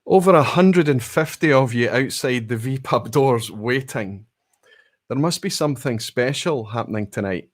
Over 150 of you outside the VPub doors waiting. There must be something special happening tonight.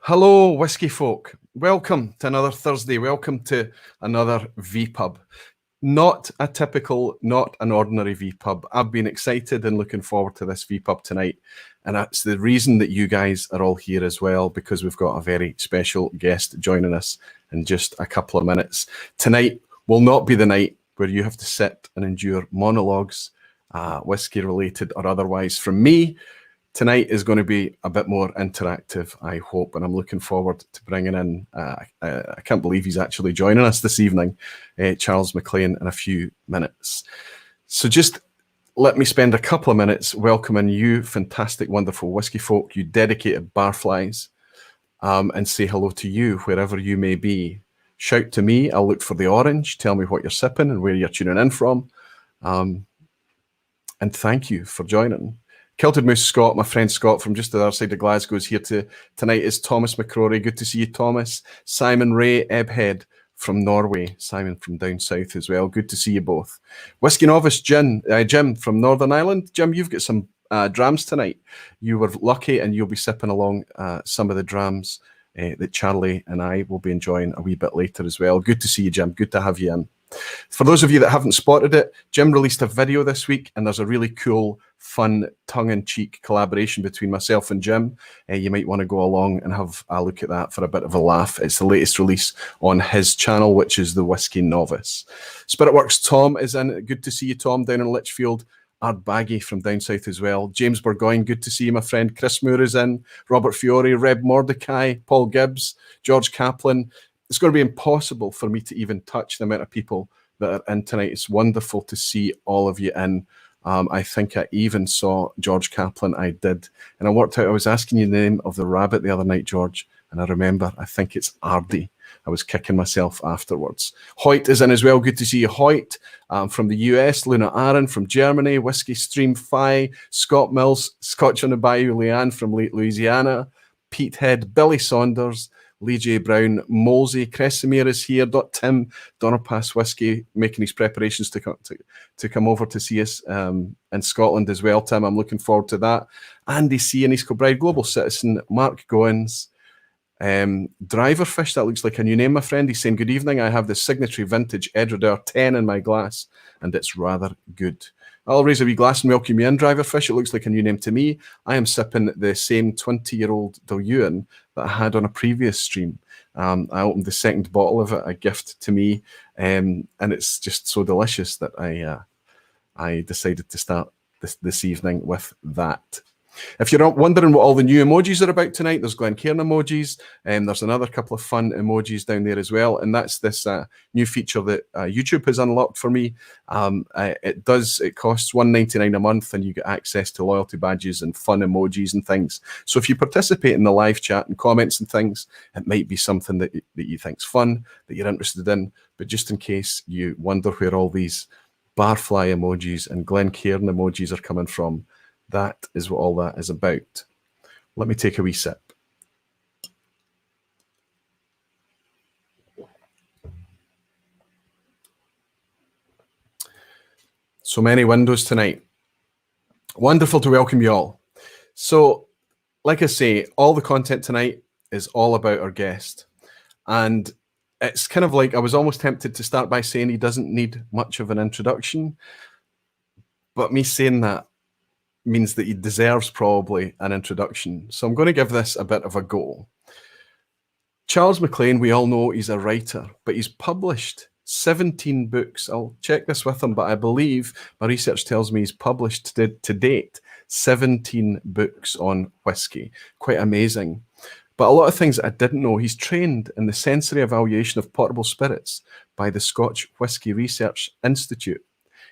Hello, whiskey folk. Welcome to another Thursday. Welcome to another VPub. Not a typical, not an ordinary VPub. I've been excited and looking forward to this VPub tonight. And that's the reason that you guys are all here as well, because we've got a very special guest joining us in just a couple of minutes. Tonight will not be the night where you have to sit and endure monologues, whiskey related or otherwise from me. Tonight is going to be a bit more interactive, I hope, and I'm looking forward to bringing in, I can't believe he's actually joining us this evening, Charles McLean, in a few minutes. So just let me spend a couple of minutes welcoming you fantastic, wonderful whiskey folk, you dedicated barflies, and say hello to you wherever you may be. Shout to me, I'll look for the orange, tell me what you're sipping and where you're tuning in from, and thank you for joining. Kilted Moose Scott, my friend Scott from just the other side of Glasgow is here tonight is Thomas McCrory. Good to see you, Thomas. Simon Ray Ebhead from Norway. Simon from down south as well. Good to see you both. Whiskey Novice Jim from Northern Ireland. Jim, you've got some drams tonight. You were lucky and you'll be sipping along some of the drams that Charlie and I will be enjoying a wee bit later as well. Good to see you, Jim. Good to have you in. For those of you that haven't spotted it, Jim released a video this week and there's a really cool, fun, tongue-in-cheek collaboration between myself and Jim. You might want to go along and have a look at that for a bit of a laugh. It's the latest release on his channel, which is The Whiskey Novice. Spiritworks Tom is in. Good to see you, Tom, down in Lichfield. Ard Baggy from down south as well. James Burgoyne, good to see you, my friend. Chris Moore is in. Robert Fiore, Reb Mordecai, Paul Gibbs, George Kaplan. It's going to be impossible for me to even touch the amount of people that are in tonight. It's wonderful to see all of you in. I think I even saw George Kaplan. I did. And I worked out, I was asking you the name of the rabbit the other night, George. And I remember, I think it's Ardy. I was kicking myself afterwards. Hoyt is in as well. Good to see you, Hoyt. From the US, Luna Aaron from Germany, Whiskey Stream Phi, Scott Mills, Scotch on the Bayou, Leanne from Louisiana, Pete Head, Billy Saunders, Lee J. Brown, Molesey, Cresamere is here. Tim, Donner Pass Whiskey, making his preparations to come over to see us in Scotland as well. Tim, I'm looking forward to that. Andy C. in East Kilbride, Global Citizen, Mark Goins, Driverfish, that looks like a new name, my friend. He's saying, good evening, I have the signatory vintage Edredeur 10 in my glass, and it's rather good. I'll raise a wee glass and welcome you in, Driverfish. It looks like a new name to me. I am sipping the same 20-year-old Dilluan that I had on a previous stream. I opened the second bottle of it, a gift to me, and it's just so delicious that I decided to start this evening with that. If you're not wondering what all the new emojis are about tonight, there's Glencairn emojis, and there's another couple of fun emojis down there as well, and that's this new feature that YouTube has unlocked for me. It costs $1.99 a month, and you get access to loyalty badges and fun emojis and things. So if you participate in the live chat and comments and things, it might be something that you think's fun, that you're interested in, but just in case you wonder where all these barfly emojis and Glencairn emojis are coming from, that is what all that is about. Let me take a wee sip. So many windows tonight. Wonderful to welcome you all. So, like I say, all the content tonight is all about our guest. And it's kind of like, I was almost tempted to start by saying he doesn't need much of an introduction. But me saying that means that he deserves probably an introduction. So I'm going to give this a bit of a go. Charles McLean, we all know he's a writer, but he's published 17 books. I'll check this with him, but I believe my research tells me he's published to date 17 books on whiskey. Quite amazing. But a lot of things that I didn't know. He's trained in the sensory evaluation of potable spirits by the Scotch Whisky Research Institute.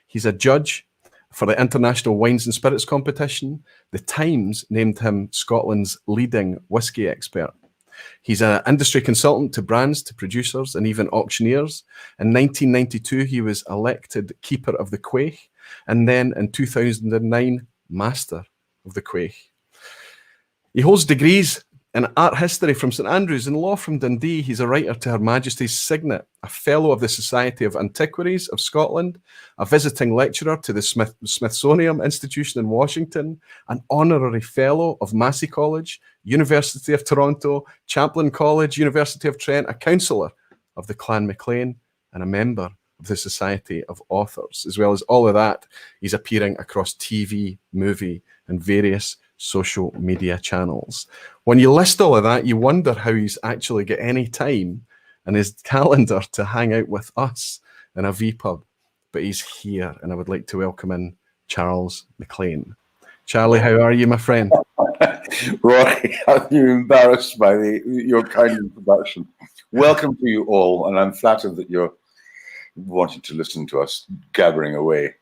He's a judge, For the International Wines and Spirits Competition, the Times named him Scotland's leading whisky expert. He's an industry consultant to brands, to producers, and even auctioneers. In 1992, he was elected Keeper of the Quaich, and then in 2009, Master of the Quaich. He holds degrees in art history from St Andrews and law from Dundee. He's a writer to Her Majesty's Signet, a fellow of the Society of Antiquaries of Scotland, a visiting lecturer to the Smithsonian Institution in Washington, an honorary fellow of Massey College, University of Toronto, Champlain College, University of Trent, a councillor of the Clan Maclean, and a member of the Society of Authors. As well as all of that, he's appearing across TV, movie, and various social media channels. When you list all of that, you wonder how he's actually got any time in his calendar to hang out with us in a VPub. But he's here, and I would like to welcome in Charles McLean. Charlie, how are you, my friend? Roy, are you embarrassed by your kind introduction? Welcome to you all, and I'm flattered that you're wanting to listen to us gabbering away.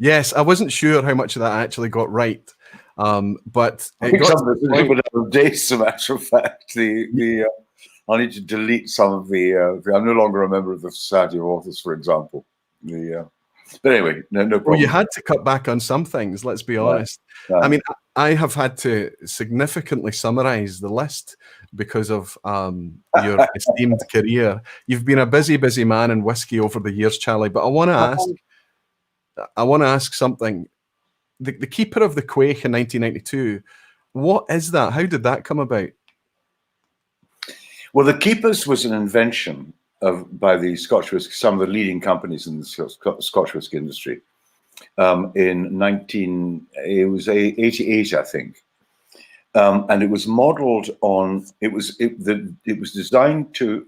Yes, I wasn't sure how much of that I actually got right, but I think some of it is out of date. As a matter of fact, I need to delete some of the. I'm no longer a member of the Society of Authors, for example. But anyway, no problem. Well, you had to cut back on some things. Let's be honest. Yeah. I mean, I have had to significantly summarise the list because of your esteemed career. You've been a busy man in whiskey over the years, Charlie. But I want to ask something. The Keeper of the Quaich in 1992. What is that? How did that come about? Well, the Keepers was an invention by the Scotch whisky, some of the leading companies in the Scotch whisky industry. In 1988, I think, and it was modelled on. It was designed to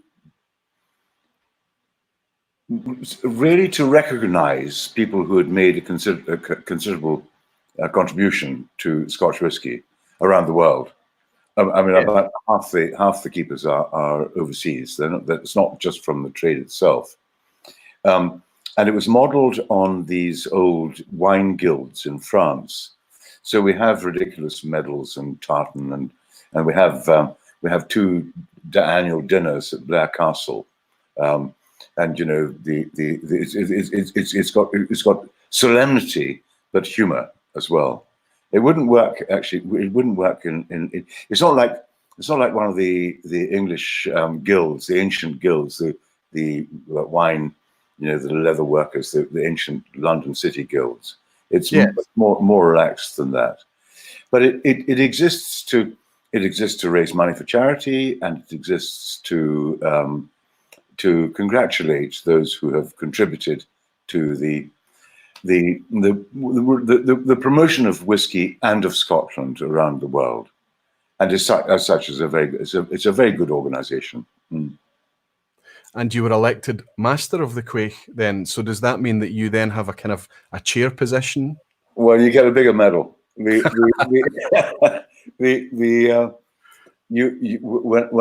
really to recognise people who had made a considerable contribution to Scotch whisky around the world. I mean, about half the keepers are overseas. It's not just from the trade itself. And it was modelled on these old wine guilds in France. So we have ridiculous medals and tartan, and we have 2 annual dinners at Blair Castle. And you know, it's got solemnity but humour as well. It wouldn't work actually. It wouldn't work in. It's not like one of the English guilds, the ancient guilds, the wine, you know, the leather workers, the ancient London City guilds. It's more relaxed than that. But it exists to raise money for charity, and it exists to congratulate those who have contributed to the promotion of whiskey and of Scotland around the world, and as such, it's a very good organisation. Mm. And you were elected Master of the Quaich then. So does that mean that you then have a kind of a chair position? Well, you get a bigger medal. When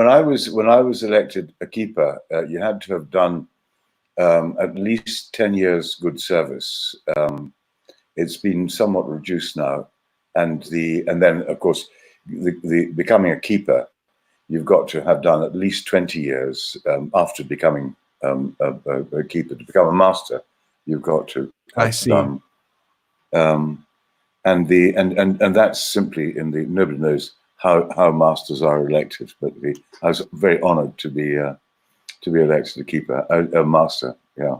I was elected a keeper, you had to have done at least 10 years good service. It's been somewhat reduced now, and then of course the becoming a keeper, you've got to have done at least 20 years after becoming a keeper. To become a master, you've got to have done. And that's simply nobody knows how masters are elected, but I was very honoured to be elected a keeper, a master. Yeah.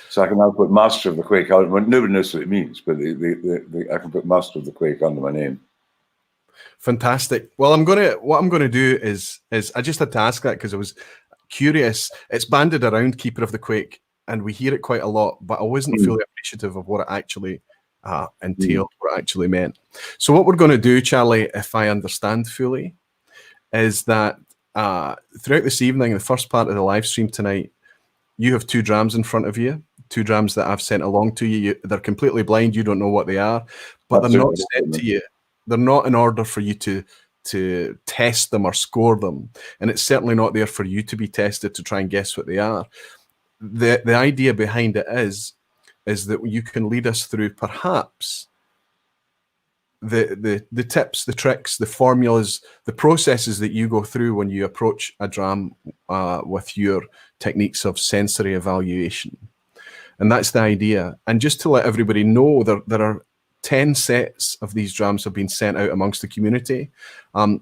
So I can now put Master of the Quaich. Nobody knows what it means, but I can put Master of the Quaich under my name. Fantastic. Well, what I'm gonna do is I just had to ask that because I was curious. It's banded around Keeper of the Quaich, and we hear it quite a lot, but I wasn't fully appreciative of what it actually entailed, what it actually meant. So what we're going to do, Charlie, if I understand fully, is that throughout this evening, the first part of the live stream tonight, you have 2 drams in front of you, 2 drams that I've sent along to you. They're completely blind. You don't know what they are, but they're not sent to you. They're not in order for you to test them or score them. And it's certainly not there for you to be tested to try and guess what they are. The idea behind it is is that you can lead us through perhaps the tips, the tricks, the formulas, the processes that you go through when you approach a dram with your techniques of sensory evaluation. And that's the idea. And just to let everybody know, there are 10 sets of these drams have been sent out amongst the community.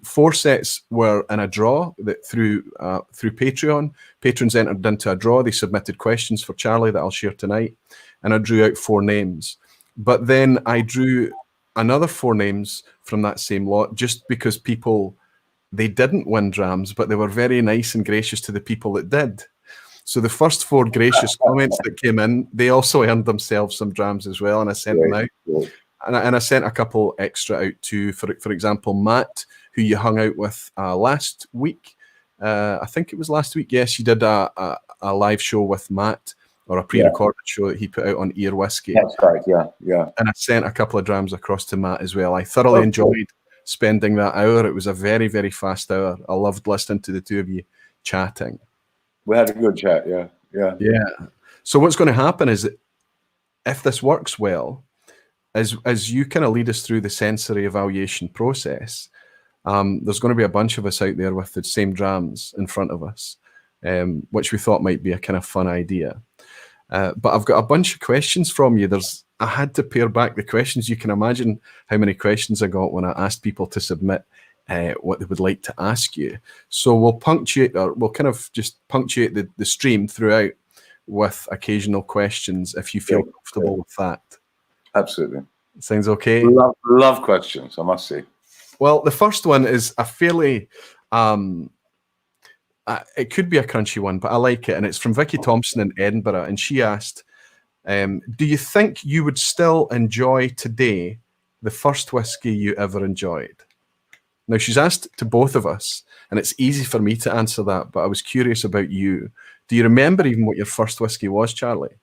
4 sets were in a draw that through Patreon. Patrons entered into a draw. They submitted questions for Charlie that I'll share tonight. And I drew out 4 names. But then I drew another 4 names from that same lot, just because they didn't win drams, but they were very nice and gracious to the people that did. So the first 4 gracious comments that came in, they also earned themselves some drams as well, and I sent them out. Right. And I sent a couple extra out too. For example, Matt, who you hung out with last week. I think it was last week. Yes, you did a live show with Matt, or a pre-recorded show that he put out on Ear Whiskey. That's right, yeah. And I sent a couple of drams across to Matt as well. I thoroughly enjoyed spending that hour. It was a very, very fast hour. I loved listening to the 2 of you chatting. We had a good chat, yeah. So what's going to happen is that if this works well, as you kind of lead us through the sensory evaluation process, there's going to be a bunch of us out there with the same drams in front of us, which we thought might be a kind of fun idea. But I've got a bunch of questions from you. I had to pare back the questions. You can imagine how many questions I got when I asked people to submit what they would like to ask you. So we'll kind of just punctuate the stream throughout with occasional questions if you feel comfortable with that. Absolutely. Sounds okay? Love questions, I must say. Well, the first one is a fairly... it could be a crunchy one, but I like it. And it's from Vicky Thompson in Edinburgh. And she asked, do you think you would still enjoy today the first whiskey you ever enjoyed? Now, she's asked to both of us, and it's easy for me to answer that, but I was curious about you. Do you remember even what your first whiskey was, Charlie?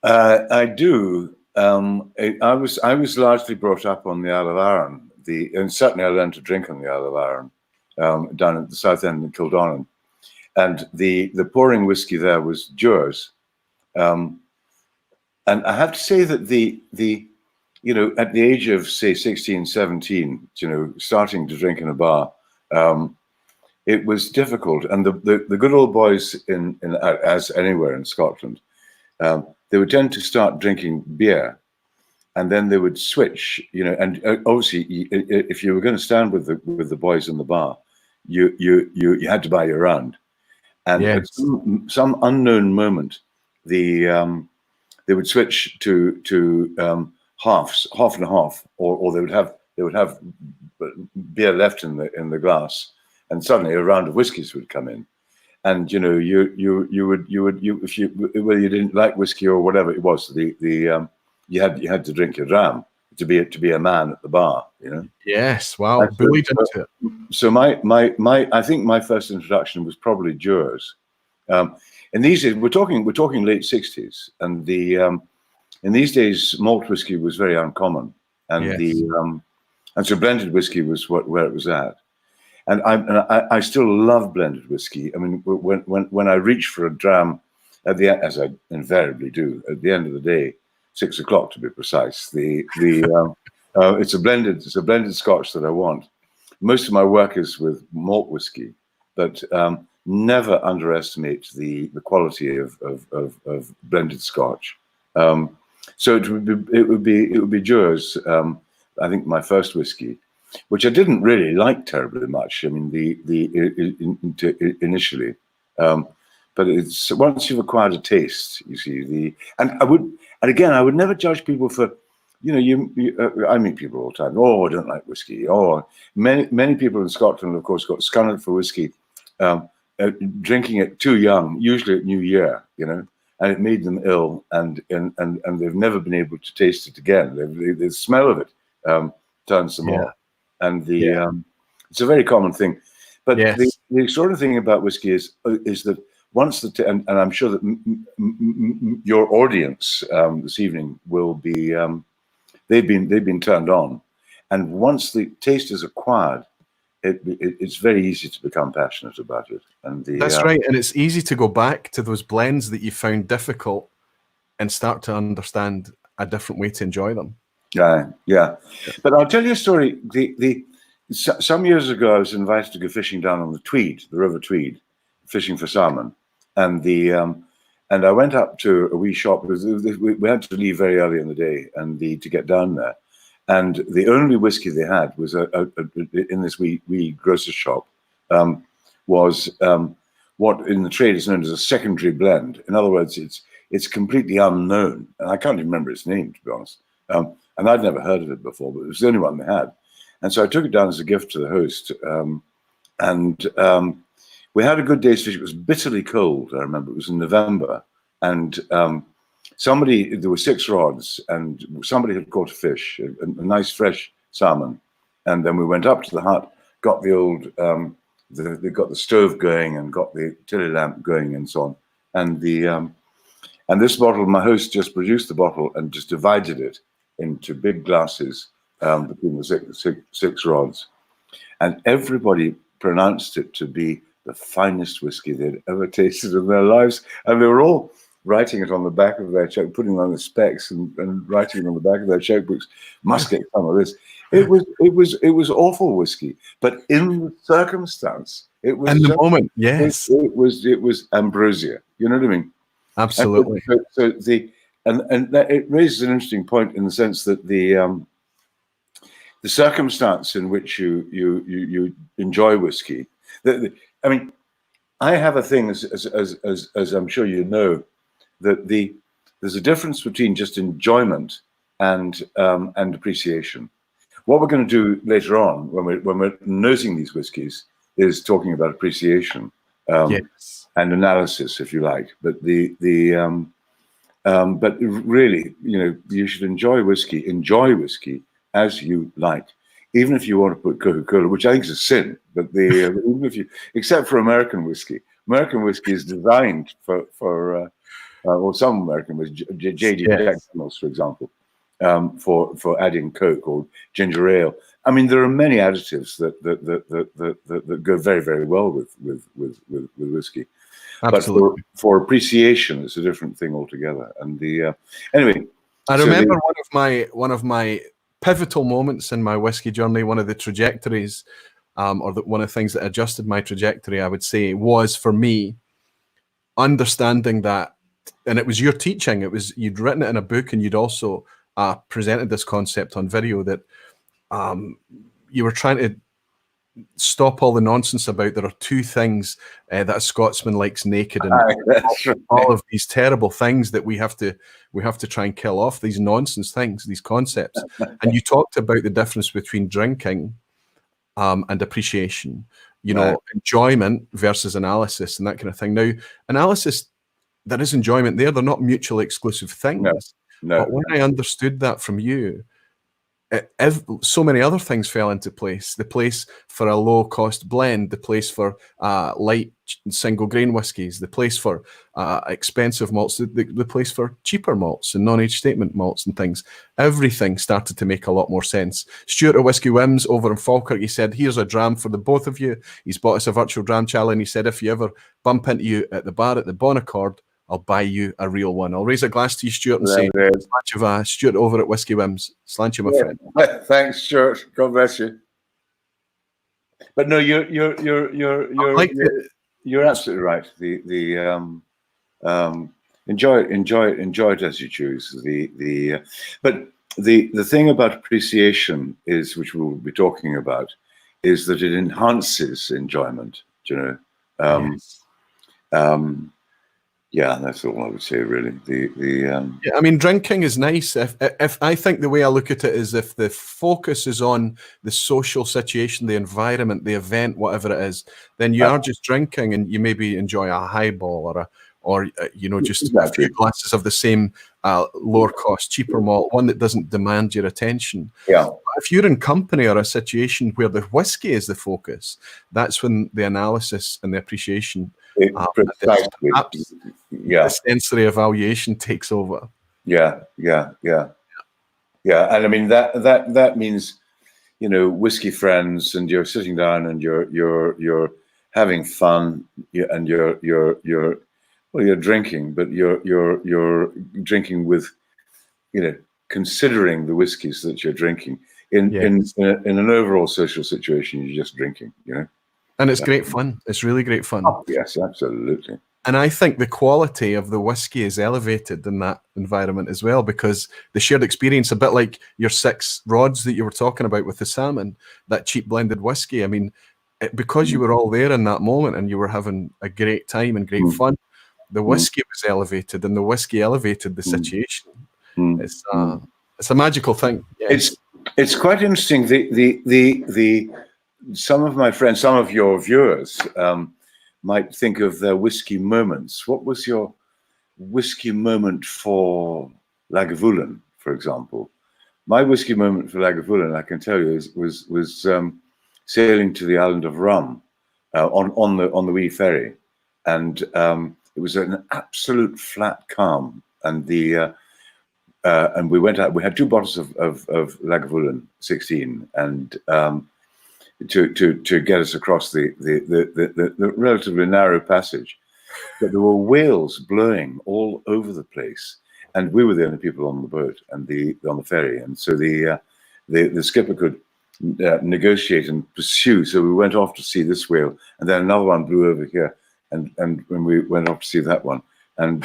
I do. I was largely brought up on the Isle of Arran, and certainly I learned to drink on the Isle of Arran. Down at the south end in Kildonan, and the pouring whiskey there was Dewar's, and I have to say that at the age of say 16, 17, starting to drink in a bar, it was difficult, and the good old boys as anywhere in Scotland, they would tend to start drinking beer. And then they would switch, and obviously, if you were going to stand with the boys in the bar, you had to buy your round. And at some unknown moment, they would switch to halves, half and half, or they would have beer left in the glass, and suddenly a round of whiskies would come in. And you would if whether you didn't like whiskey or whatever it was, you had to drink your dram to be a man at the bar, Yes, wow, bullied into it. So I think my first introduction was probably Dewar's. In these days, we're talking late 60s, and in these days malt whiskey was very uncommon, and and so blended whiskey was where it was at. And I still love blended whiskey. I mean, when I reach for a dram at the end, as I invariably do at the end of the day, 6 o'clock to be precise. It's a blended Scotch that I want. Most of my work is with malt whiskey, but never underestimate the quality of blended Scotch. So it would be Dewar's. I think my first whiskey, which I didn't really like terribly much. I mean, initially, but it's once you've acquired a taste, you see and again, I would never judge people for, I meet people all the time. Oh, I don't like whiskey. Oh, many people in Scotland, of course, got scunnered for whiskey, drinking it too young, usually at New Year, and it made them ill, and they've never been able to taste it again. The smell of it turns them off, and it's a very common thing. But the sort of thing about whiskey is that once and I'm sure that your audience this evening will be they've been turned on, and once the taste is acquired, it's very easy to become passionate about it. And that's right, and it's easy to go back to those blends that you found difficult and start to understand a different way to enjoy them. Yeah, yeah. But I'll tell you a story. Some years ago, I was invited to go fishing down on the Tweed, the River Tweed, fishing for salmon, and I went up to a wee shop. We had to leave very early in the day and to get down there, and the only whiskey they had was in this wee grocer's shop was what in the trade is known as a secondary blend. In other words, it's completely unknown, and I can't even remember its name, to be honest. And I'd never heard of it before, but it was the only one they had. And so I took it down as a gift to the host. We had a good day's fishing. It was bitterly cold, I remember. It was in November. And there were 6 rods, and somebody had caught a fish, a nice fresh salmon. And then we went up to the hut, got the old, they got the stove going and got the tilly lamp going and so on. And this bottle, my host just produced the bottle and just divided it into big glasses between the six rods. And everybody pronounced it to be the finest whiskey they'd ever tasted in their lives. And they were all writing it on the back of their check, putting on the specs and writing it on the back of their checkbooks. Must get some of this. It was awful whiskey, but in the circumstance, it was in the moment. Yes, it was ambrosia. You know what I mean? Absolutely. And that it raises an interesting point in the sense that the circumstance in which you enjoy whiskey. I mean, I have a thing, as I'm sure you know, that there's a difference between just enjoyment and appreciation. What we're going to do later on, when we're nosing these whiskies, is talking about appreciation yes. and analysis, if you like. But but really, you should enjoy whiskey as you like. Even if you want to put Coca-Cola, which I think is a sin, but even if you, except for American whiskey is designed for some American whiskey, J.D. Jack Daniels, for example, for adding Coke or ginger ale. I mean, there are many additives that go very, very well with whiskey. Absolutely. But for appreciation, it's a different thing altogether. And anyway, I remember one of my pivotal moments in my whiskey journey. One of the trajectories, one of the things that adjusted my trajectory, I would say, was for me understanding that, and it was your teaching. It was you'd written it in a book, and you'd also presented this concept on video that you were trying to stop all the nonsense about there are 2 things that a Scotsman likes naked, and all of these terrible things that we have to try and kill off, these nonsense things, these concepts. And you talked about the difference between drinking and appreciation, enjoyment versus analysis and that kind of thing. Now, analysis, there is enjoyment there. They're not mutually exclusive things. No. But when I understood that from you, so many other things fell into place. The place for a low-cost blend, the place for light single grain whiskies, the place for expensive malts, the place for cheaper malts and non-age statement malts and things. Everything started to make a lot more sense. Stuart of Whiskey Whims over in Falkirk, he said, here's a dram for the both of you. He's bought us a virtual dram challenge, and he said, if you ever bump into you at the bar at the Bon Accord, I'll buy you a real one. I'll raise a glass to you, Stuart, and say, Slanch Stuart over at Whiskey Whims. Slanch you, my friend. Thanks, Stuart. God bless you. But no, you're absolutely right. Enjoy it as you choose. But the thing about appreciation is, which we'll be talking about, is that it enhances enjoyment. Yes. Yeah, that's all I would say, really. Yeah, I mean, drinking is nice. If I think the way I look at it is, if the focus is on the social situation, the environment, the event, whatever it is, then you are just drinking, and you maybe enjoy a highball or just a few glasses of the same lower cost, cheaper malt, one that doesn't demand your attention. Yeah. But if you're in company or a situation where the whiskey is the focus, that's when the analysis and the appreciation, the sensory evaluation takes over. Yeah. And I mean that means, whiskey friends, and you're sitting down and you're having fun, and you're well, you're drinking, but you're drinking with, considering the whiskies that you're drinking. In an overall social situation, you're just drinking, And it's great fun. It's really great fun. Oh, yes, absolutely. And I think the quality of the whiskey is elevated in that environment as well, because the shared experience, a bit like your 6 rods that you were talking about with the salmon, that cheap blended whiskey. I mean, because you were all there in that moment and you were having a great time and great fun, the whiskey was elevated, and the whiskey elevated the situation. It's a magical thing. Yes. It's quite interesting. The some of my friends, some of your viewers, might think of their whiskey moments. What was your whiskey moment for Lagavulin, for example? My whiskey moment for Lagavulin, I can tell you, was sailing to the island of Rum on the wee ferry, and it was an absolute flat calm, and and we went out. We had 2 bottles of Lagavulin 16, and to get us across the relatively narrow passage, but there were whales blowing all over the place, and we were the only people on the boat and on the ferry, and so the skipper could negotiate and pursue. So we went off to see this whale, and then another one blew over here, and when we went off to see that one, and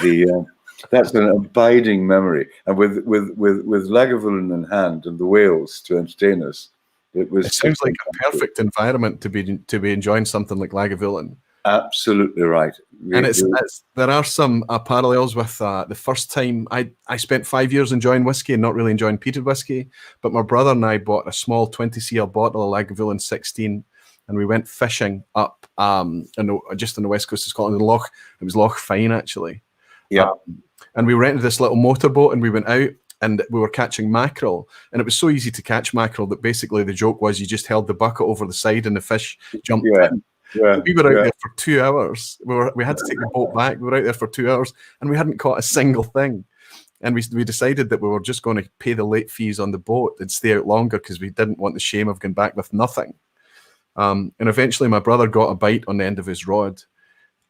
that's an abiding memory. And with Lagavulin in hand and the whales to entertain us, it sounds like a perfect environment to be enjoying something like Lagavulin. Absolutely right. And there are some parallels with the first time I spent 5 years enjoying whiskey and not really enjoying peated whiskey, but my brother and I bought a small 20cl bottle of Lagavulin 16, and we went fishing up just on the west coast of Scotland. It was Loch Fyne, actually. Yeah. And we rented this little motorboat, and we went out, and we were catching mackerel, and it was so easy to catch mackerel that basically the joke was you just held the bucket over the side and the fish jumped in. Yeah, we were out there for 2 hours. We had to take the boat back. We were out there for 2 hours, and we hadn't caught a single thing. And we decided that we were just going to pay the late fees on the boat and stay out longer because we didn't want the shame of going back with nothing. And eventually my brother got a bite on the end of his rod,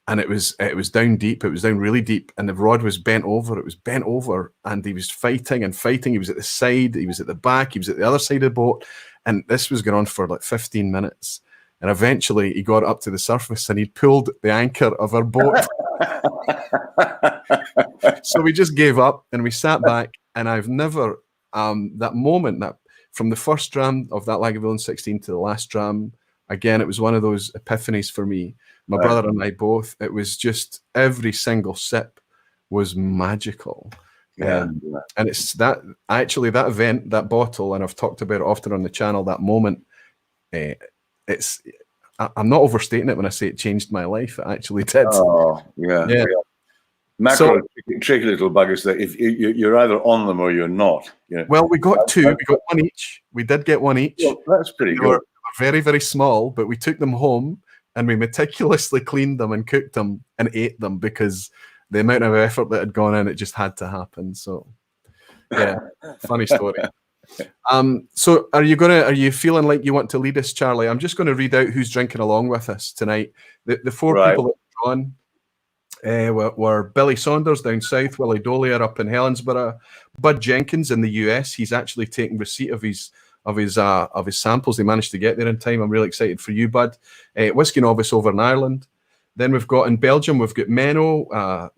and it was down deep. It was down really deep, and the rod was bent over. It was bent over, and he was fighting and fighting. He was at the side, he was at the back, he was at the other side of the boat, and this was going on for like 15 minutes. And eventually he got up to the surface and he pulled the anchor of our boat. So we just gave up and we sat back, and I've never, that moment, that from the first dram of that Lagavulin 16 to the last dram, again, it was one of those epiphanies for me. My brother and I both, it was just every single sip was magical. And it's that event, that bottle, and I've talked about it often on the channel, that moment, I'm not overstating it when I say it changed my life. It actually did. Oh, yeah. Mackerel, tricky little buggers that if you're either on them or you're not. Well, we got 2. We got 1 each. We did get 1 each. Well, that's pretty good. They were very, very small, but we took them home and we meticulously cleaned them and cooked them and ate them because the amount of effort that had gone in, it just had to happen. So, yeah, funny story. So are you feeling like you want to lead us, Charlie? I'm just going to read out who's drinking along with us tonight. The 4 people that were on were Billy Saunders down south, Willie Dollier up in Helensburgh, Bud Jenkins in the US. He's actually taking receipt of his samples. They managed to get there in time. I'm really excited for you, Bud. Whiskey Novice over in Ireland. Then we've got in Belgium, we've got Menno's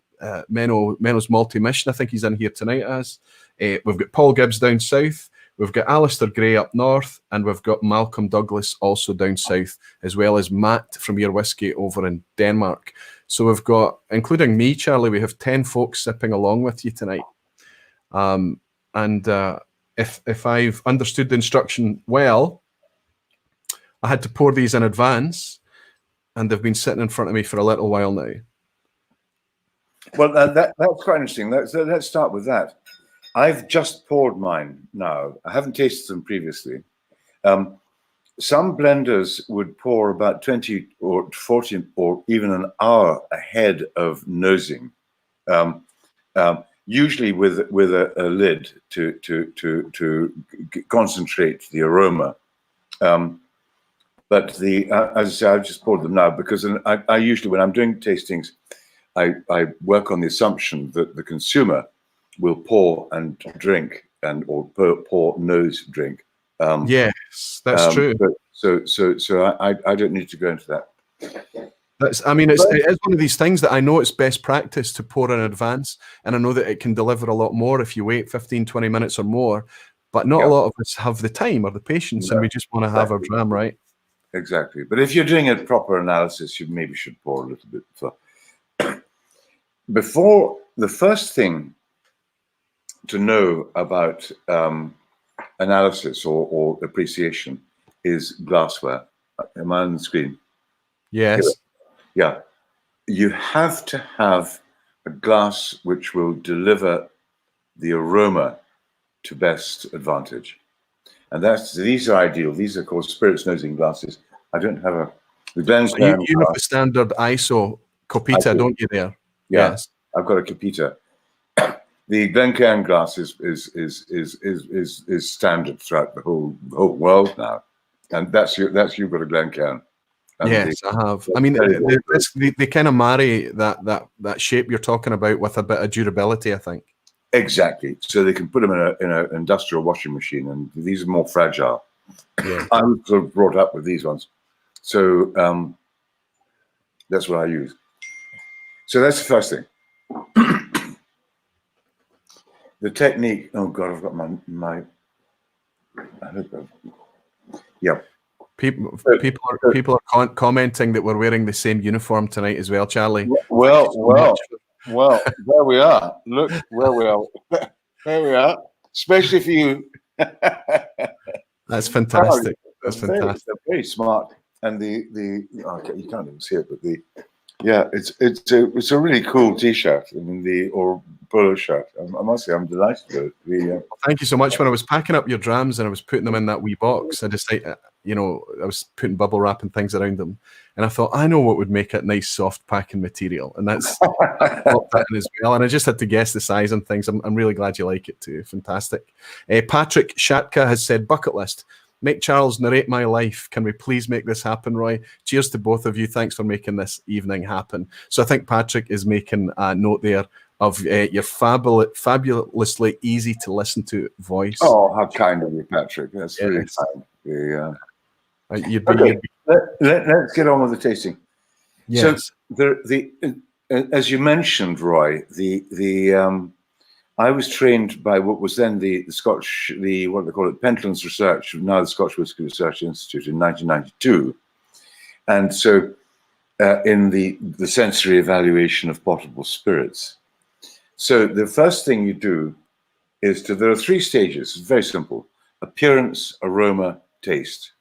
Malty Mission. I think he's in here tonight as. We've got Paul Gibbs down south. We've got Alistair Gray up north, and we've got Malcolm Douglas also down south, as well as Matt from Your Whiskey over in Denmark. So we've got, including me, Charlie, we have 10 folks sipping along with you tonight. If I've understood the instruction well, I had to pour these in advance, and they've been sitting in front of me for a little while now. Well, that's quite interesting. Let's start with that. I've just poured mine now. I haven't tasted them previously. Some blenders would pour about 20 or 40 or even an hour ahead of nosing, usually with a lid to concentrate the aroma. But as I say, I've just poured them now because I usually, when I'm doing tastings, I work on the assumption that the consumer will pour and drink or pour, nose, drink. Yes, that's true. So I don't need to go into that. I mean, it is one of these things that I know it's best practice to pour in advance, and I know that it can deliver a lot more if you wait 15, 20 minutes or more, but not a lot of us have the time or the patience, and we just want to have our dram, right? Exactly. But if you're doing a proper analysis, you maybe should pour a little bit. Before, the first thing to know about analysis or appreciation is glassware. Am I on the screen? Yes. Yeah. You have to have a glass which will deliver the aroma to best advantage. And these are ideal. These are called spirits nosing glasses. I don't have the Glencairn. You have the standard ISO Copita, don't you there? Yeah, yes. I've got a Copita. The Glencairn glass is standard throughout the whole world now, and you've got a Glencairn. Yes, I have. I mean, they kind of marry that shape you're talking about with a bit of durability, I think. Exactly. So they can put them in an industrial washing machine, and these are more fragile. Yeah. I was sort of brought up with these ones, so that's what I use. So that's the first thing. The technique. Oh God, I've got my. Yeah. People are commenting that we're wearing the same uniform tonight as well, Charlie. Well, there we are. Look where we are. There we are. Especially for you. That's fantastic. That's fantastic. They're very smart. And okay, you can't even see it, but it's a really cool T-shirt. I mean, or polo shirt. I must say, I'm delighted with it. Thank you so much. When I was packing up your drams and I was putting them in that wee box, I decided, I was putting bubble wrap and things around them, and I thought, I know what would make it nice, soft packing material, and that's that in as well. And I just had to guess the size and things. I'm really glad you like it too. Fantastic. Patrick Shatka has said, bucket list. Make Charles narrate my life. Can we please make this happen, Roy? Cheers to both of you. Thanks for making this evening happen. So I think Patrick is making a note there of your fabulously easy to listen to voice. Oh, how kind of you, Patrick. That's really kind. Yeah. Let's get on with the tasting. Yes. So as you mentioned, Roy, I was trained by what was then the what they call it, Pentlands Research, now the Scotch Whisky Research Institute, in 1992, and so in the sensory evaluation of potable spirits. So the first thing you do is there are 3 stages. It's very simple: appearance, aroma, taste.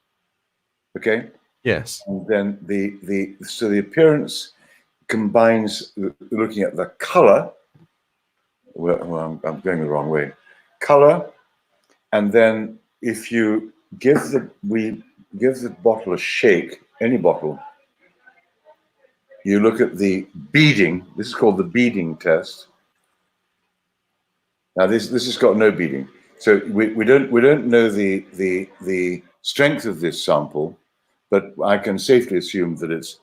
Okay. Yes. And then the appearance combines looking at the color. Well, I'm going the wrong way. Color, and then if you give the bottle a shake, any bottle, you look at the beading. This is called the beading test. Now this has got no beading, so we don't know the strength of this sample, but I can safely assume that it's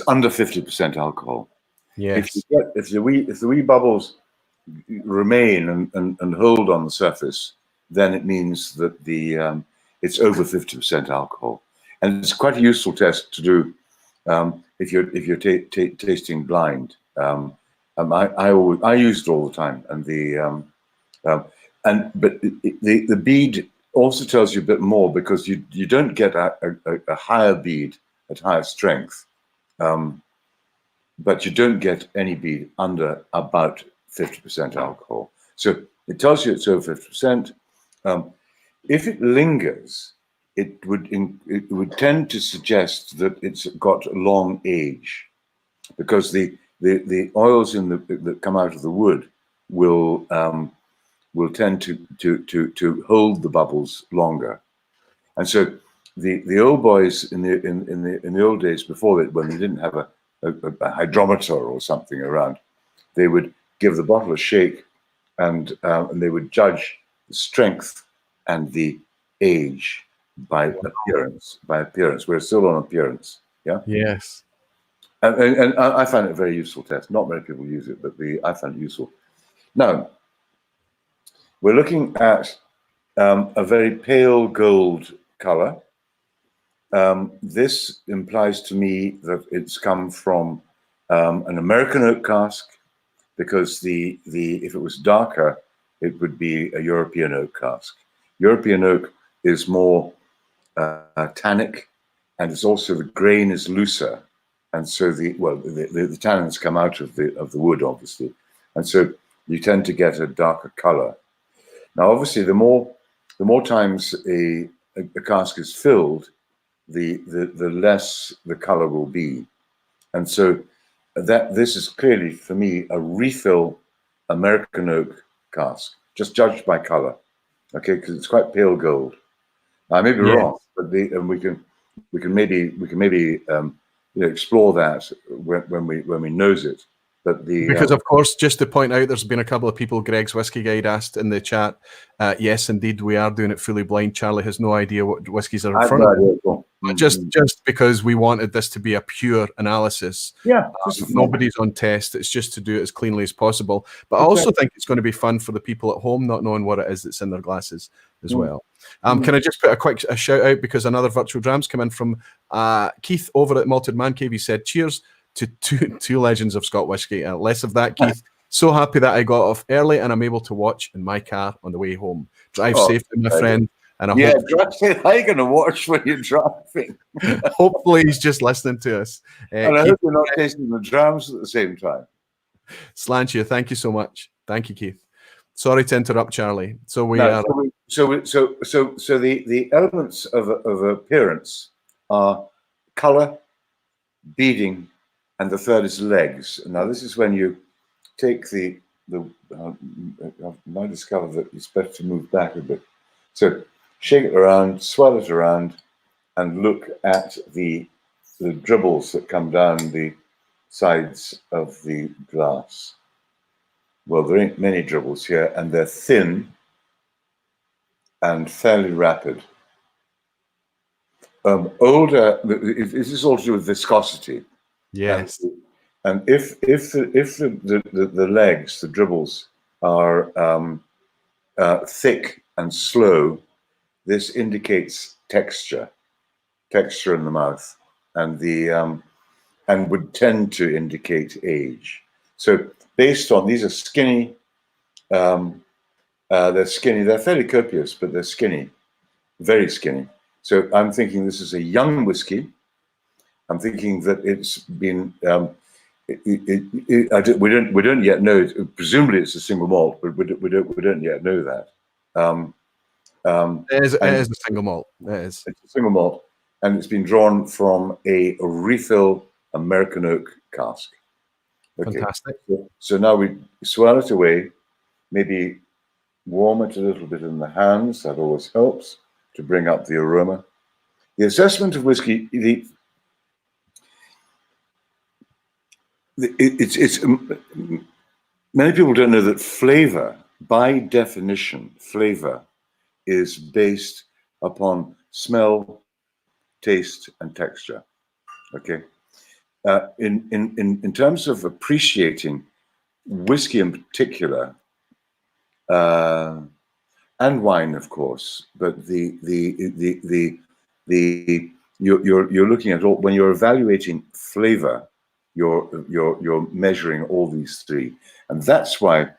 under 50% alcohol. Yes. If the wee bubbles remain and hold on the surface, then it means that it's over 50% alcohol, and it's quite a useful test to do if you're tasting blind. I use it all the time, and but the bead also tells you a bit more, because you don't get a higher bead at higher strength, but you don't get any bead under about 50% alcohol. So it tells you it's over 50%. If it lingers, it would tend to suggest that it's got a long age, because the oils that come out of the wood will tend to hold the bubbles longer. And so the old boys in the old days, before that, when they didn't have a hydrometer or something around, they would give the bottle a shake, and they would judge the strength and the age by appearance. We're still on appearance, yeah. Yes. And I find it a very useful test. Not many people use it, but I find it useful. Now, we're looking at a very pale gold color. This implies to me that it's come from an American oak cask, because if it was darker, it would be a European oak cask. European oak is more tannic, and it's also, the grain is looser, and so the tannins come out of the wood, obviously, and so you tend to get a darker color. Now, obviously, the more times a cask is filled, the less the color will be, and so this is clearly, for me, a refill American oak cask, just judged by color, okay, because it's quite pale gold. I may be wrong, but we can maybe explore that when we nose it. But because of course, just to point out, there's been a couple of people. Greg's Whiskey Guide asked in the chat. Yes, indeed, we are doing it fully blind. Charlie has no idea what whiskies are in front of him. But just because we wanted this to be a pure analysis, nobody's on test. It's just to do it as cleanly as possible. But I also think it's going to be fun for the people at home, not knowing what it is that's in their glasses as well. Can I just put a shout out, because another virtual dram's come in from Keith over at Malted Man Cave. He said, "Cheers to two legends of Scott whiskey." Less of that, Keith. So happy that I got off early and I'm able to watch in my car on the way home. Drive safely, my friend. And I hope, how are you going to watch when you're driving? Hopefully he's just listening to us. And I hope you're not tasting the drams at the same time. Slantia, thank you so much. Thank you, Keith. Sorry to interrupt, Charlie. So the elements of appearance are color, beading, and the third is legs. Now, this is when you take I've now discovered that it's better to move back a bit. So shake it around, swirl it around, and look at the dribbles that come down the sides of the glass. Well, there ain't many dribbles here, and they're thin and fairly rapid. This is all to do with viscosity. Yes. And if the legs, the dribbles, are thick and slow, this indicates texture in the mouth, and and would tend to indicate age. So based on, these are skinny, they're skinny, they're fairly copious, but they're skinny, very skinny. So I'm thinking this is a young whiskey. I'm thinking that it's been, we don't yet know. Presumably it's a single malt, but we don't yet know that. It is a single malt. It's a single malt, and it's been drawn from a refill American oak cask. Okay. Fantastic. So now we swirl it away, maybe warm it a little bit in the hands. That always helps to bring up the aroma. The assessment of whiskey, many people don't know that flavor, by definition, flavor is based upon smell, taste, and texture. Okay. In terms of appreciating whiskey in particular, and wine, of course, but you're looking at all, when you're evaluating flavor, you're measuring all these three, and that's why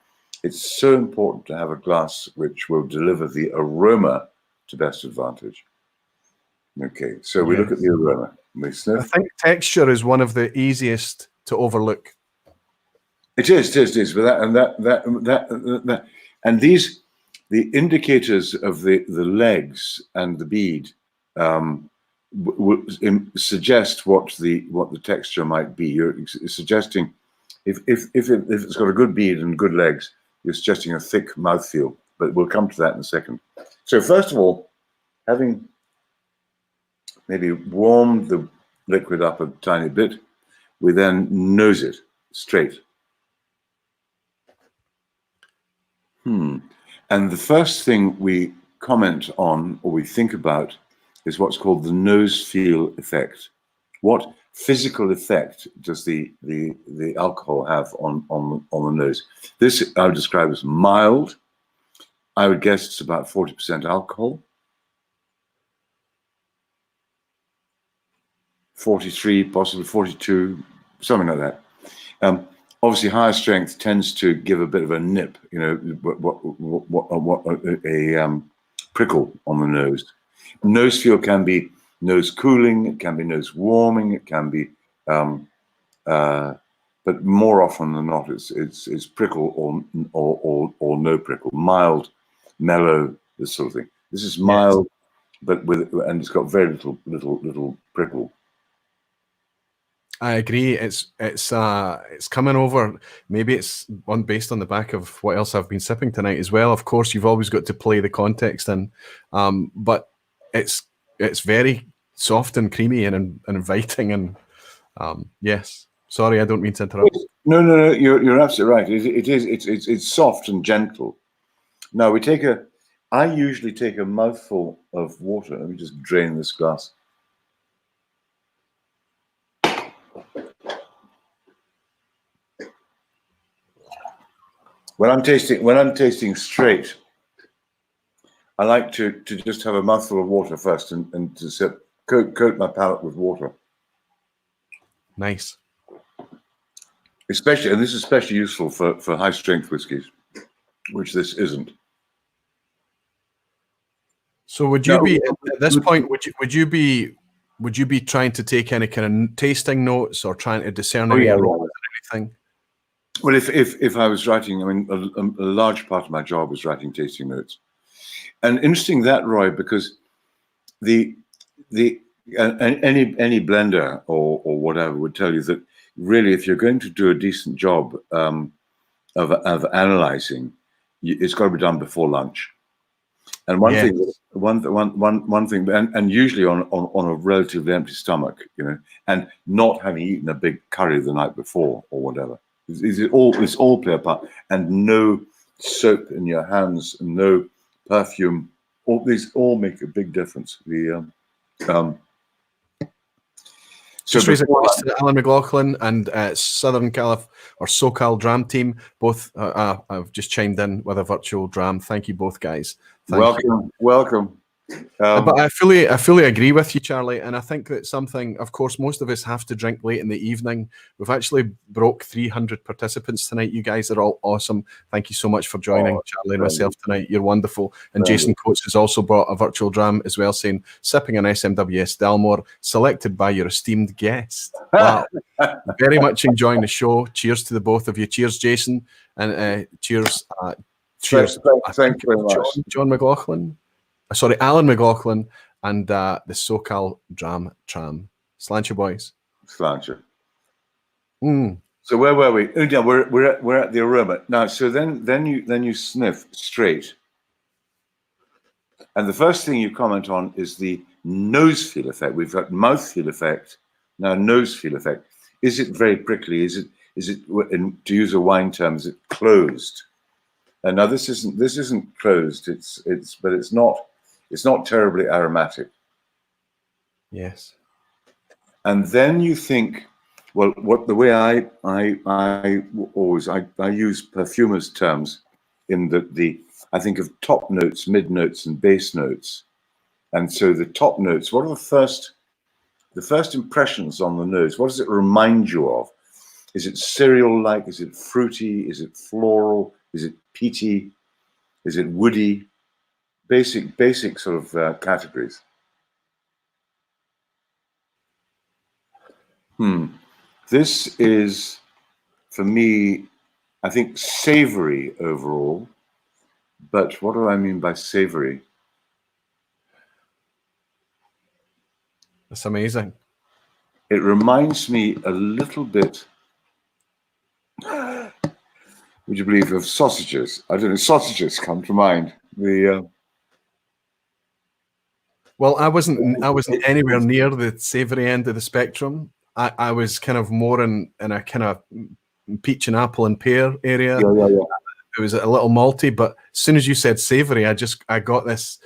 it's so important to have a glass which will deliver the aroma to best advantage. Okay, so we look at the aroma. We sniff. I think texture is one of the easiest to overlook. It is. But and these, the indicators of the legs and the bead suggest what the texture might be. You're suggesting if it's got a good bead and good legs, you're suggesting a thick mouthfeel. But we'll come to that in a second. So first of all, having maybe warmed the liquid up a tiny bit, we then nose it straight. And the first thing we comment on or we think about is what's called the nose feel effect. What physical effect does the alcohol have on the nose? This I would describe as mild. I would guess it's about 40% alcohol. 43, possibly 42, something like that. Obviously, higher strength tends to give a bit of a nip, you know, a prickle on the nose. Nose feel can be nose cooling, it can be nose warming, it can be, but more often than not, it's prickle or no prickle, mild, mellow, this sort of thing. This is mild, yes, but and it's got very little prickle. I agree. It's coming over. Maybe it's based on the back of what else I've been sipping tonight as well. Of course, you've always got to play the context in, but it's very soft and creamy and inviting. And yes, sorry, I don't mean to interrupt. No, you're absolutely right. It's soft and gentle. Now I usually take a mouthful of water. Let me just drain this glass. When I'm tasting straight, I like to just have a mouthful of water first and to coat my palate with water. Nice. Especially, and this is especially useful for high strength whiskies, which this isn't. So would you be at this point? Would you be trying to take any kind of tasting notes or trying to discern any aromas or anything? Well, if I was writing, I mean, a large part of my job was writing tasting notes, and interesting that, Roy, because any blender or whatever would tell you that really, if you're going to do a decent job of analyzing, it's got to be done before lunch. And one thing, and usually on a relatively empty stomach, you know, and not having eaten a big curry the night before or whatever. It's all play a part, and no soap in your hands, and no perfume. These all make a big difference. Just raise a glass to Alan McLaughlin and Southern Calif or SoCal Dram team. Both I've just chimed in with a virtual dram. Thank you both, guys. Welcome. But I fully agree with you, Charlie, and I think that's something. Of course, most of us have to drink late in the evening. We've actually broke 300 participants tonight. You guys are all awesome. Thank you so much for joining, Charlie and myself tonight. You're wonderful. And Jason Coates has also brought a virtual dram as well, saying sipping an SMWS Dalmore, selected by your esteemed guest. Wow, very much enjoying the show. Cheers to the both of you. Cheers, Jason, and cheers. Cheers. Thank you very much, John McLaughlin. Sorry, Alan McLaughlin and the SoCal Dram Tram. Sláinte, boys. Sláinte. So where were we? Oh, yeah, we're at the aroma now. So then you sniff straight, and the first thing you comment on is the nose feel effect. We've got mouth feel effect, now nose feel effect. Is it very prickly? Is it to use a wine term? Is it closed? And now this isn't closed. But it's not terribly aromatic. Yes. And then you think, well, the way I use perfumers terms in I think of top notes, mid notes, and base notes. And so the top notes, what are the first impressions on the nose? What does it remind you of? Is it cereal-like? Is it fruity? Is it floral? Is it peaty? Is it woody? Basic sort of categories. This is, for me, I think savory overall. But what do I mean by savory? That's amazing. It reminds me a little bit, would you believe, of sausages. I don't know, sausages come to mind. Well, I wasn't anywhere near the savoury end of the spectrum. I was kind of more in a kind of peach and apple and pear area. Yeah. It was a little malty, but as soon as you said savoury, I got this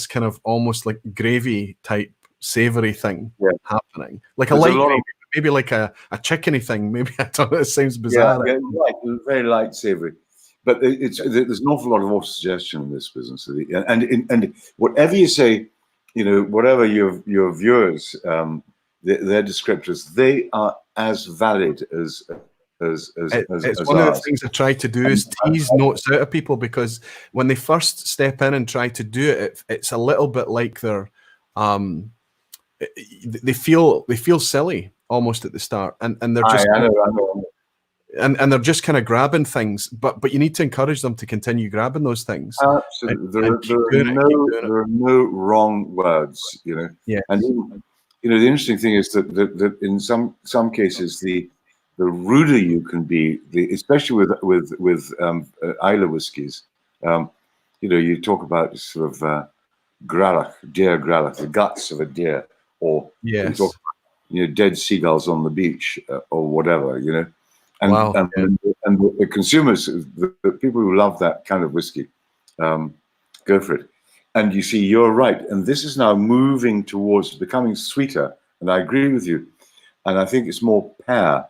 kind of almost like gravy type savoury thing Yeah. happening, like a There's a light lot of- gravy, maybe like a chickeny thing. Maybe I don't know. It sounds Yeah, bizarre. yeah, right. Very light, savoury. But there's an awful lot of auto-suggestion in this business, and whatever you say, whatever your viewers, their descriptors, they are as valid as It's one of the ours. things I try to do is tease notes out of people, because when they first step in and try to do it, it's a little bit like they feel silly almost at the start, and they're just I know. and they're just kind of grabbing things, but you need to encourage them to continue grabbing those things. Absolutely, And keep there doing are no wrong words, Yeah. And the interesting thing is that in some cases the ruder you can be, especially with Islay whiskies, you talk about sort of deer gralach, the guts of a deer, or you Yes. talk about, dead seagulls on the beach, or whatever, And, Wow. and the consumers, the people who love that kind of whiskey, go for it. And you see, you're right. And this is now moving towards becoming sweeter. And I agree with you. And I think it's more pear.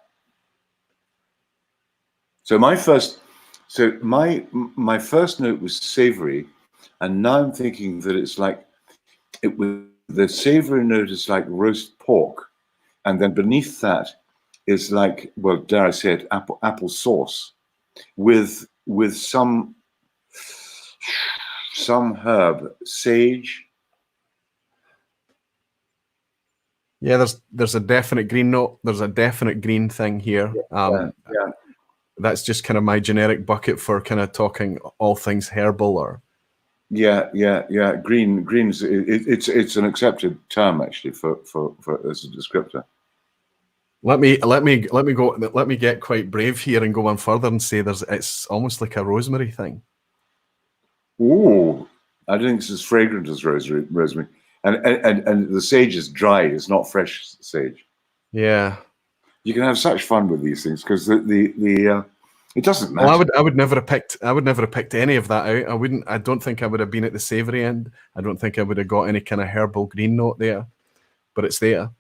So my first note was savory. And now I'm thinking that it's like, the savory note is like roast pork. And then beneath that is like, well, dare I say it, apple sauce with some herb, sage. Yeah, there's a definite green note. There's a definite green thing here. Yeah. That's just kind of my generic bucket for kind of talking all things herbal or. Yeah. Greens. It's an accepted term actually for as a descriptor. Let me get quite brave here and go one further and say it's almost like a rosemary thing. Ooh, I don't think it's as fragrant as rosemary. And the sage is dried, it's not fresh sage. Yeah. You can have such fun with these things because it doesn't matter. Well, I would never have picked any of that out. I don't think I would have been at the savory end. I don't think I would have got any kind of herbal green note there. But it's there.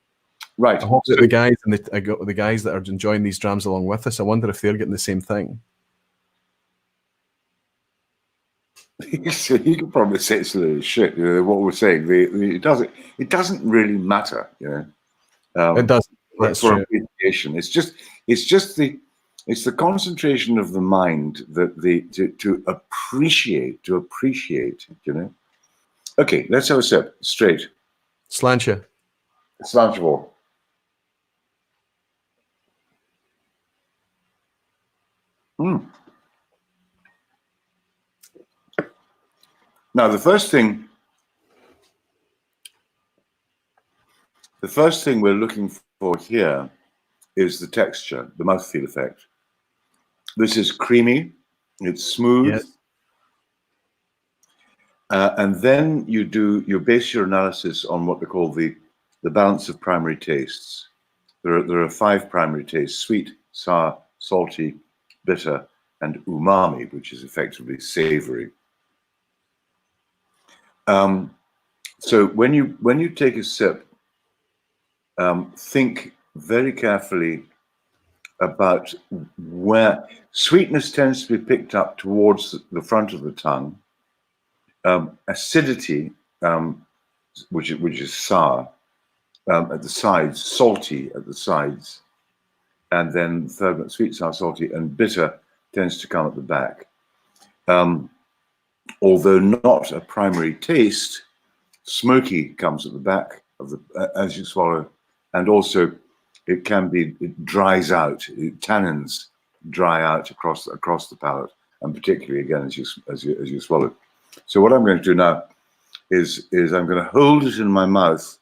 Right. I hope that the guys the guys that are enjoying these drams along with us, I wonder if they're getting the same thing. So you can probably say it's a little shit. What we're saying, it doesn't really matter. It doesn't. That's for true. appreciation. It's just the concentration of the mind that to appreciate. Okay, let's have a sip. Straight. Sláinte. Sláinte. Now, the first thing we're looking for here is the texture, the mouthfeel effect. This is creamy, it's smooth, Yes. And then you base your analysis on what they call the balance of primary tastes. There are 5 primary tastes: sweet, sour, salty, bitter, and umami, which is effectively savory. So when you take a sip, think very carefully about where sweetness tends to be picked up towards the front of the tongue, acidity, which is sour, at the sides, salty at the sides, and then third, sweet, sour, salty, and bitter tends to come at the back. Although not a primary taste, smoky comes at the back of the as you swallow, and also it dries out. Tannins dry out across the palate, and particularly again as you swallow. So what I'm going to do now is I'm going to hold it in my mouth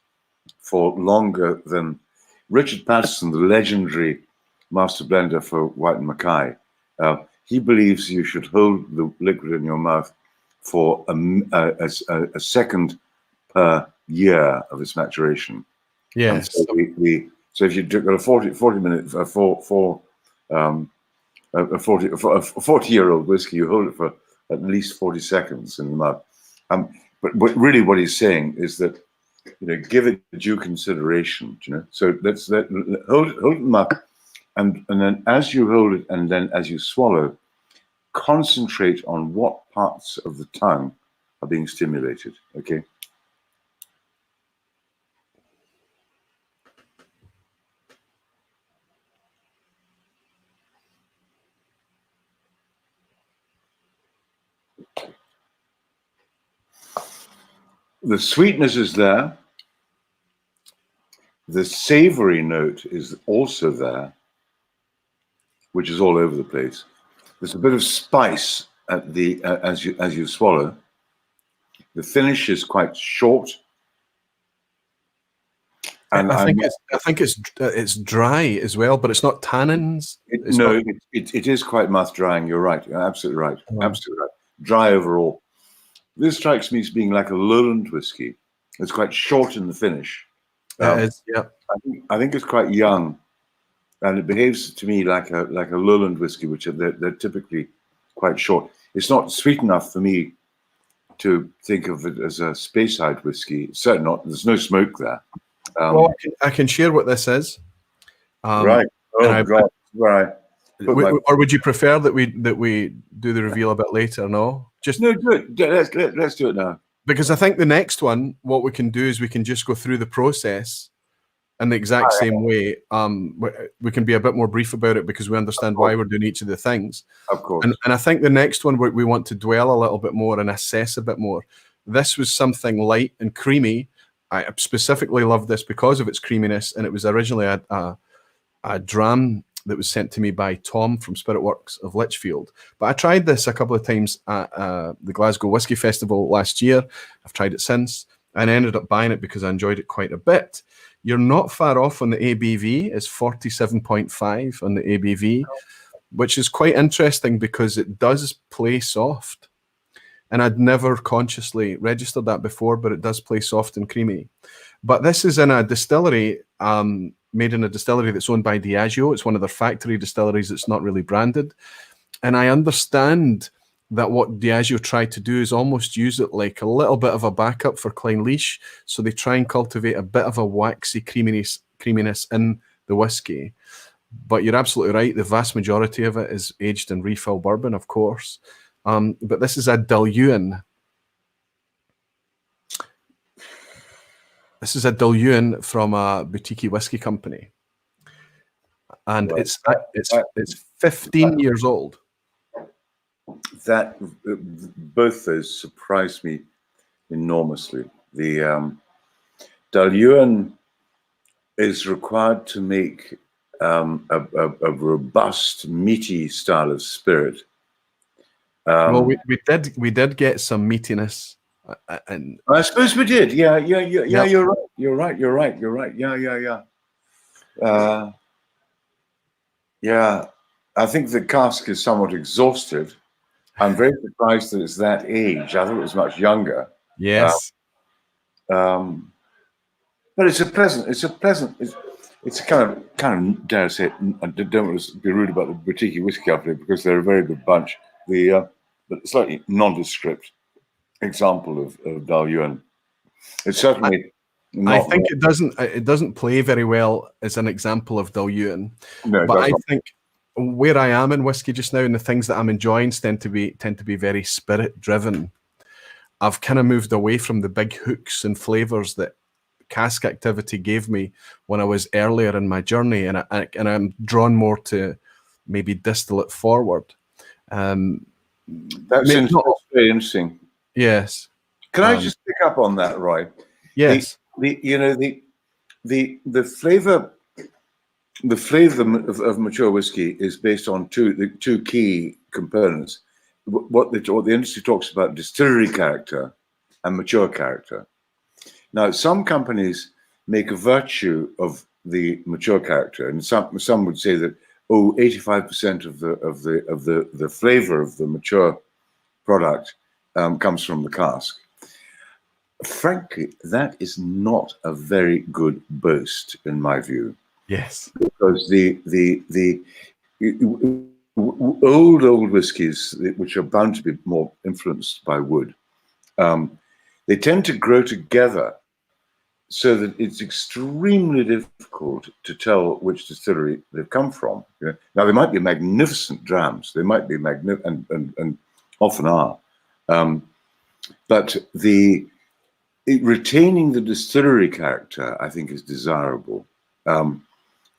for longer than Richard Patterson, the legendary master blender for White and Mackay. He believes you should hold the liquid in your mouth for a second per year of its maturation. Yes. So if you've got a 40-minute, a 40-year-old whiskey, you hold it for at least 40 seconds in the mouth. But really what he's saying is that give it due consideration. So hold them up, and then as you hold it, and then as you swallow, concentrate on what parts of the tongue are being stimulated. Okay. The sweetness is there. The savory note is also there, which is all over the place. There's a bit of spice at the as you swallow. The finish is quite short, and I think it's dry as well, but it's not tannins. It is quite mouth drying. You're right. You're absolutely right. Absolutely right. Dry overall. This strikes me as being like a lowland whiskey. It's quite short in the finish. It is, yeah. I think it's quite young, and it behaves to me like a lowland whiskey, which they're typically quite short. It's not sweet enough for me to think of it as a Speyside whiskey. Certainly not. There's no smoke there. Well, I can share what this is. Right. Oh God. Right. Or would you prefer that we do the reveal a bit later? No, no. Good. Let's do it now. Because I think the next one, what we can do is we can just go through the process in the exact same way. We can be a bit more brief about it because we understand why we're doing each of the things. Of course. And I think the next one we want to dwell a little bit more and assess a bit more. This was something light and creamy. I specifically love this because of its creaminess, and it was originally a dram that was sent to me by Tom from Spirit Works of Lichfield. But I tried this a couple of times at the Glasgow Whisky Festival last year. I've tried it since, and I ended up buying it because I enjoyed it quite a bit. You're not far off on the ABV. It's 47.5 on the ABV, which is quite interesting because it does play soft. And I'd never consciously registered that before, but it does play soft and creamy. But this is in a distillery, made in a distillery that's owned by Diageo. It's one of their factory distilleries that's not really branded. And I understand that what Diageo tried to do is almost use it like a little bit of a backup for Clynelish. So they try and cultivate a bit of a waxy creaminess in the whiskey. But you're absolutely right. The vast majority of it is aged in refill bourbon, of course. But this is a Diluin. This is a Diluin from a boutique whiskey company, and it's 15 years old. That both those surprised me enormously. The Diluin is required to make a robust, meaty style of spirit. Well, we did get some meatiness, and I suppose we did. Yeah. You're right. Yeah. I think the cask is somewhat exhausted. I'm very surprised that it's that age. I thought it was much younger. Yes. But it's a pleasant. It's a kind of dare I say it, I don't want to be rude about the boutique whiskey company because they're a very good bunch. But slightly nondescript example of Diluin. It's certainly. I think it doesn't play very well as an example of Diluin. No, but I think where I am in whiskey just now and the things that I'm enjoying tend to be very spirit driven. I've kind of moved away from the big hooks and flavors that cask activity gave me when I was earlier in my journey, and I'm drawn more to maybe distillate forward. That's very interesting. Yes. Can I just pick up on that, Roy? Yes. The flavor of mature whiskey is based on two key components. What the industry talks about: distillery character and mature character. Now, some companies make a virtue of the mature character, and some would say that 85% of the flavor of the mature product comes from the cask. Frankly, that is not a very good boast, in my view. Yes, because the old whiskies, which are bound to be more influenced by wood, they tend to grow together so that it's extremely difficult to tell which distillery they've come from. Now, they might be magnificent drams. They might be and often are. But retaining the distillery character, I think, is desirable. And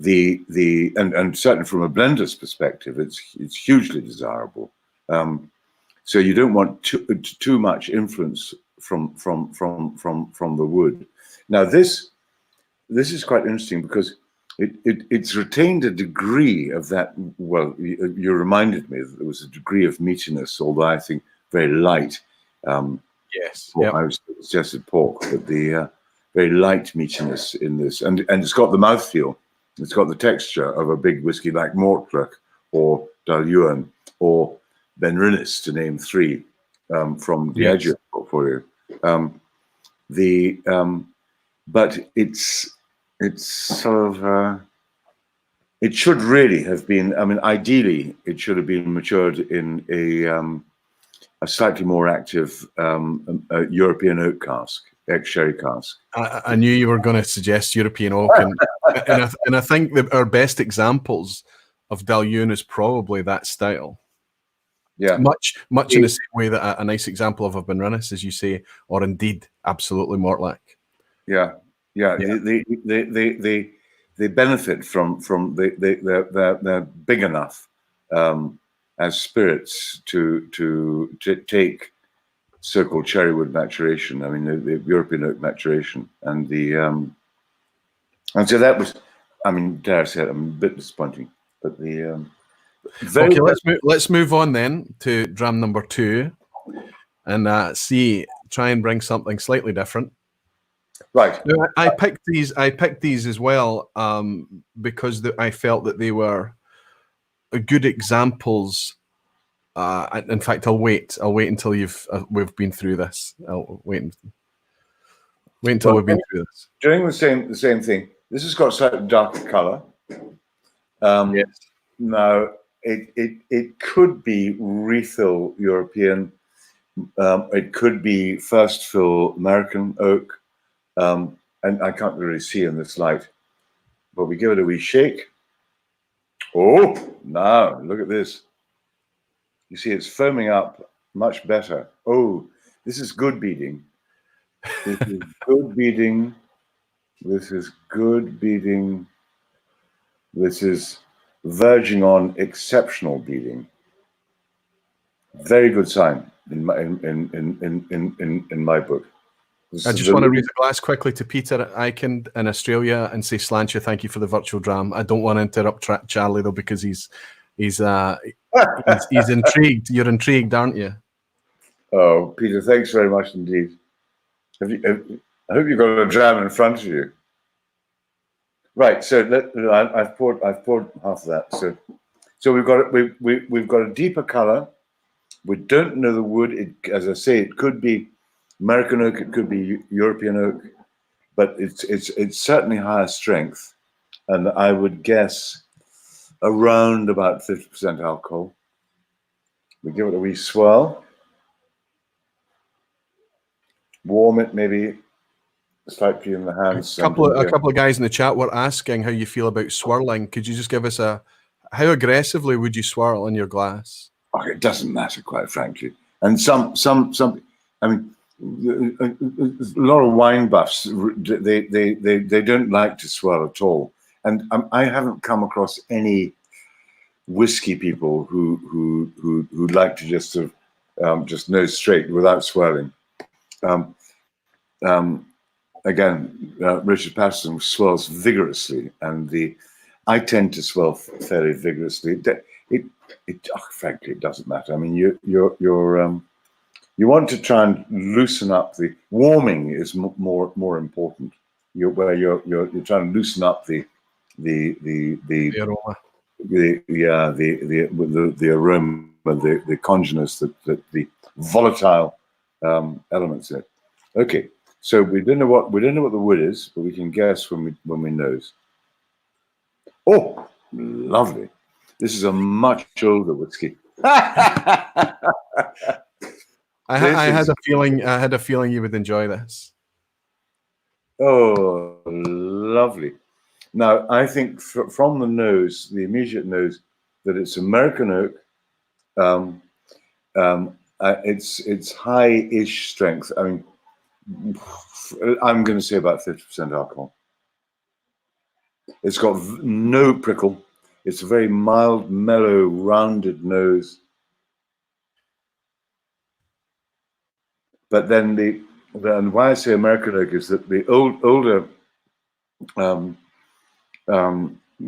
certainly from a blender's perspective, it's hugely desirable. So you don't want too much influence from the wood. Now this is quite interesting because it's retained a degree of that. Well, you reminded me that there was a degree of meatiness, although I think very light. Yes, I was suggested pork, but the very light meatiness in this, and it's got the mouthfeel. It's got the texture of a big whiskey like Mortlach or Dahluen or Benrinnes, to name three from the Diageo portfolio. But it's sort of it should really have been. I mean, ideally, it should have been matured in a slightly more active European oak cask, ex-sherry cask. I knew you were going to suggest European oak, and I think that our best examples of Dahluen is probably that style. Yeah, much in the same way that a nice example of a Benrinnes, as you say, or indeed absolutely Mortlach. Yeah. They benefit from they're big enough as spirits to take so-called cherrywood maturation. I mean, the European oak maturation, and so that was, I mean, dare I say it, a bit disappointing. But okay, let's move on then to dram number 2, and try and bring something slightly different. Right. Now, I picked these as well because I felt that they were good examples. In fact, I'll wait until we've been through this. I'll wait until we've been through this. Doing the same thing. This has got slightly darker color. Yes. Now it could be refill European. It could be first fill American oak. And I can't really see in this light, but we give it a wee shake. Oh, now look at this. You see, it's foaming up much better. Oh, this is good beading. This is good beading. This is good beading. This is verging on exceptional beading. Very good sign in my book. I just want to raise a glass quickly to Peter Eichand in Australia and say, Sláinte, thank you for the virtual dram. I don't want to interrupt Charlie though, because he's intrigued. You're intrigued, aren't you? Oh, Peter, thanks very much indeed. I hope you've got a dram in front of you. Right. So I've poured half of that. So we've got a deeper color. We don't know the wood. As I say, it could be American oak, it could be European oak, but it's certainly higher strength, and I would guess around about 50% alcohol. We give it a wee swirl, warm it maybe slightly in the hands. A couple of guys in the chat were asking how you feel about swirling. Could you just give us how aggressively would you swirl in your glass? Oh, it doesn't matter, quite frankly. And some. I mean, a lot of wine buffs, they don't like to swirl at all, and I haven't come across any whiskey people who like to just sort of just nose straight without swirling. Again, Richard Patterson swirls vigorously, and I tend to swirl fairly vigorously. Frankly, it doesn't matter. I mean, you want to try and loosen up the warming is more important. You're trying to loosen up the aroma, the aroma, the congeners, the volatile elements in it. Okay, so we don't know what the wood is, but we can guess when we nose. Oh, lovely! This is a much older whiskey. I had a feeling you would enjoy this. Oh, lovely. Now, I think from the nose, the immediate nose, that it's American oak. It's high-ish strength. I mean, I'm going to say about 50% alcohol. It's got no prickle. It's a very mild, mellow, rounded nose. But then and why I say American oak is that the older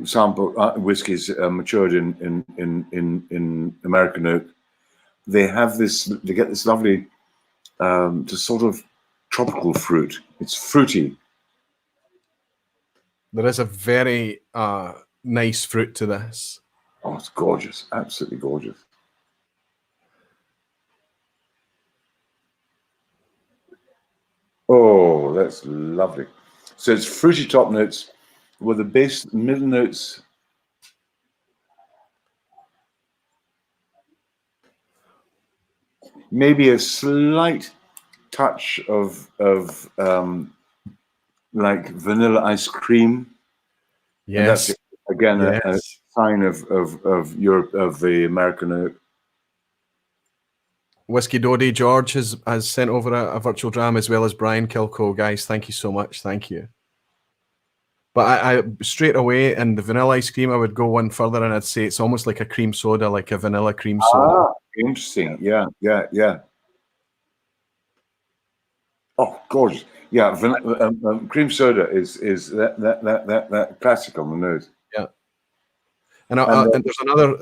sample whiskies matured in American oak, they get this lovely just sort of tropical fruit. It's fruity. There is a very nice fruit to this. Oh, it's gorgeous. Absolutely gorgeous. Oh, that's lovely. So it's fruity top notes with the base middle notes. Maybe a slight touch of like vanilla ice cream. Yes. And that's again yes. a sign of the American oak. Whiskey Doddy George has sent over a virtual dram, as well as Brian Kilco. Guys, thank you so much. Thank you. But I straight away, in the vanilla ice cream, I would go one further and I'd say it's almost like a cream soda, like a vanilla cream soda. Ah, interesting. Yeah. Oh, gorgeous. Yeah, cream soda is that classic on the nose. Yeah. And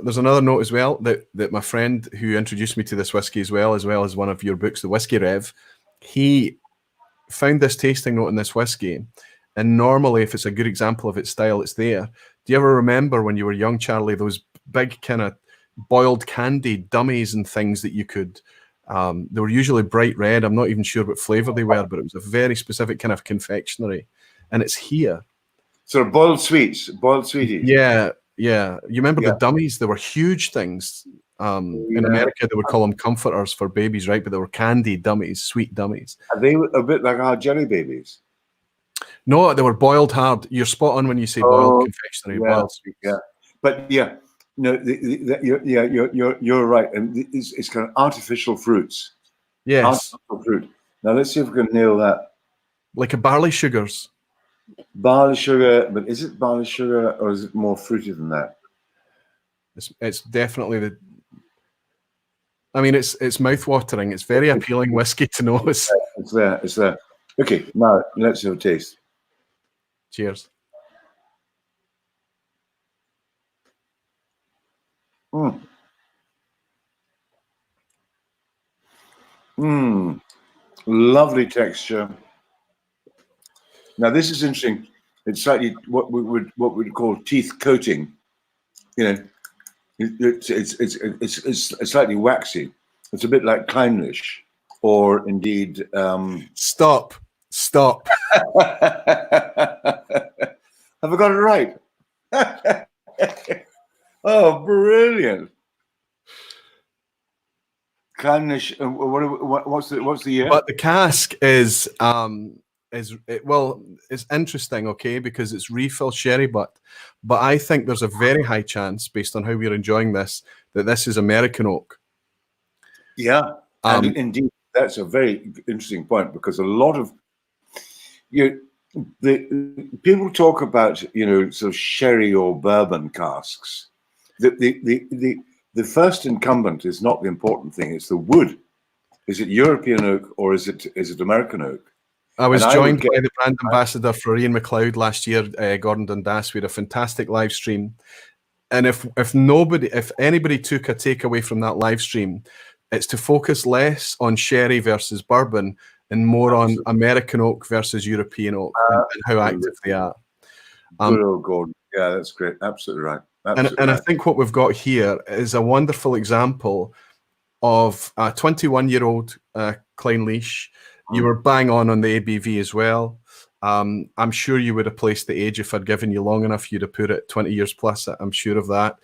there's another note as well that my friend who introduced me to this whiskey as well as one of your books, The Whiskey Rev, he found this tasting note in this whiskey. And normally, if it's a good example of its style, it's there. Do you ever remember when you were young, Charlie, those big kind of boiled candy dummies and things that you could, they were usually bright red. I'm not even sure what flavor they were, but it was a very specific kind of confectionery. And it's here. So boiled sweets, boiled sweeties. Yeah. You remember the dummies? They were huge things. In America, they would call them comforters for babies, right? But they were candy dummies, sweet dummies. Are they a bit like our jelly babies? No, they were boiled hard. You're spot on when you say boiled confectionery, boiled sweets. Yeah, but yeah, no, you're right, and it's kind of artificial fruits. Yes, artificial fruit. Now let's see if we can nail that. Like a barley sugars. Barley sugar, but is it barley sugar or is it more fruity than that? It's definitely I mean, it's mouth-watering. It's very appealing whiskey to nose. It's there. Okay, now let's have a taste. Cheers. Lovely texture. Now this is interesting. It's slightly what we'd call teeth coating. You know, it's slightly waxy. It's a bit like Clynelish, or indeed. Stop. Have I got it right? Oh, brilliant! Clynelish. What's the year? But the cask is it's interesting, okay, because it's refill sherry butt. But I think there's a very high chance, based on how we're enjoying this, that this is American oak. Yeah, and indeed, that's a very interesting point, because a lot of the people talk about sort of sherry or bourbon casks. The first incumbent is not the important thing; it's the wood. Is it European oak or is it American oak? I was joined by the brand ambassador for Ian McLeod last year, Gordon Dundas. We had a fantastic live stream, and if anybody took a takeaway from that live stream, it's to focus less on sherry versus bourbon and more on American oak versus European oak and how active they are. Good old Gordon. Yeah, that's great. Absolutely right. And I think what we've got here is a wonderful example of a 21-year-old Clynelish. You were bang on the ABV as well. I'm sure you would have placed the age if I'd given you long enough. You'd have put it 20 years plus. I'm sure of that.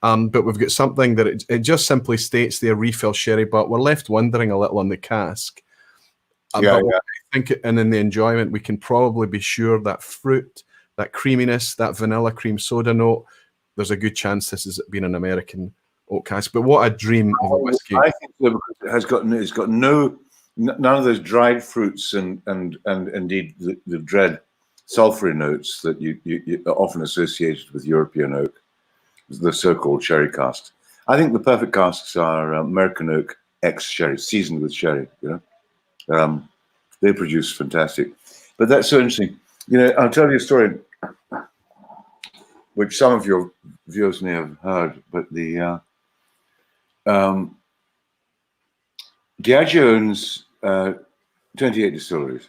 But we've got something that it just simply states there, refill sherry, but we're left wondering a little on the cask. But I think, and in the enjoyment, we can probably be sure that fruit, that creaminess, that vanilla cream soda note, there's a good chance this has been an American oak cask. But what a dream of a whiskey! I think so, because it's got none of those dried fruits and indeed the dread sulfury notes that you are often associated with European oak, the so-called sherry casks. I think the perfect casks are American oak ex-sherry, seasoned with sherry. They produce fantastic. But that's so interesting. I'll tell you a story, which some of your viewers may have heard. But the Diageo owns 28 distilleries.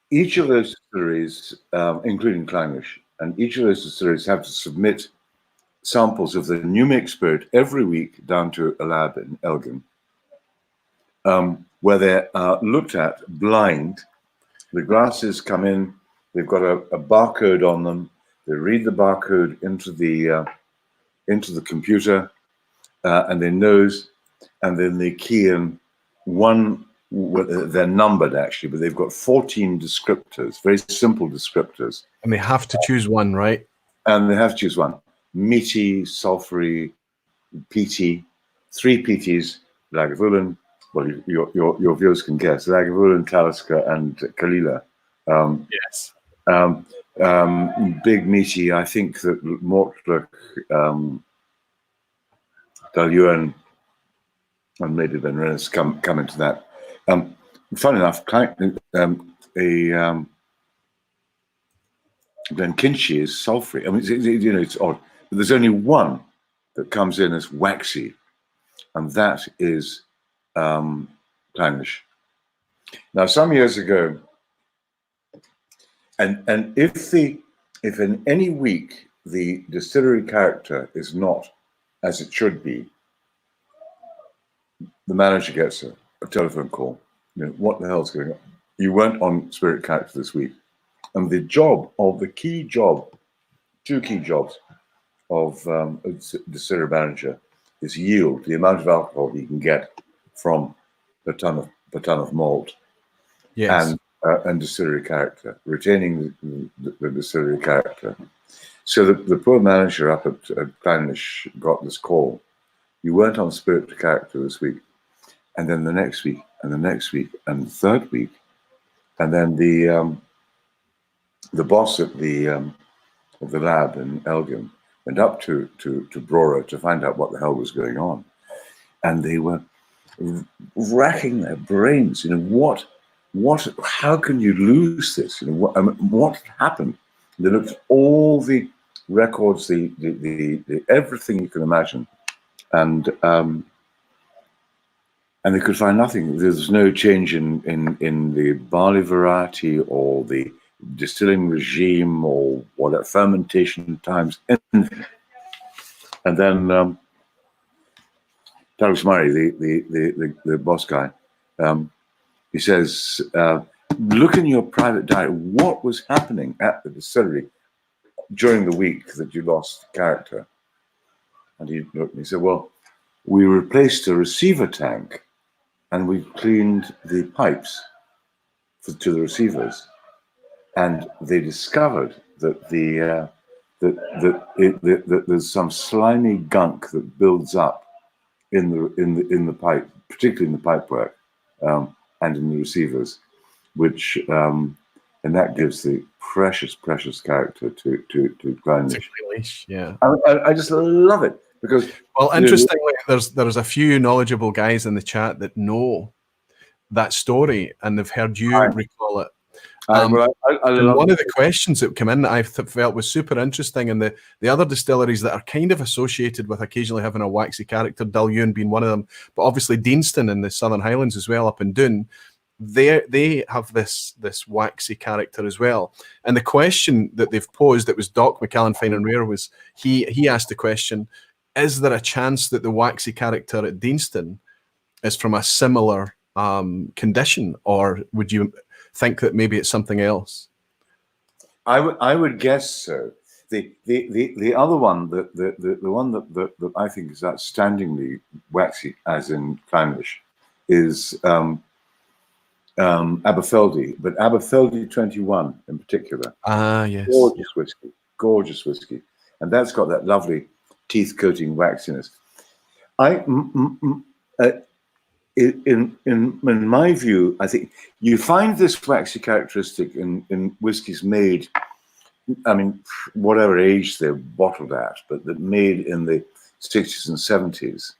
Each of those distilleries, including Clynelish, and each of those distilleries have to submit samples of the new mixed spirit every week down to a lab in Elgin, where they're looked at blind. The glasses come in, they've got a barcode on them. They read the barcode into the computer, and they nose, and then they key in one. They're numbered actually, but they've got 14 descriptors, very simple descriptors. And they have to choose one, right? And they have to choose one. Meaty, sulfury, peaty, 3 peaties, Lagavulin. Well, your viewers can guess. Lagavulin, Talisker, and Kalila. Yes. Big meaty, I think that Mortlach, Dalyuen, and maybe Ben Rennes come into that. Funny enough, Glenkinchie is sulfury. I mean, it's odd, but there's only one that comes in as waxy, and that is Clynelish. Now, some years ago, and if in any week the distillery character is not as it should be, the manager gets a telephone call. What the hell's going on? You weren't on spirit character this week. And two key jobs of a distillery manager is yield, the amount of alcohol you can get from a ton of malt. Yes. And distillery character, retaining the distillery character. So the poor manager up at Clynelish got this call. You weren't on spirit character this week. And then the next week, and the next week, and the third week, and then the boss at the lab in Elgin went up to Brora to find out what the hell was going on, and they were racking their brains. How can you lose this? What happened? They looked at all the records, the everything you can imagine, and they could find nothing. There's no change in the barley variety or the distilling regime or whatever, fermentation times. And then Douglas Murray, the boss guy, he says, look in your private diary, what was happening at the distillery during the week that you lost character? And he looked and he said, well, we replaced a receiver tank and we cleaned the pipes to the receivers, and they discovered that that there's some slimy gunk that builds up in the pipe, particularly in the pipework, and in the receivers, which and that gives the precious character to Clynelish. Yeah, I just love it. Because, well, interestingly, there's a few knowledgeable guys in the chat that know that story and they've heard you recall it. One of the questions that came in that I felt was super interesting, and the other distilleries that are kind of associated with occasionally having a waxy character, Dalyuen being one of them, but obviously Deanston in the Southern Highlands as well, up in Doon, they have this waxy character as well. And the question that they've posed, that was Doc McAllen Fine and Rare, was he asked the question, is there a chance that the waxy character at Deanston is from a similar condition, or would you think that maybe it's something else? I would guess so. The other one, the one that I think is outstandingly waxy, as in Clynelish, is Aberfeldy, but Aberfeldy 21 in particular. Ah, yes. Gorgeous whiskey, and that's got that lovely teeth coating waxiness. In my view, I think you find this waxy characteristic in whiskies made, I mean, whatever age they're bottled at, but that made in the 60s and 70s.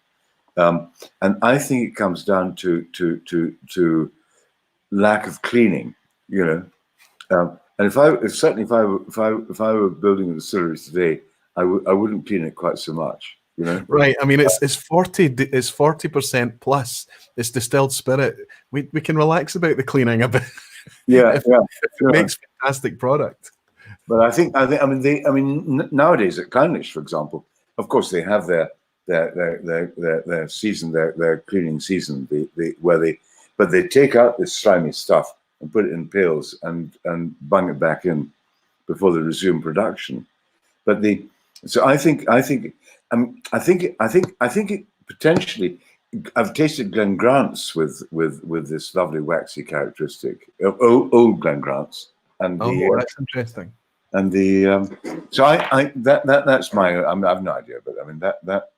And I think it comes down to lack of cleaning, you know. And if I were building a distillery today, I wouldn't clean it quite so much, you know. Right. I mean, it's 40% plus. It's distilled spirit. We can relax about the cleaning a bit. Yeah, It makes fantastic product. But I mean, nowadays at Clynelish, for example, of course they have their season, their cleaning season, but they take out this slimy stuff and put it in pails and bung it back in before they resume production. But I think it potentially. I've tasted Glen Grant's with this lovely waxy characteristic, old Glen Grant's, and that's interesting. And so that's my. I have no idea, but I mean that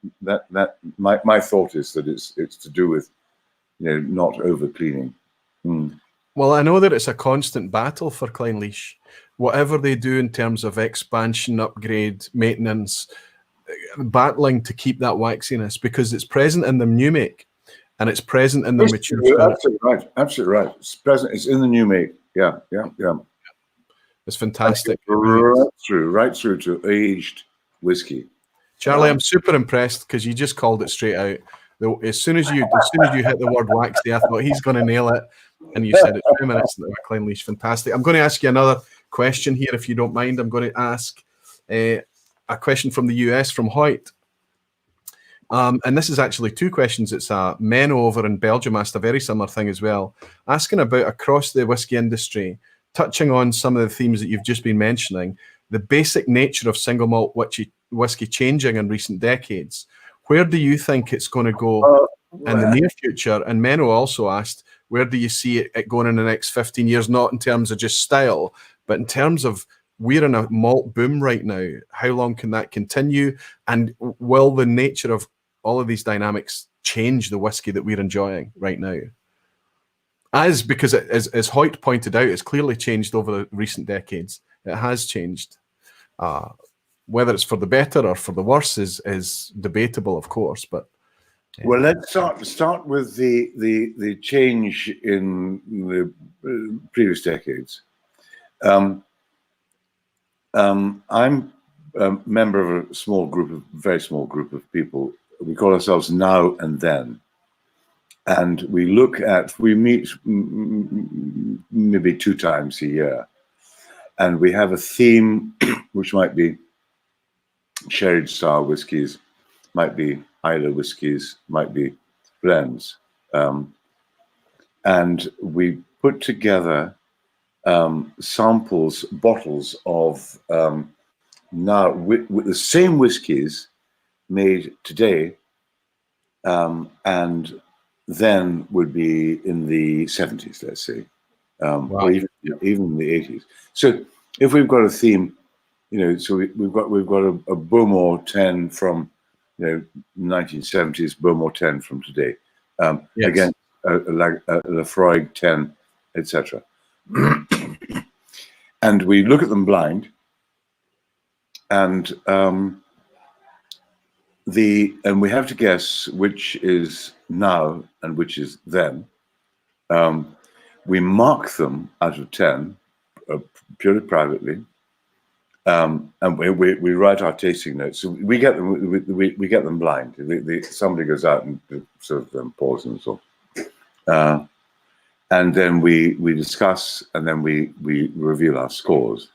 my thought is that it's to do with, you know, not over cleaning. Well, I know that it's a constant battle for Clynelish. Whatever they do in terms of expansion, upgrade, maintenance, battling to keep that waxiness, because it's present in the new make and it's present in the mature spirit. Absolutely right. It's present. It's in the new make. Yeah. It's fantastic. Right through to aged whiskey. Charlie, I'm super impressed because you just called it straight out. As soon as you hit the word waxy, I thought he's going to nail it, and you said it 2 minutes into a Clynelish. Fantastic. I'm going to ask you another question here, if you don't mind. I'm going to ask a question from the US, from Hoyt. And this is actually two questions. It's Menno over in Belgium asked a very similar thing as well, asking about across the whiskey industry, touching on some of the themes that you've just been mentioning, the basic nature of single malt whiskey changing in recent decades. Where do you think it's going to go in the near future? And Menno also asked, where do you see it going in the next 15 years, not in terms of just style, but in terms of, we're in a malt boom right now. How long can that continue? And will the nature of all of these dynamics change the whiskey that we're enjoying right now? Because as Hoyt pointed out, it's clearly changed over the recent decades. It has changed. Whether it's for the better or for the worse is debatable, of course. But well, let's start with the change in the previous decades. I'm a member of a very small group of people. We call ourselves Now and Then. And we meet maybe 2 times a year. And we have a theme, which might be sherry style whiskies, might be Islay whiskies, might be blends. And we put together bottles of now with the same whiskies made today, and then would be in the 70s, let's say, or even in the 80s. So if we've got a theme, you know, so we've got a Bowmore 10 from, you know, 1970s, Bowmore 10 from today, again a Laphroaig 10, etc. And we look at them blind, and we have to guess which is now and which is then. We mark them out of 10 purely privately, and we write our tasting notes. So we get them blind. Somebody goes out and sort of pours and so on. And then we discuss, and then we reveal our scores.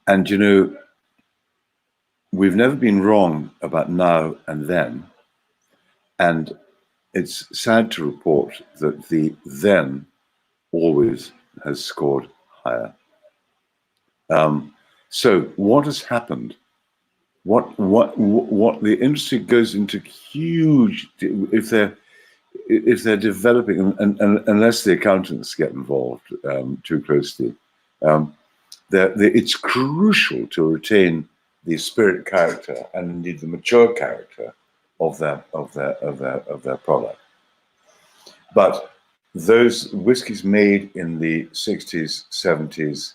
And, you know, we've never been wrong about now and then. And it's sad to report that the then always has scored higher. So what has happened? What the industry goes into huge, if they're, if they're developing, and unless the accountants get involved too closely, it's crucial to retain the spirit character and indeed the mature character of their product. But those whiskies made in the 60s, 70s,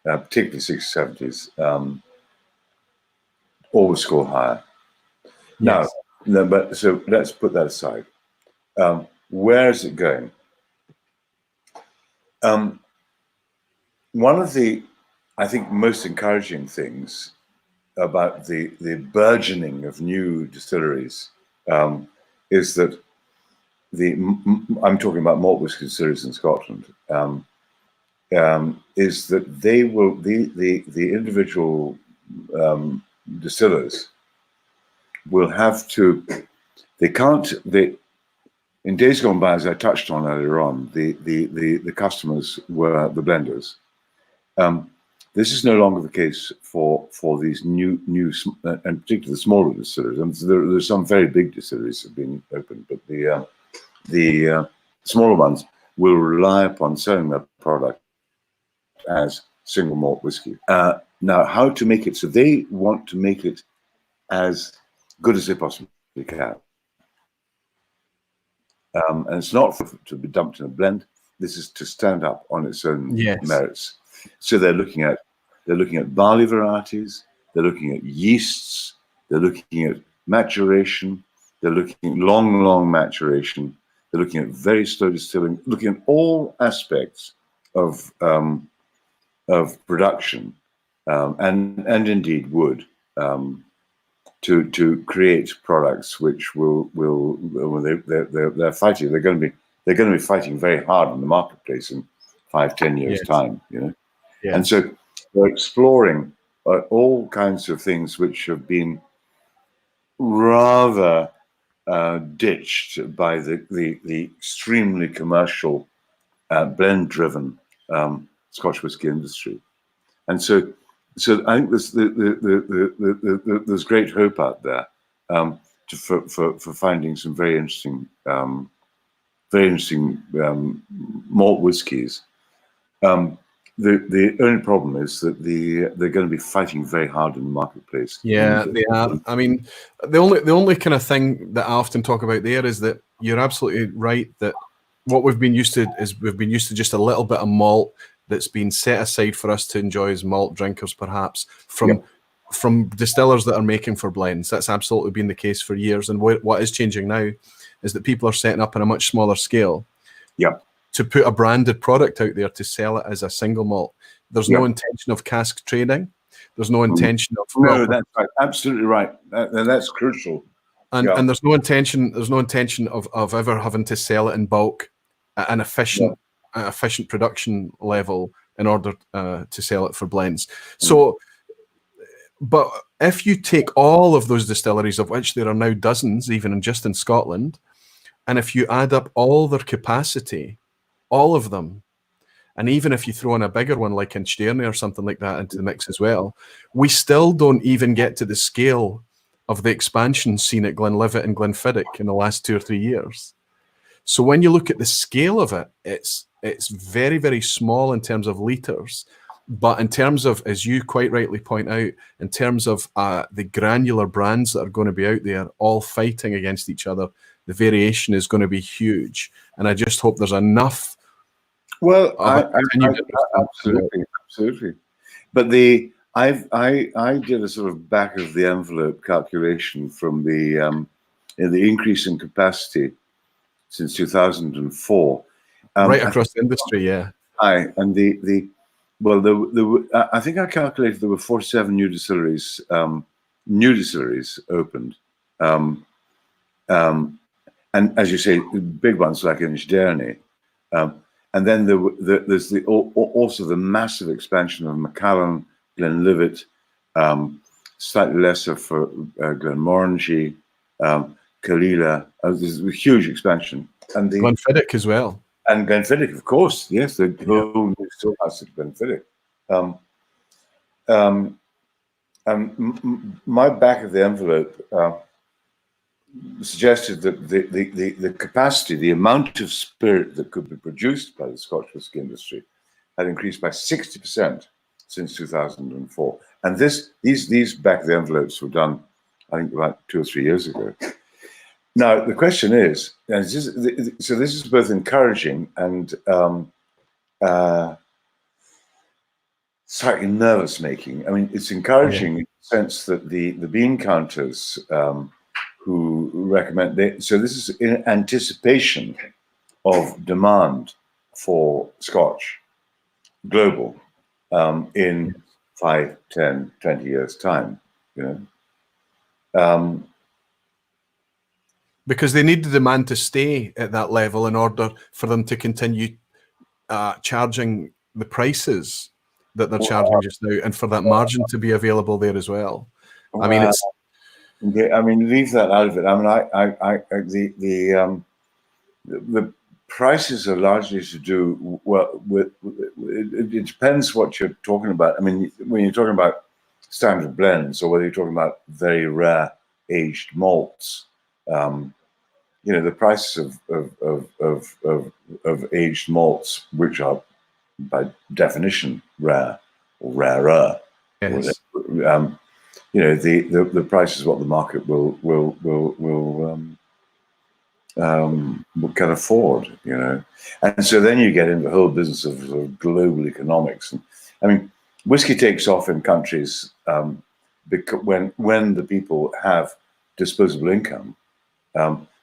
particularly 60s, 70s, always score higher. Yes. Now, but so let's put that aside. Where is it going? One of the, I think, most encouraging things about the burgeoning of new distilleries is that I'm talking about malt whisky distilleries in Scotland, is that they will, the individual distillers will have to, in days gone by, as I touched on earlier on, the customers were the blenders. This is no longer the case for these new and particularly the smaller distilleries. And there's some very big distilleries have been opened, but the smaller ones will rely upon selling their product as single malt whiskey. Now, how to make it? So they want to make it as good as they possibly can. And it's not to be dumped in a blend. This is to stand up on its own merits. So they're looking at barley varieties. They're looking at yeasts. They're looking at maturation. They're looking at long maturation. They're looking at very slow distilling. Looking at all aspects of production and indeed wood. To create products which will they're fighting. They're going to be fighting very hard in the marketplace in 5-10 years time, you know. Yeah. And so they're exploring all kinds of things which have been rather ditched by the extremely commercial blend-driven Scotch whisky industry, and so I think there's great hope out there for finding some very interesting malt whiskies. The only problem is that they're going to be fighting very hard in the marketplace. Yeah, they are. I mean, the only kind of thing that I often talk about there is that you're absolutely right that what we've been used to is just a little bit of malt that's been set aside for us to enjoy as malt drinkers, perhaps from distillers that are making for blends. That's absolutely been the case for years. And what is changing now is that people are setting up on a much smaller scale. To put a branded product out there to sell it as a single malt. There's no intention of cask trading. There's no intention of that's right. Absolutely right. That's crucial. And there's no intention. There's no intention of ever having to sell it in bulk at an efficient production level in order to sell it for blends. So, but if you take all of those distilleries, of which there are now dozens, even just in Scotland, and if you add up all their capacity, all of them, and even if you throw in a bigger one like Inchdairney or something like that into the mix as well, we still don't even get to the scale of the expansion seen at Glenlivet and Glenfiddich in the last 2 or 3 years. So when you look at the scale of it, it's very, very small in terms of litres. But in terms of, as you quite rightly point out, in terms of the granular brands that are going to be out there all fighting against each other, the variation is going to be huge. And I just hope there's enough. Well, absolutely. But I did a sort of back of the envelope calculation from the increase in capacity since 2004, right across the industry, I think I calculated there were 47 new distilleries opened, and as you say, big ones like Inchdairney. And then there's also the massive expansion of Macallan, Glenlivet, slightly lesser for Glenmorangie, Kalila. There's a huge expansion. And Glenfiddich as well. And Glenfiddich, of course. Yes, the whole new storehouse at Glenfiddich. My back of the envelope suggested that the capacity, the amount of spirit that could be produced by the Scotch whisky industry had increased by 60% since 2004. And these back of the envelopes were done, I think, about 2 or 3 years ago. Now, the question is, so this is both encouraging and slightly nervous making. I mean, it's encouraging in the sense that the bean counters who recommend, so this is in anticipation of demand for Scotch global in 5, 10, 20 years time, you know. Because they need the demand to stay at that level in order for them to continue charging the prices that they're charging just now, and for that margin to be available there as well. I mean, it's. I mean, leave that out of it. I mean, the prices are largely to do with it depends what you're talking about. I mean, when you're talking about standard blends or whether you're talking about very rare aged malts, you know, the prices of aged malts, which are by definition rare or rarer, Yes. you know, the price is what the market will can afford, you know. And so then you get into the whole business of global economics. And I mean, whiskey takes off in countries because when the people have disposable income.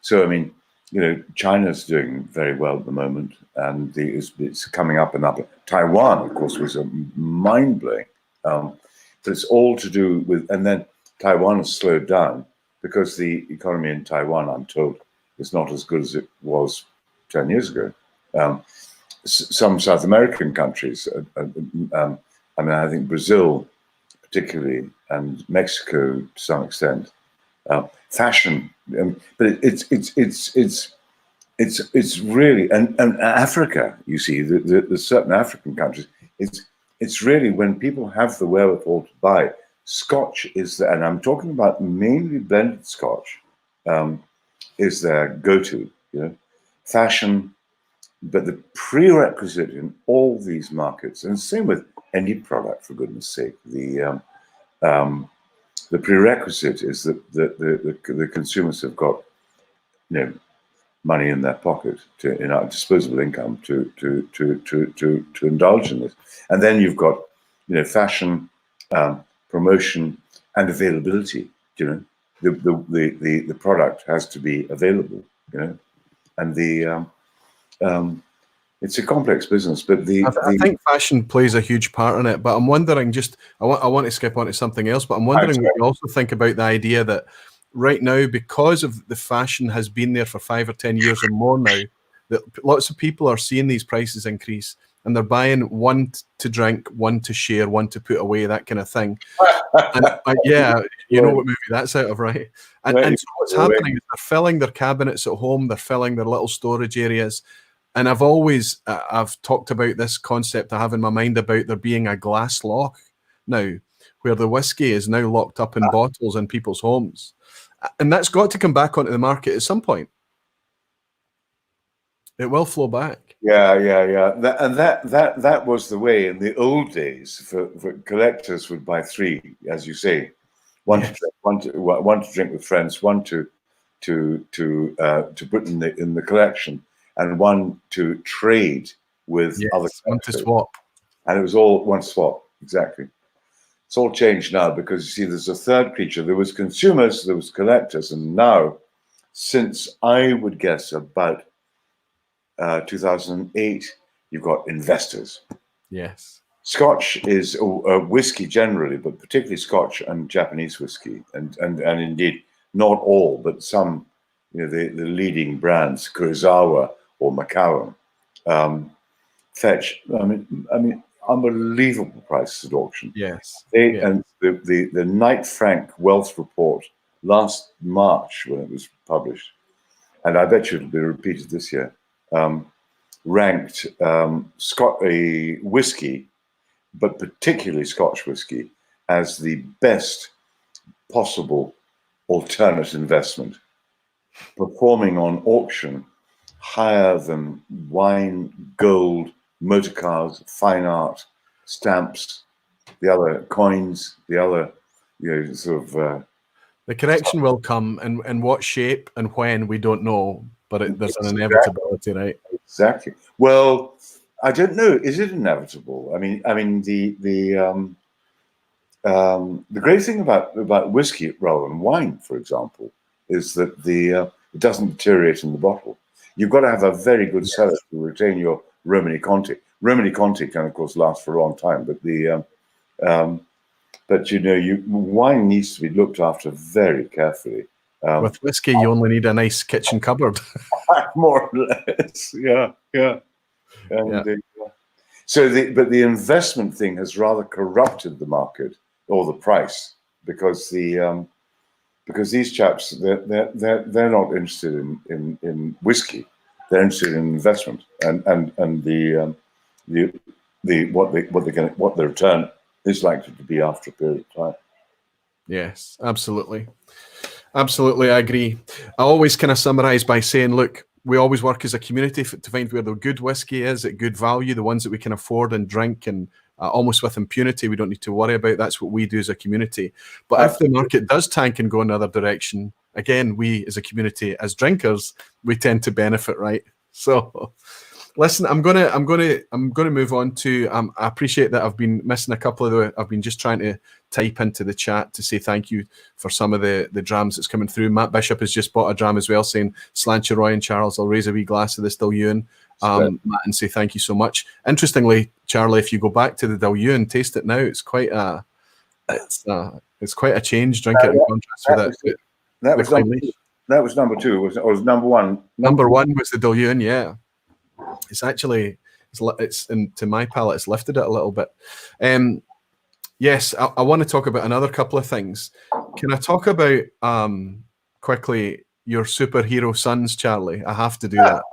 So I mean, you know, China's doing very well at the moment, and it's coming up and up. Taiwan, of course, was a mind-blowing. But it's all to do with, and then Taiwan has slowed down because the economy in Taiwan, I'm told, is not as good as it was 10 years ago. Some South American countries, I mean, I think Brazil particularly, and Mexico to some extent, fashion, but it's really, and Africa, you see, the certain African countries, it's really when people have the wherewithal to buy. Scotch is there, and I'm talking about mainly blended Scotch, is their go-to, you know, fashion. But the prerequisite in all these markets, and same with any product, for goodness sake, the prerequisite is that the consumers have got, you know, money in their pocket, to, you know, disposable income to indulge in this. And then you've got, you know, fashion, promotion, and availability. You know, the product has to be available. You know, and it's a complex business, but I think fashion plays a huge part in it. But I'm wondering, I want to skip on to something else, but I'm wondering what you also think about the idea that right now, because of the fashion has been there for 5 or 10 years or more now, that lots of people are seeing these prices increase, and they're buying one to drink, one to share, one to put away, that kind of thing. And yeah, you know what movie that's out of, right? And so what's happening is they're filling their cabinets at home, they're filling their little storage areas. And I've always, I've talked about this concept I have in my mind about there being a glass lock now, where the whiskey is now locked up in bottles in people's homes. And that's got to come back onto the market at some point. It will flow back. Yeah. That was the way in the old days. For collectors would buy 3, as you say, one to drink with friends, one to put in the collection, and one to trade with other collectors. One to swap. And it was all one swap, exactly. It's all changed now because, you see, there's a third creature. There was consumers, there was collectors, and now, since I would guess about 2008, you've got investors. Yes. Scotch is whiskey generally, but particularly Scotch and Japanese whiskey, and indeed not all, but some, you know, the leading brands, Kurosawa or Macallan, fetch. I mean, unbelievable prices at auction. Yes. And the Knight Frank Wealth Report last March, when it was published, and I bet you it'll be repeated this year, ranked whiskey, but particularly Scotch whiskey, as the best possible alternate investment performing on auction higher than wine, gold, motor cars, fine art, stamps, the other coins, the other, sort of. The correction will come, and in what shape and when we don't know, but there's an inevitability, right? Exactly. Well, I don't know. Is it inevitable? I mean, the great thing about whiskey rather than wine, for example, is that it doesn't deteriorate in the bottle. You've got to have a very good cellar to retain your Romani Conti. Romani Conti can, of course, last for a long time, but wine needs to be looked after very carefully. With whiskey, you only need a nice kitchen cupboard. More or less, yeah. But the investment thing has rather corrupted the market or the price, because these chaps, they're not interested in whiskey. They're interested in investment and what the return is likely to be after a period of time. Yes, absolutely. Absolutely, I agree. I always kind of summarize by saying, look, we always work as a community to find where the good whiskey is at good value, the ones that we can afford and drink, and almost with impunity. We don't need to worry about. That's what we do as a community. But if the market does tank and go another direction, again, we as a community, as drinkers, we tend to benefit, right? So, listen, I'm gonna move on to. I appreciate that I've been missing a couple of the. I've been just trying to type into the chat to say thank you for some of the drams that's coming through. Matt Bishop has just bought a dram as well, saying Sláinte Roy and Charles, I'll raise a wee glass of this Dillion, Matt, and say thank you so much. Interestingly, Charlie, if you go back to the Dillion and taste it now, it's quite a change. Drink it in contrast with it. That was number two. Or was number one? Number one was the Dillion. Yeah, it's actually to my palate, it's lifted it a little bit. Yes, I want to talk about another couple of things. Can I talk about quickly your superhero sons, Charlie? I have to do that.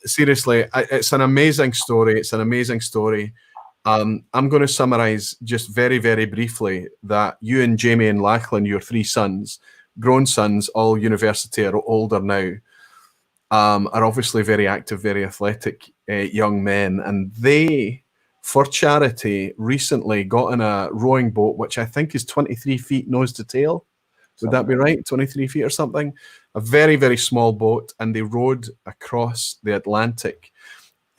Seriously, it's an amazing story. It's an amazing story. I'm going to summarize just very, very briefly that you and Jamie and Lachlan, your three sons, grown sons, all university or older now, are obviously very active, very athletic young men, and they, for charity, recently got in a rowing boat, which I think is 23 feet nose to tail. Would that be right? 23 feet or something? A very, very small boat, and they rowed across the Atlantic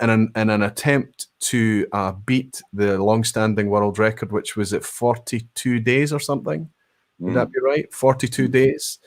in an attempt to beat the long-standing world record, which was at 42 days or something. Would that be right? 42 days.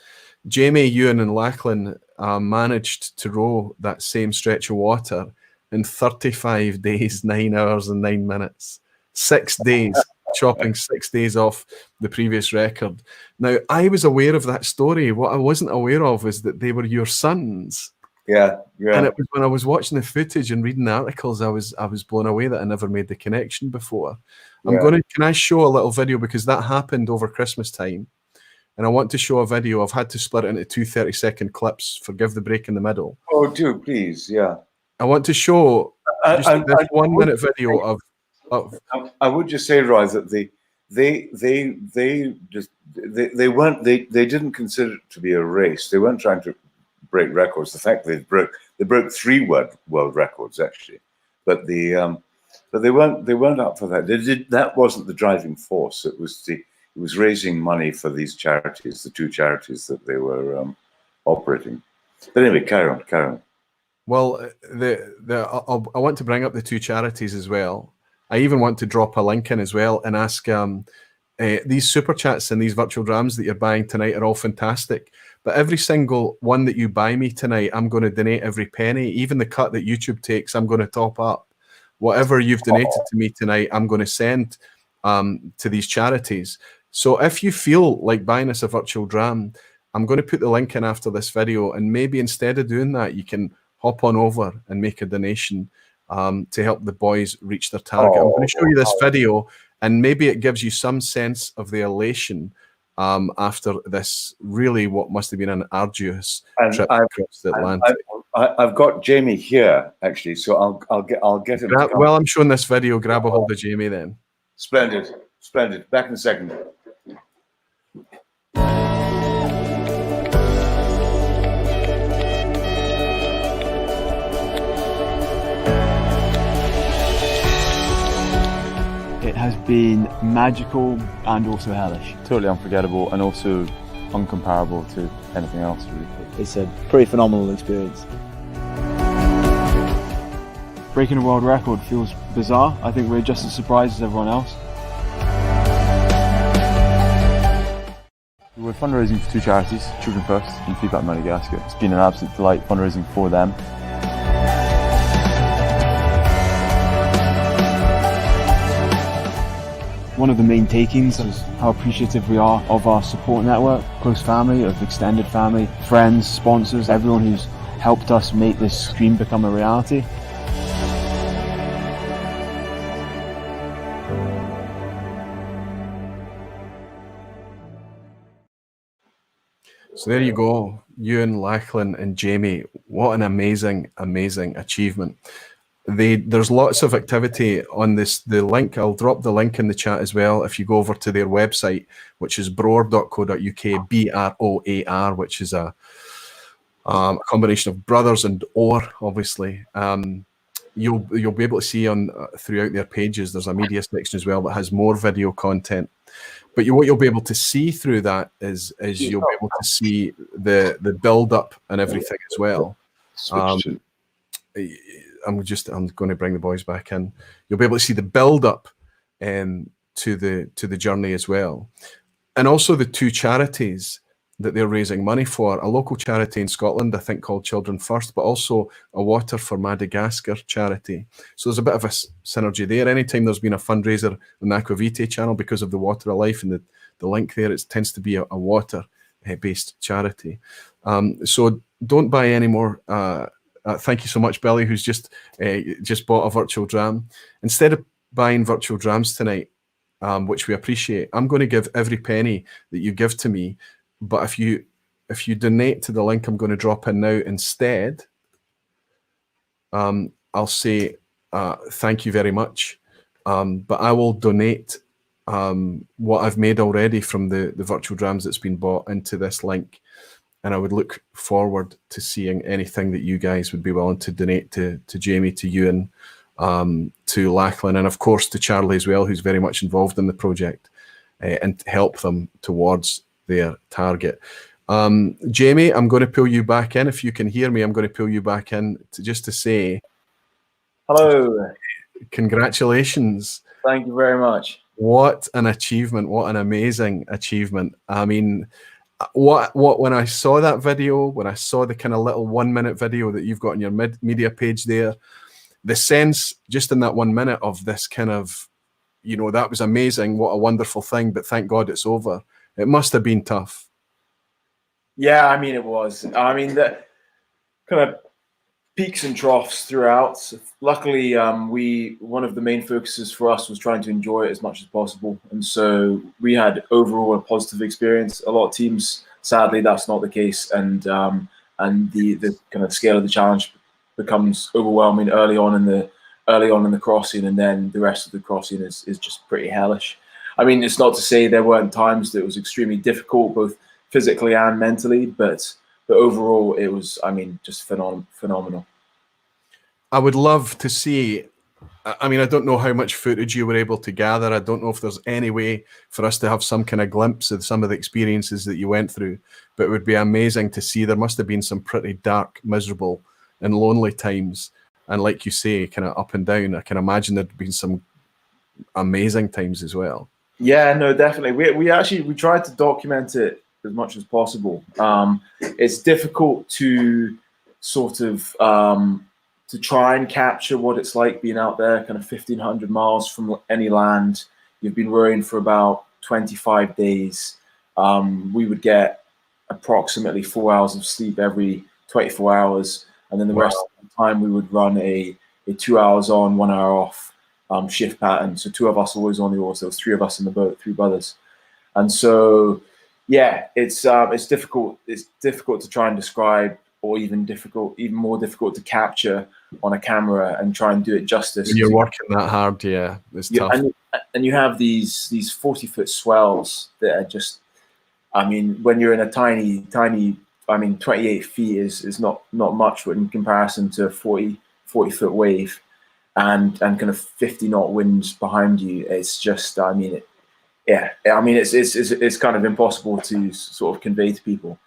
Jamie, Ewan, and Lachlan managed to row that same stretch of water in 35 days, 9 hours and 9 minutes. 6 days, chopping 6 days off the previous record. Now, I was aware of that story. What I wasn't aware of is that they were your sons. Yeah. And it was when I was watching the footage and reading the articles, I was blown away that I never made the connection before. Can I show a little video, because that happened over Christmas time, and I want to show a video. I've had to split it into 2 30-second clips. Forgive the break in the middle. Oh, do please, yeah. I want to show this 1 minute video of. I would just say, Roy, that they didn't consider it to be a race. They weren't trying to break records. The fact they broke 3 world records actually, but they weren't up for that. That wasn't the driving force. It was raising money for these charities, the 2 charities that they were operating. But anyway, carry on. Well, I want to bring up the 2 charities as well. I even want to drop a link in as well and ask, these super chats and these virtual drams that you're buying tonight are all fantastic. But every single one that you buy me tonight, I'm going to donate every penny. Even the cut that YouTube takes, I'm going to top up. Whatever you've donated to me tonight, I'm going to send to these charities. So if you feel like buying us a virtual dram, I'm going to put the link in after this video, and maybe instead of doing that, you can hop on over and make a donation to help the boys reach their target. I'm going to show you this video, and maybe it gives you some sense of the elation after this really what must have been an arduous trip across the Atlantic. I've got Jamie here actually, so I'll get him. Well, I'm showing this video. Grab a hold of Jamie then. Splendid. Back in a second. been magical and also hellish. Totally unforgettable and also uncomparable to anything else, really. It's a pretty phenomenal experience. Breaking a world record feels bizarre. I think we're just as surprised as everyone else. We're fundraising for two charities, Children First and Feedback Madagascar. It's been an absolute delight fundraising for them. One of the main takings is how appreciative we are of our support network, close family, of extended family, friends, sponsors, everyone who's helped us make this dream become a reality. So there you go, Ewan, Lachlan and Jamie. What an amazing, amazing achievement. There's lots of activity on this. The link, I'll drop the link in the chat as well. If you go over to their website, which is broar.co.uk, BROAR, which is a combination of brothers and or, obviously. You'll be able to see on throughout their pages, there's a media section as well that has more video content. But what you'll be able to see through that is you'll be able to see the build up and everything as well. I'm going to bring the boys back in. You'll be able to see the build up to the journey as well, and also the two charities that they're raising money for. A local charity in Scotland, I think, called Children First, but also a Water for Madagascar charity. So there's a bit of a synergy there. Anytime there's been a fundraiser on the Aquavitae channel because of the Water of Life and the link there, it tends to be a water-based charity. So don't buy any more. Thank you so much, Billy, who's just bought a virtual dram. Instead of buying virtual drams tonight, which we appreciate, I'm going to give every penny that you give to me. But if you donate to the link I'm going to drop in now instead, I'll say thank you very much. But I will donate what I've made already from the virtual drams that's been bought into this link. And I would look forward to seeing anything that you guys would be willing to donate to Jamie, to Ewan, to Lachlan, and of course to Charlie as well, who's very much involved in the project, and help them towards their target. Jamie, I'm going to pull you back in. If you can hear me, I'm going to pull you back in just to say hello. Congratulations. Thank you very much. What an achievement. What an amazing achievement. I mean, when I saw that video, when I saw the kind of little 1 minute video that you've got on your media page there, the sense just in that 1 minute of this kind of, that was amazing. What a wonderful thing. But thank God it's over. It must have been tough. Yeah, I mean, it was. I mean, the kind of peaks and troughs throughout. Luckily, one of the main focuses for us was trying to enjoy it as much as possible. And so we had overall a positive experience. A lot of teams, sadly, that's not the case. And the kind of scale of the challenge becomes overwhelming early on in the crossing, and then the rest of the crossing is just pretty hellish. I mean, it's not to say there weren't times that it was extremely difficult, both physically and mentally, but overall it was, I mean, just phenomenal. I would love to see, I mean, I don't know how much footage you were able to gather. I don't know if there's any way for us to have some kind of glimpse of some of the experiences that you went through, but it would be amazing to see. There must have been some pretty dark, miserable and lonely times. And like you say, kind of up and down. I can imagine there'd been some amazing times as well. Yeah, no, definitely. We tried to document it as much as possible. It's difficult to sort of to try and capture what it's like being out there, kind of 1,500 miles from any land. You've been rowing for about 25 days. We would get approximately 4 hours of sleep every 24 hours, and then the rest of the time we would run a 2 hours on, 1 hour off shift pattern. So two of us always on the oars. There was three of us in the boat, three brothers. And so, yeah, it's difficult. It's difficult to try and describe, or even more difficult to capture on a camera and try and do it justice. When you're working that hard, yeah, it's tough. And you have these 40-foot swells that are just, I mean, when you're in a tiny, I mean, 28 feet is not much in comparison to a 40-foot wave. and kind of 50 knot winds behind you. It's just, I mean, it's kind of impossible to sort of convey to people.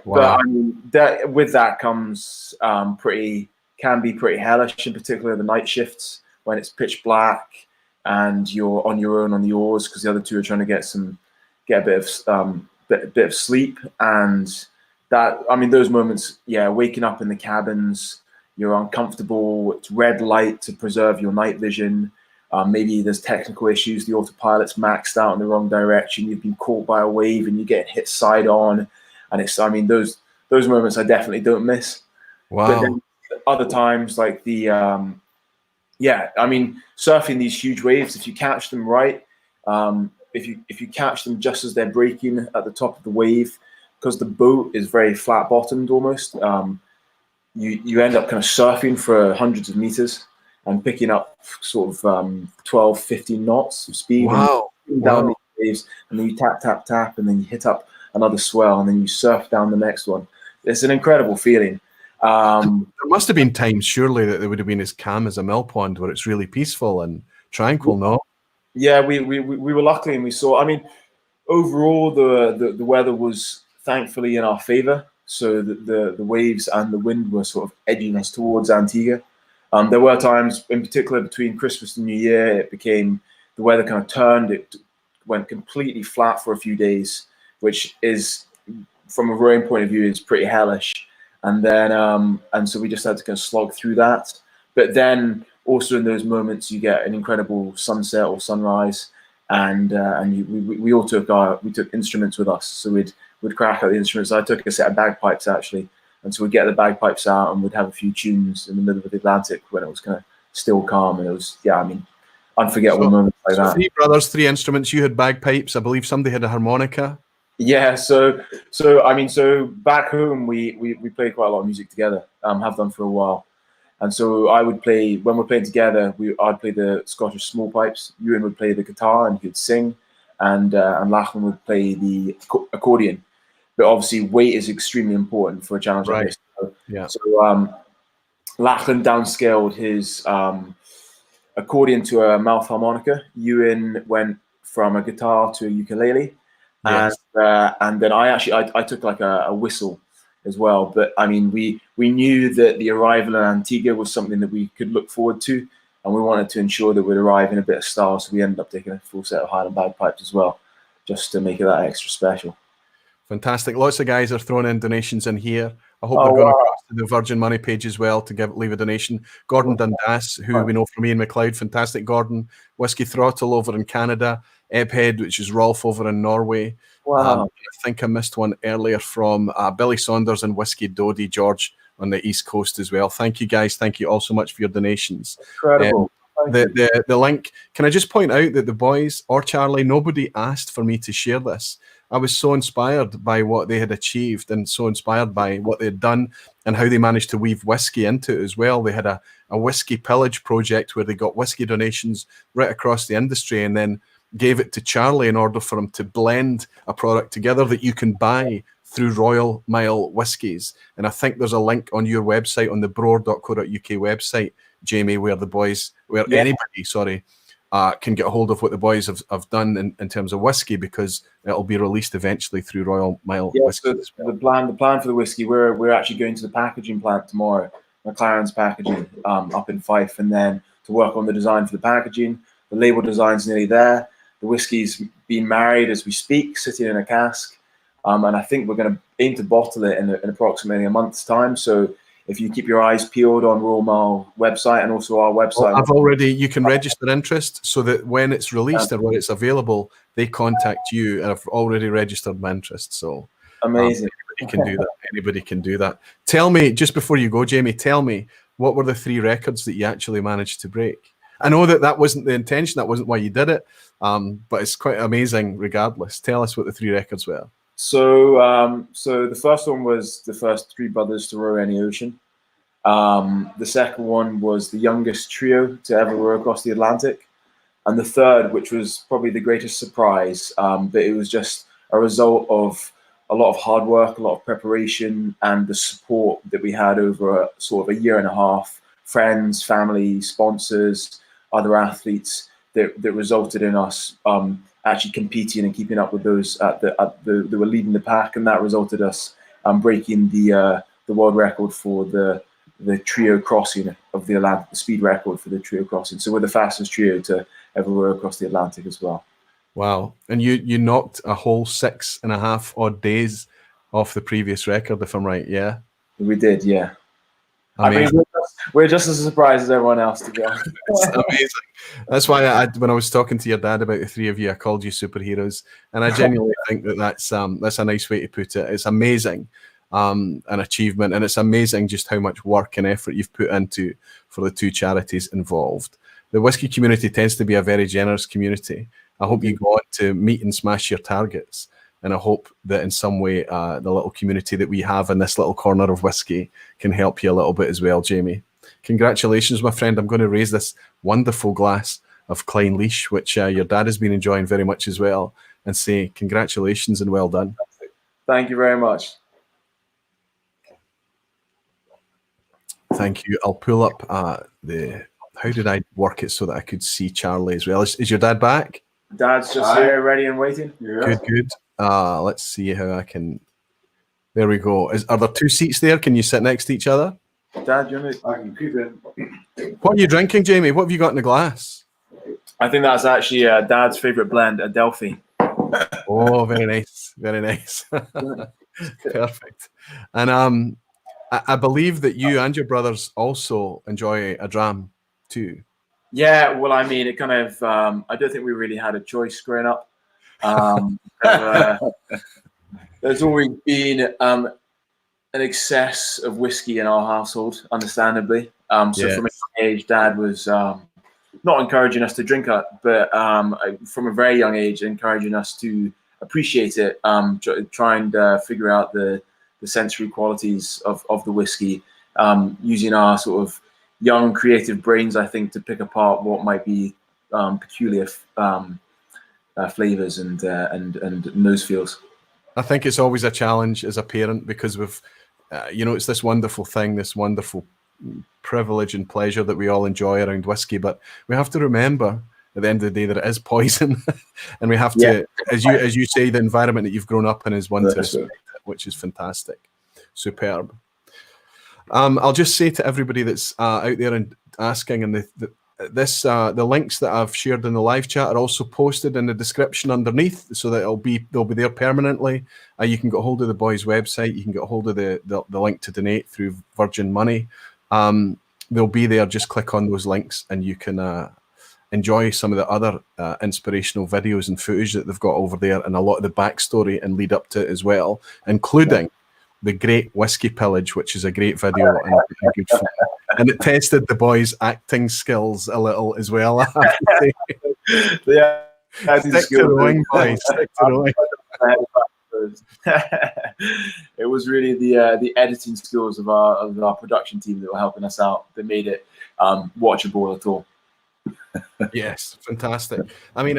Wow. But I mean, that with that comes can be pretty hellish, in particular the night shifts when it's pitch black and you're on your own on the oars because the other two are trying to get a bit of sleep. And that, I mean, those moments, waking up in the cabins, you're uncomfortable. It's red light to preserve your night vision. Maybe there's technical issues. The autopilot's maxed out in the wrong direction. You've been caught by a wave and you get hit side on. And it's, I mean, those moments I definitely don't miss. Wow. But then other times, like I mean, surfing these huge waves, if you catch them right, if you catch them just as they're breaking at the top of the wave, because the boat is very flat bottomed almost, you end up kind of surfing for hundreds of meters and picking up sort of 12, 15 knots of speed. Wow. And down these waves, and then you tap, tap, tap, and then you hit up another swell, and then you surf down the next one. It's an incredible feeling. There must have been times, surely, that they would have been as calm as a mill pond, where it's really peaceful and tranquil, no? Yeah, we were lucky, and we saw. I mean, overall, the weather was thankfully in our favor. So the waves and the wind were sort of edging us towards Antigua. There were times, in particular, between Christmas and New Year, the weather kind of turned. It went completely flat for a few days, which is, from a rowing point of view, is pretty hellish. And then, and so we just had to kind of slog through that. But then, also in those moments, you get an incredible sunset or sunrise, and we all took instruments with us. So we'd crack out the instruments. I took a set of bagpipes actually, and so we'd get the bagpipes out and we'd have a few tunes in the middle of the Atlantic when it was kind of still calm, and it was, I mean, unforgettable moments like that. Three brothers, three instruments. You had bagpipes. I believe somebody had a harmonica. Yeah, so I mean, so back home we played quite a lot of music together. Have done for a while, and so I would play when we're playing together. I'd play the Scottish small pipes. Ewan would play the guitar and he'd sing, and Lachlan would play the accordion. But obviously, weight is extremely important for a challenge like this. So Lachlan downscaled his accordion to a mouth harmonica. Ewan went from a guitar to a ukulele. Yes. And then I took like a whistle as well. But I mean, we knew that the arrival in Antigua was something that we could look forward to, and we wanted to ensure that we'd arrive in a bit of style. So we ended up taking a full set of Highland bagpipes as well, just to make it that extra special. Fantastic. Lots of guys are throwing in donations in here. I hope they're going across to the Virgin Money page as well to leave a donation. Gordon Dundas, who we know from Ian McLeod, fantastic Gordon. Whiskey Throttle over in Canada. Ebhead, which is Rolf over in Norway. Wow. I think I missed one earlier from Billy Saunders and Whiskey Dodie George on the East Coast as well. Thank you, guys. Thank you all so much for your donations. Incredible. The link, can I just point out that the boys or Charlie, nobody asked for me to share this. I was so inspired by what they had achieved and so inspired by what they had done and how they managed to weave whiskey into it as well. They had a whiskey pillage project where they got whiskey donations right across the industry and then gave it to Charlie in order for him to blend a product together that you can buy through Royal Mile Whiskies. And I think there's a link on your website, on the broar.co.uk website, Jamie, where anybody can get a hold of what the boys have done in terms of whiskey, because it'll be released eventually through Royal Mile Whiskies. So the plan for the whiskey, we're actually going to the packaging plant tomorrow, McLaren's Packaging, up in Fife, and then to work on the design for the packaging. The label design's nearly there. The whiskey's being married as we speak, sitting in a cask. And I think we're going to aim to bottle it in approximately a month's time. So if you keep your eyes peeled on Royal Mile website and also our website. You can register interest so that when it's released or when it's available, they contact you, and I've already registered my interest. So amazing. Anybody can do that. Tell me, just before you go, Jamie, tell me, what were the 3 records that you actually managed to break? I know that wasn't the intention, that wasn't why you did it, but it's quite amazing regardless. Tell us what the 3 records were. So the first one was the first 3 brothers to row any ocean. The second one was the youngest trio to ever row across the Atlantic. And the third, which was probably the greatest surprise, but it was just a result of a lot of hard work, a lot of preparation, and the support that we had over sort of a year and a half friends, family, sponsors, other athletes that resulted in us actually competing and keeping up with those that were leading the pack, and that resulted us breaking the world record for the trio crossing of the Atlantic, the speed record for the trio crossing. So we're the fastest trio to ever row across the Atlantic as well. Wow. And you knocked a whole 6.5 odd days off the previous record, if I'm right, yeah? We did, yeah. Amazing. I mean, we're just as surprised as everyone else, to be honest. It's amazing. That's why when I was talking to your dad about the three of you, I called you superheroes, and I genuinely think that's a nice way to put it. It's amazing, an achievement, and it's amazing just how much work and effort you've put into for the two charities involved. The whiskey community tends to be a very generous community. I hope you go on to meet and smash your targets. And I hope that in some way, the little community that we have in this little corner of whiskey can help you a little bit as well, Jamie. Congratulations, my friend. I'm going to raise this wonderful glass of Clynelish, which your dad has been enjoying very much as well, and say congratulations and well done. Thank you very much. Thank you. I'll pull up how did I work it so that I could see Charlie as well? Is your dad back? Dad's just here, ready and waiting. Good, good. Let's see how I can. There we go. Are there two seats there? Can you sit next to each other? Dad, you want I can keep it. What are you drinking, Jamie? What have you got in the glass? I think that's actually Dad's favorite blend, Adelphi. Oh, very nice. Very nice. Perfect. And I believe that you and your brothers also enjoy a dram too. Yeah, well, I mean, it kind of, I don't think we really had a choice growing up. There's always been an excess of whiskey in our household, understandably. So from a young age, Dad was not encouraging us to drink it, but from a very young age, encouraging us to appreciate it, try and figure out the sensory qualities of the whiskey, using our sort of young creative brains, I think, to pick apart what might be peculiar flavors and nose feels. I think it's always a challenge as a parent because we've, it's this wonderful thing, this wonderful privilege and pleasure that we all enjoy around whiskey. But we have to remember at the end of the day that it is poison, and we have to, as you say, the environment that you've grown up in is one to respect it, which is fantastic, superb. I'll just say to everybody that's out there and asking, and the links that I've shared in the live chat are also posted in the description underneath, so that they'll be there permanently. You can get hold of the boys' website. You can get hold of the link to donate through Virgin Money. They'll be there. Just click on those links, and you can enjoy some of the other inspirational videos and footage that they've got over there, and a lot of the backstory and lead up to it as well, including the Great Whiskey Pillage, which is a great video and good fun. And it tested the boys' acting skills a little as well. I have to say. Stick to the wing, boys. Stick to the wing. It was really the editing skills of our production team that were helping us out that made it watchable at all. Yes, fantastic. I mean,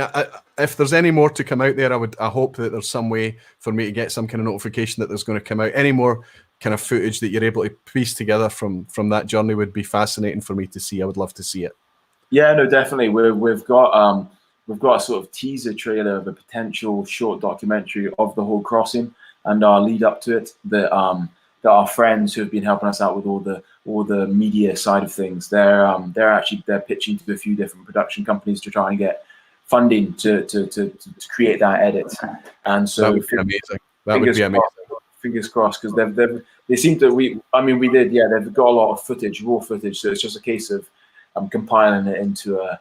if there's any more to come out there, I hope that there's some way for me to get some kind of notification that there's going to come out. Any more kind of footage that you're able to piece together from that journey would be fascinating for me to see. I would love to see it. Yeah, no, definitely. We've got a sort of teaser trailer of a potential short documentary of the whole crossing and our lead up to it. That our friends who have been helping us out with all the media side of things, they're pitching to a few different production companies to try and get funding to create that edit. And so that would be amazing. That would be amazing. Fingers crossed, because they seem to we did, yeah, they've got a lot of footage, raw footage, so it's just a case of compiling it into a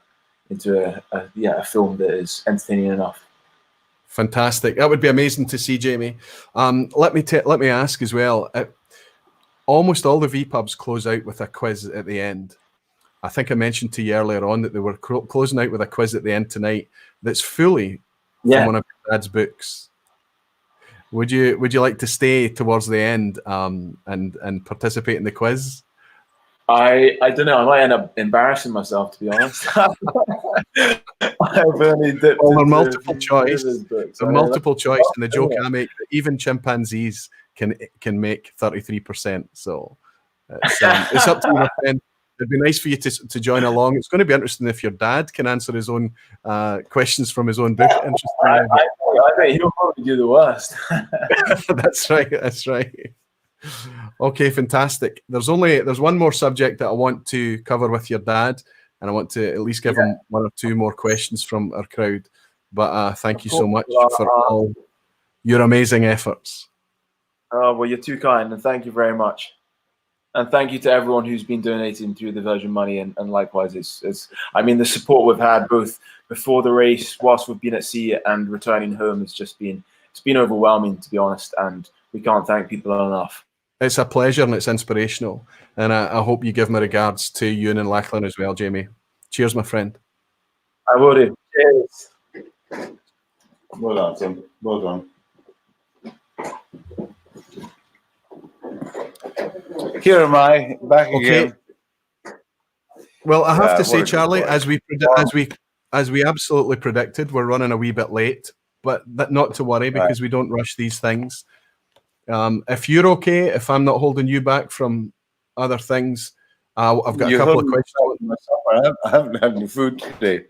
film that is entertaining enough. Fantastic. That would be amazing to see, Jamie. Let me ask as well. Almost all the VPubs close out with a quiz at the end. I think I mentioned to you earlier on that they were closing out with a quiz at the end tonight that's fully from one of your dad's books. Would you like to stay towards the end and participate in the quiz? I don't know. I might end up embarrassing myself, to be honest. I've only dipped into multiple choice. The multiple choice, and the joke I make that even chimpanzees can make 33%. So it's up to you, my friend. it'd be nice for you to join along. It's going to be interesting if your dad can answer his own questions from his own book. Interesting. I think he'll probably do the worst. That's right. That's right. Okay, fantastic. There's one more subject that I want to cover with your dad, and I want to at least give him one or two more questions from our crowd. But thank you so much for all your amazing efforts. Oh, well, you're too kind, and thank you very much. And thank you to everyone who's been donating through the Virgin Money, and likewise, it's I mean, the support we've had both before the race, whilst we've been at sea, and returning home has just been overwhelming, to be honest, and we can't thank people enough. It's a pleasure and it's inspirational, and I hope you give my regards to Ewan and Lachlan as well, Jamie. Cheers, my friend. I will do. Cheers. Well done, Tim. Well done. Here am I, back again. Well, I have to say, what a Charlie, good as we absolutely predicted, we're running a wee bit late, but not to worry because we don't rush these things. If you're okay, if I'm not holding you back from other things, I've got a couple of questions. I haven't had any food today.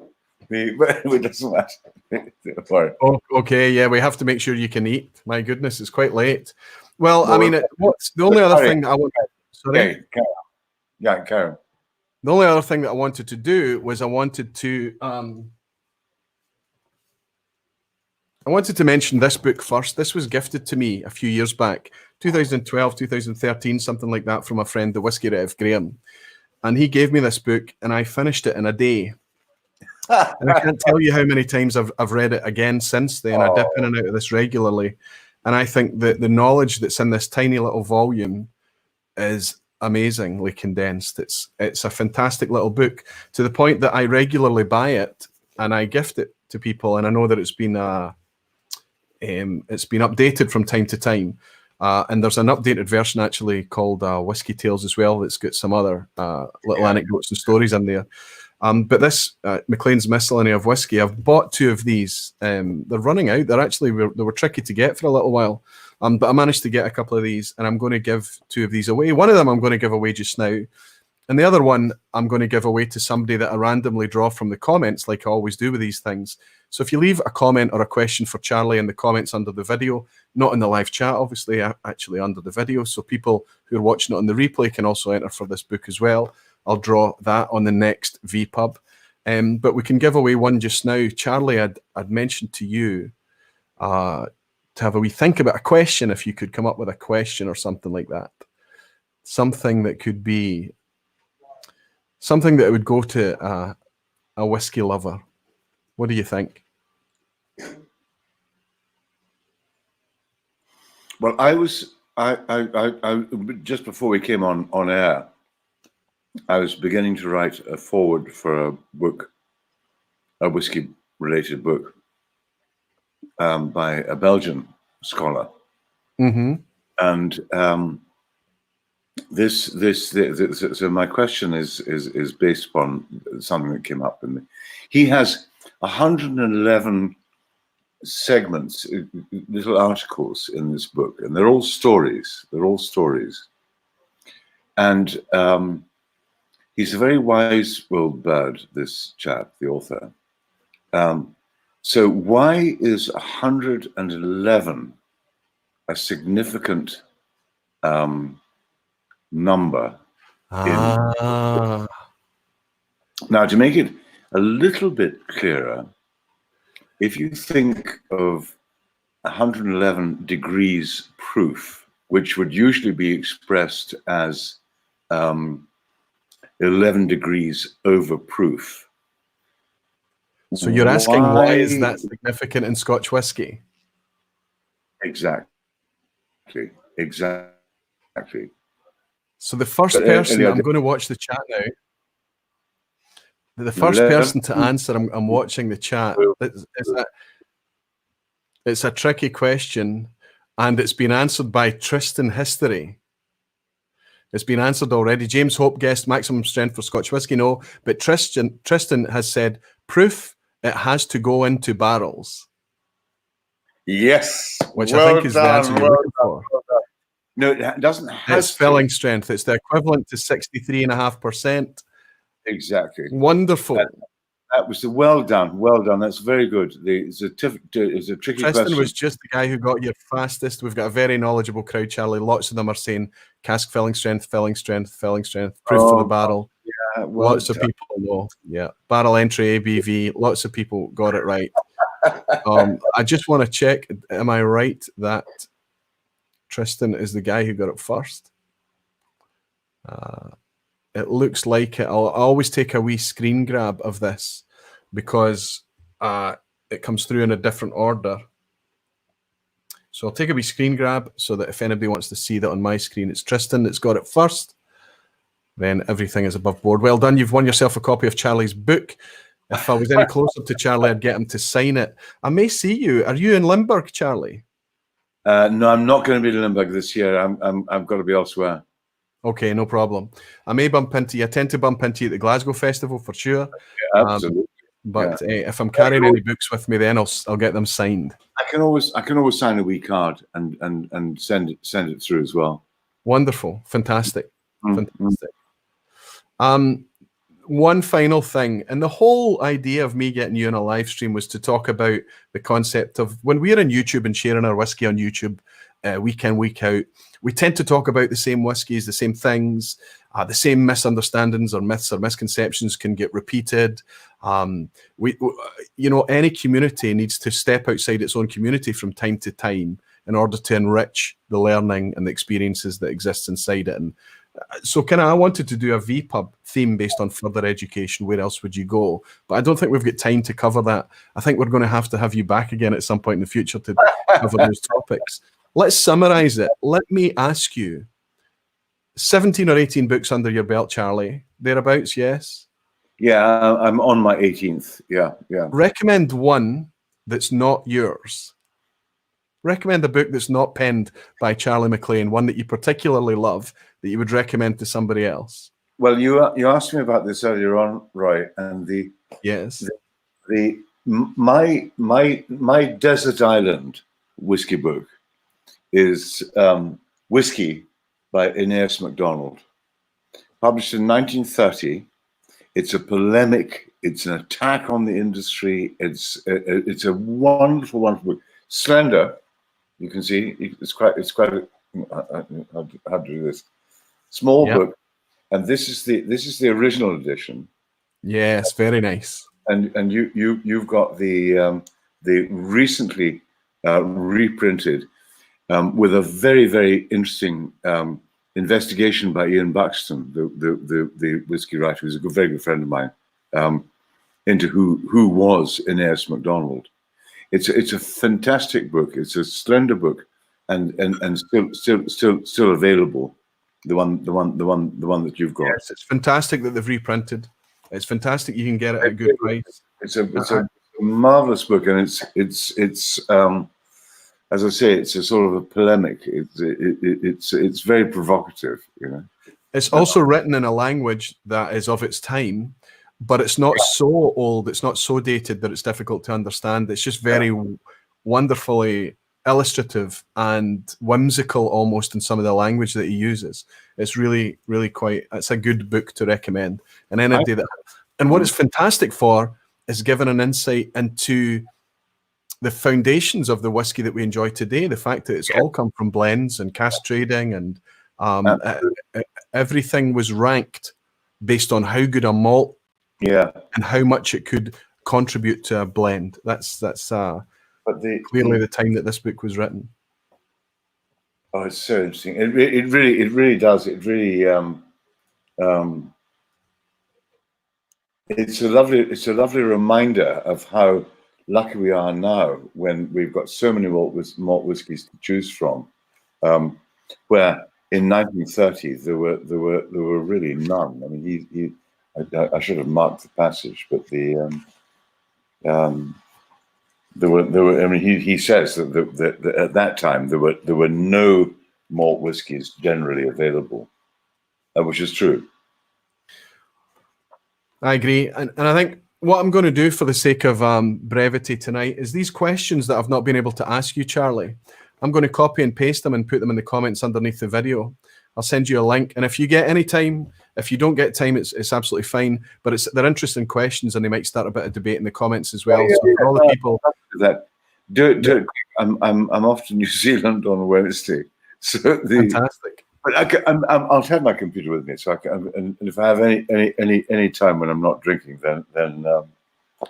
But it doesn't matter. Oh, okay, yeah, we have to make sure you can eat. My goodness, it's quite late. Well, I mean, what's the only other thing that I want? Sorry, okay, carry on. The only other thing that I wanted to do was I wanted to mention this book first. This was gifted to me a few years back, 2012, 2013, something like that, from a friend, the Whiskey Rev Graham, and he gave me this book, and I finished it in a day. And I can't tell you how many times I've read it again since then. I dip in and out of this regularly. And I think that the knowledge that's in this tiny little volume is amazingly condensed. It's a fantastic little book, to the point that I regularly buy it and I gift it to people. And I know that it's been updated from time to time. And there's an updated version actually called Whiskey Tales as well, that's got some other little anecdotes and stories in there. But this Maclean's Miscellany of Whiskey, I've bought two of these. They're running out. They were tricky to get for a little while, but I managed to get a couple of these, and I'm going to give two of these away. One of them I'm going to give away just now, and the other one I'm going to give away to somebody that I randomly draw from the comments, like I always do with these things. So if you leave a comment or a question for Charlie in the comments under the video, not in the live chat, obviously, actually under the video, so people who are watching it on the replay can also enter for this book as well. I'll draw that on the next VPub. But we can give away one just now. Charlie, I'd mentioned to you to have a wee think about a question, if you could come up with a question or something like that. Something that could be, something that would go to a whiskey lover. What do you think? Well, I just before we came on air, I was beginning to write a foreword for a book, a whiskey-related book, by a Belgian scholar, Mm-hmm. and so my question is based upon something that came up in me. He has 111 segments, little articles in this book, and they're all stories. And he's a very wise-willed bird, this chap, the author. So why is 111 a significant number? Now, to make it a little bit clearer, if you think of 111 degrees proof, which would usually be expressed as 11 degrees over proof. So you're asking why is that significant in Scotch whisky? Exactly. So the first person, I'm going to watch the chat now. The first person to answer, I'm watching the chat. It's a tricky question, and it's been answered by Tristan History. It's been answered already. James Hope guessed maximum strength for Scotch whisky. No, but Tristan has said proof. It has to go into barrels. Yes, which I think is the answer you're looking for. No, it doesn't have It's filling strength. It's the equivalent to 63.5%. Exactly. Wonderful. That was well done. Well done. That's very good. It's a tricky Tristan question. was just the guy who got you fastest. We've got a very knowledgeable crowd, Charlie. Lots of them are saying cask filling strength, filling strength, filling strength, proof for the barrel. Well, Lots of people know. Yeah. Barrel entry, ABV. Lots of people got it right. I just want to check. Am I right that Tristan is the guy who got it first? It looks like it. I'll always take a wee screen grab of this because it comes through in a different order. So I'll take a wee screen grab so that if anybody wants to see that on my screen, it's Tristan that's got it first. Then everything is above board. Well done. You've won yourself a copy of Charlie's book. If I was any closer to Charlie, I'd get him to sign it. I may see you. Are you in Limburg, Charlie? No, I'm not going to be in Limburg this year. I've got to be elsewhere. Okay, no problem. I may bump into you. I tend to bump into you at the Glasgow Festival for sure. Yeah, absolutely. But if I'm carrying any books with me, then I'll get them signed. I can always sign a wee card and send it through as well. Wonderful, fantastic, fantastic. One final thing, and the whole idea of me getting you on a live stream was to talk about the concept of when we're on YouTube and sharing our whiskey on YouTube week in, week out, we tend to talk about the same whiskies, the same things, the same misunderstandings or myths or misconceptions can get repeated. Any community needs to step outside its own community from time to time in order to enrich the learning and the experiences that exist inside it. And so I wanted to do a VPub theme based on further education. Where else would you go? But I don't think we've got time to cover that. I think we're going to have you back again at some point in the future to cover those topics. Let's summarize it. Let me ask you, 17 or 18 books under your belt, Charlie, thereabouts, yes? Yeah, I'm on my 18th. Yeah. Recommend one that's not yours. Recommend a book that's not penned by Charlie MacLean, one that you particularly love, that you would recommend to somebody else. Well, you asked me about this earlier on, Roy, and my Desert Island whiskey book is Whiskey by Aeneas MacDonald, published in 1930. It's a polemic. It's an attack on the industry. It's a wonderful, wonderful book. Slender, you can see. It's quite. How to do this? Small book, and this is the original edition. Yes, very nice. And you've got the recently reprinted with a very, very interesting investigation by Ian Buxton, the whiskey writer, who's a very good friend of mine, into who was Aeneas MacDonald. It's a fantastic book. It's a slender book, and still available. The one that you've got. Yes, it's fantastic that they've reprinted. It's fantastic you can get it at a good price. It's a marvelous book, and it's as I say, it's a sort of a polemic. It's very provocative, you know. It's also written in a language that is of its time, but it's not so old. It's not so dated that it's difficult to understand. It's just very wonderfully illustrative and whimsical almost in some of the language that he uses. It's really, really it's a good book to recommend. And what it's fantastic for is giving an insight into the foundations of the whiskey that we enjoy today. The fact that it's all come from blends and cask trading, and everything was ranked based on how good a malt and how much it could contribute to a blend. That's clearly the time that this book was written. Oh, it's so interesting. It really does. It really it's a lovely reminder of how lucky we are now when we've got so many malt whiskies to choose from. Where in 1930 there were really none. I mean, I should have marked the passage, but There were. I mean, he says that at that time there were no malt whiskies generally available, which is true. I agree, and I think what I'm going to do for the sake of brevity tonight is these questions that I've not been able to ask you, Charlie. I'm going to copy and paste them and put them in the comments underneath the video. I'll send you a link. And if you get any time, if you don't get time, it's absolutely fine. But they're interesting questions, and they might start a bit of debate in the comments as well. Yeah, so for all the people that do it quick. I'm off to New Zealand on Wednesday, so fantastic. But I'll have my computer with me, so I can. And if I have any time when I'm not drinking, then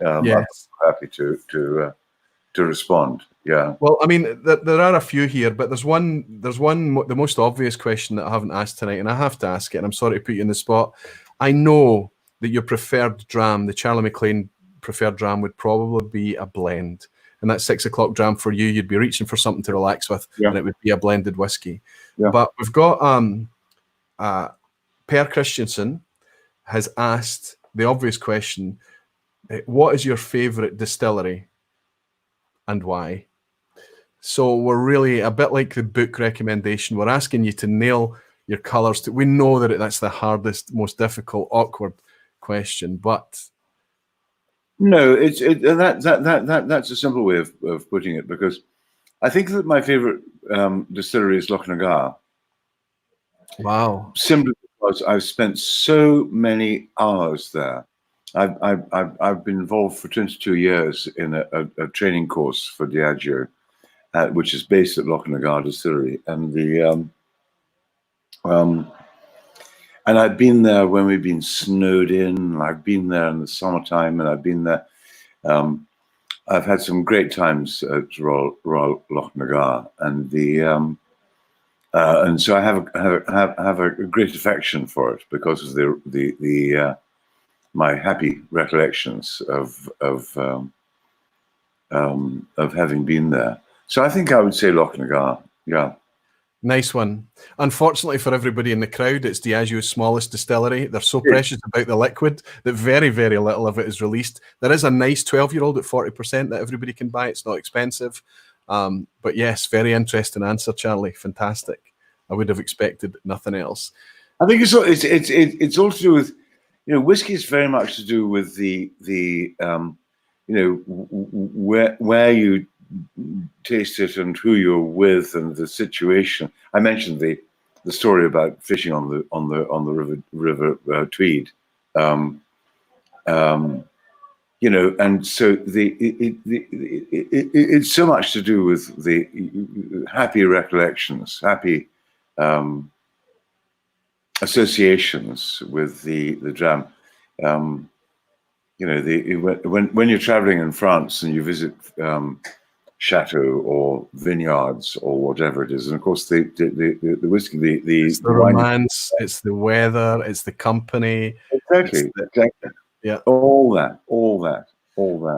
Yes. I'm happy to respond. Yeah. Well, I mean, there are a few here, but there's one. The most obvious question that I haven't asked tonight, and I have to ask it. And I'm sorry to put you in the spot. I know that your preferred dram, the Charlie MacLean preferred dram, would probably be a blend. And that 6 o'clock dram for you, you'd be reaching for something to relax with, and it would be a blended whiskey. Yeah. But we've got Per Christensen has asked the obvious question: what is your favourite distillery and why? So we're really a bit like the book recommendation. We're asking you to nail your colours. We know that that's the hardest, most difficult, awkward question, but no, that's a simple way of putting it, because I think that my favourite distillery is Lochnagar. Wow! Simply because I've spent so many hours there. I've been involved for 22 years in a training course for Diageo, which is based at Lochnagar Distillery, and and I've been there when we've been snowed in. I've been there in the summertime, and I've been there. I've had some great times at Royal Lochnagar, and so I have a great affection for it because of the my happy recollections of having been there. So I think I would say Lochnagar. Yeah. Nice one. Unfortunately for everybody in the crowd, it's Diageo's smallest distillery. They're so precious about the liquid that very, very little of it is released. There is a nice 12-year-old at 40% that everybody can buy. It's not expensive. But yes, very interesting answer, Charlie. Fantastic. I would have expected nothing else. I think it's all to do with, whiskey is very much to do with the where you taste it and who you're with and the situation. I mentioned the story about fishing on the river Tweed, and so it's so much to do with the happy recollections, happy associations with the dram. When you're traveling in France and you visit chateau or vineyards or whatever it is, and of course the whiskey, it's the romance, it's the weather, it's the company. Exactly. Yeah. All that.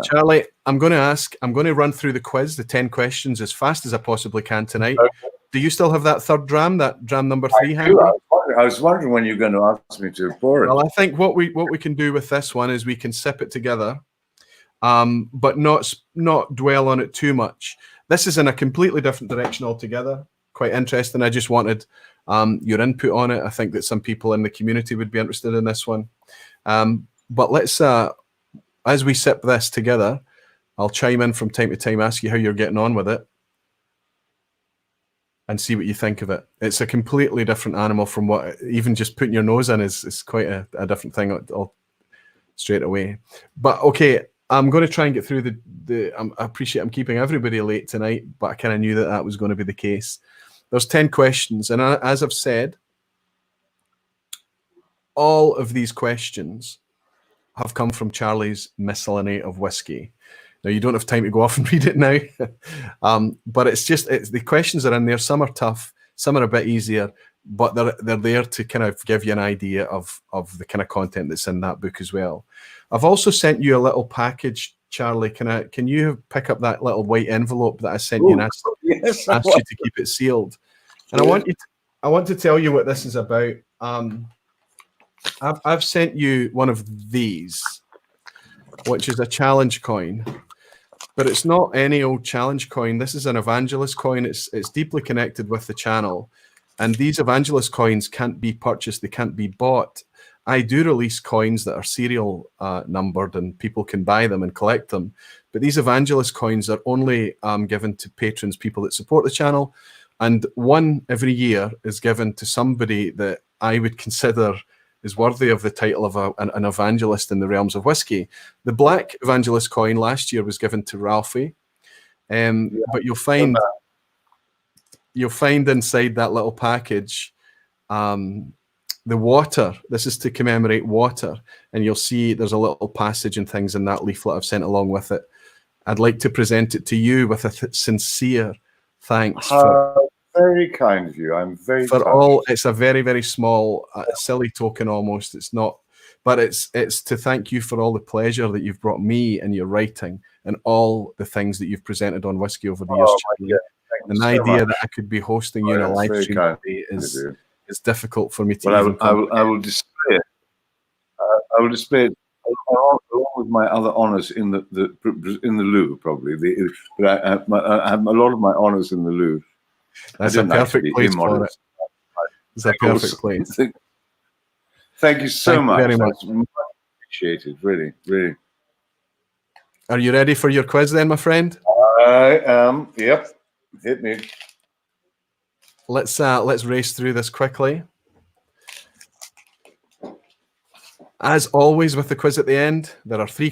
Charlie, I'm going to run through the quiz, the 10 questions, as fast as I possibly can tonight. Okay. Do you still have that third dram, that dram number 3? I was wondering when you're going to ask me to pour it. Well, I think what we can do with this one is we can sip it together, but not dwell on it too much. This is in a completely different direction altogether. Quite interesting. I just wanted your input on it. I think that some people in the community would be interested in this one. But let's, as we sip this together, I'll chime in from time to time, ask you how you're getting on with it, and see what you think of it. It's a completely different animal from what even just putting your nose in is quite a different thing all straight away. But okay, I'm going to try and get through I appreciate I'm keeping everybody late tonight, but I kind of knew that was going to be the case. There's 10 questions, and as I've said, all of these questions have come from Charlie's Miscellany of Whiskey. Now, you don't have time to go off and read it now, but it's the questions are in there. Some are tough, some are a bit easier, but they're there to kind of give you an idea of the kind of content that's in that book as well. I've also sent you a little package, Charlie. Can you pick up that little white envelope that I sent you and asked you to keep it sealed? And I want to tell you what this is about. I've sent you one of these, which is a challenge coin. But it's not any old challenge coin. This is an evangelist coin. It's deeply connected with the channel. And these evangelist coins can't be purchased. They can't be bought. I do release coins that are serial numbered, and people can buy them and collect them. But these evangelist coins are only given to patrons, people that support the channel. And one every year is given to somebody that I would consider is worthy of the title of an evangelist in the realms of whiskey. The black evangelist coin last year was given to Ralphie. But you'll find inside that little package the water. This is to commemorate water, and you'll see there's a little passage and things in that leaflet I've sent along with it. I'd like to present it to you with a sincere thanks. Very kind of you. I'm very for touched. all. It's a very, very small, silly token almost. It's not, but it's to thank you for all the pleasure that you've brought me in your writing and all the things that you've presented on whiskey over the years. Charlie. And the idea that I could be hosting you in a live stream today is difficult for me to. Well, I will display it. I will display it along with my other honours in the Louvre, probably. But I have a lot of my honours in the Louvre. That's a perfect place for it. It's a perfect place. Thank you so much. Very much. Much appreciated. Really, really. Are you ready for your quiz then, my friend? I am. Yep. Hit me. Let's race through this quickly. As always with the quiz at the end, there are three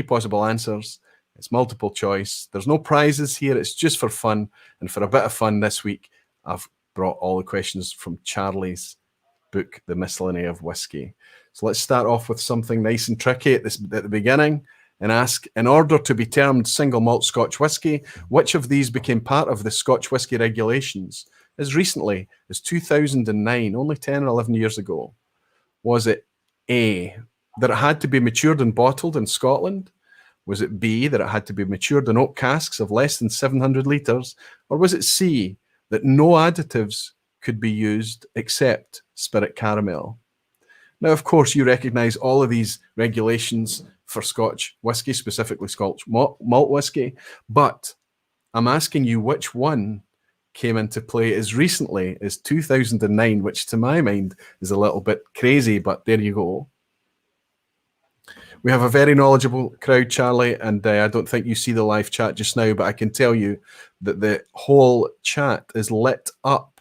possible answers. It's multiple choice. There's no prizes here. It's just for fun. And for a bit of fun this week, I've brought all the questions from Charlie's book, The Miscellany of Whiskey. So let's start off with something nice and tricky at the beginning and ask, in order to be termed single malt Scotch whisky, which of these became part of the Scotch whisky regulations as recently as 2009, only 10 or 11 years ago? Was it A, that it had to be matured and bottled in Scotland? Was it B, that it had to be matured in oak casks of less than 700 litres? Or was it C, that no additives could be used except spirit caramel? Now, of course, you recognise all of these regulations for Scotch whisky, specifically Scotch malt whisky, but I'm asking you which one came into play as recently as 2009, which to my mind is a little bit crazy, but there you go. We have a very knowledgeable crowd, Charlie, and I don't think you see the live chat just now, but I can tell you that the whole chat is lit up.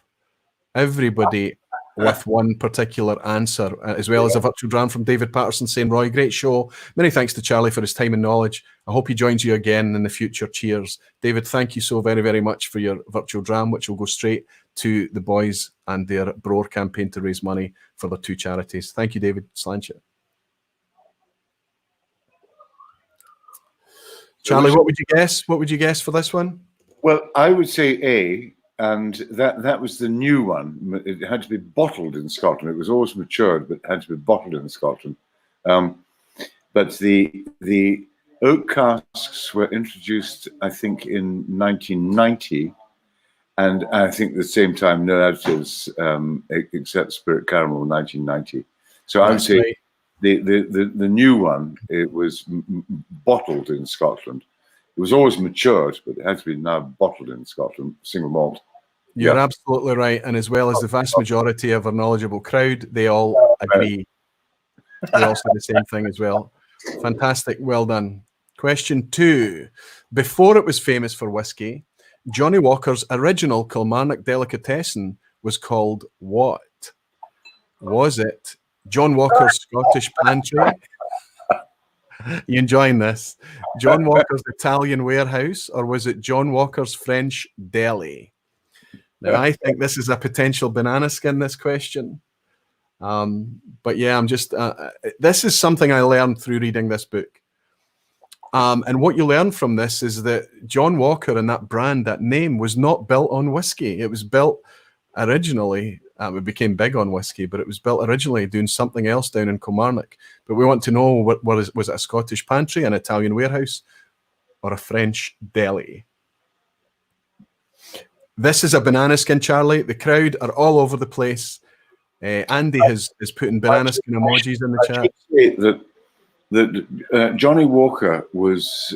Everybody with one particular answer, as well as a virtual dram from David Patterson saying, Roy, great show. Many thanks to Charlie for his time and knowledge. I hope he joins you again in the future. Cheers. David, thank you so very, very much for your virtual dram, which will go straight to the boys and their Broer campaign to raise money for their two charities. Thank you, David Slancher. Charlie, what would you guess? What would you guess for this one? Well, I would say A, and that was the new one. It had to be bottled in Scotland. It was always matured, but had to be bottled in Scotland. But the oak casks were introduced, I think, in 1990, and I think at the same time, no additives except spirit caramel in 1990. So I would say. Right. The new one, it was bottled in Scotland. It was always matured, but it had to be now bottled in Scotland, single malt. You're absolutely right. And as well as the vast majority of our knowledgeable crowd, they all agree. They all say the same thing as well. Fantastic. Well done. Question 2. Before it was famous for whiskey, Johnny Walker's original Kilmarnock delicatessen was called what? Was it John Walker's Scottish Pantry? You enjoying this? John Walker's Italian Warehouse, or was it John Walker's French Deli? Now, I think this is a potential banana skin, this question. But yeah, I'm just, this is something I learned through reading this book. And what you learn from this is that John Walker and that brand, that name, was not built on whiskey. It was built originally, it became big on whiskey, but it was built originally doing something else down in Kilmarnock. But we want to know, was it a Scottish pantry, an Italian warehouse, or a French deli? This is a banana skin, Charlie. The crowd are all over the place. Andy is putting banana skin emojis in the chat. I should say that Johnny Walker was,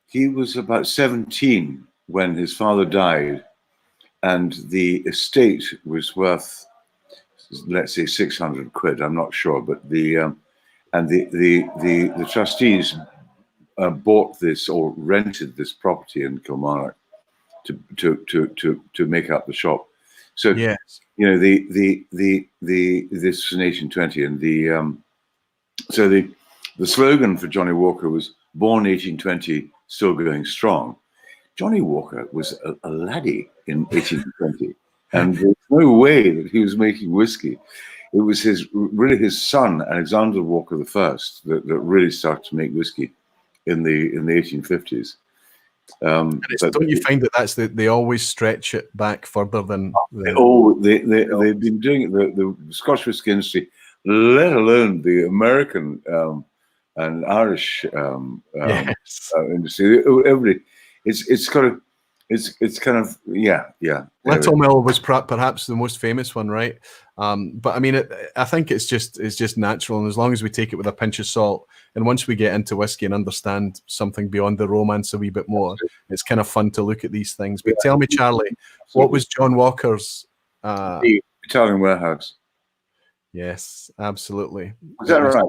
he was about 17 when his father died. And the estate was worth, let's say, 600 quid. I'm not sure, but the trustees bought this or rented this property in Kilmarnock to make up the shop. So Yes. you know, this was in 1820, and the slogan for Johnny Walker was "Born 1820, still going strong." Johnny Walker was a laddie in 1820, and there's no way that he was making whiskey. It was really his son, Alexander Walker I, that really started to make whiskey in the 1850s. And don't you find that they always stretch it back further than they've been doing it, the Scotch whisky industry, let alone the American and Irish yes. industry. Everybody, it's kind of Little Mill was perhaps the most famous one, right? But I mean, I think it's just natural, and as long as we take it with a pinch of salt, and once we get into whiskey and understand something beyond the romance a wee bit more, it's kind of fun to look at these things. But tell me, Charlie, what was John Walker's? The Italian Warehouse. Yes, absolutely. Is that right?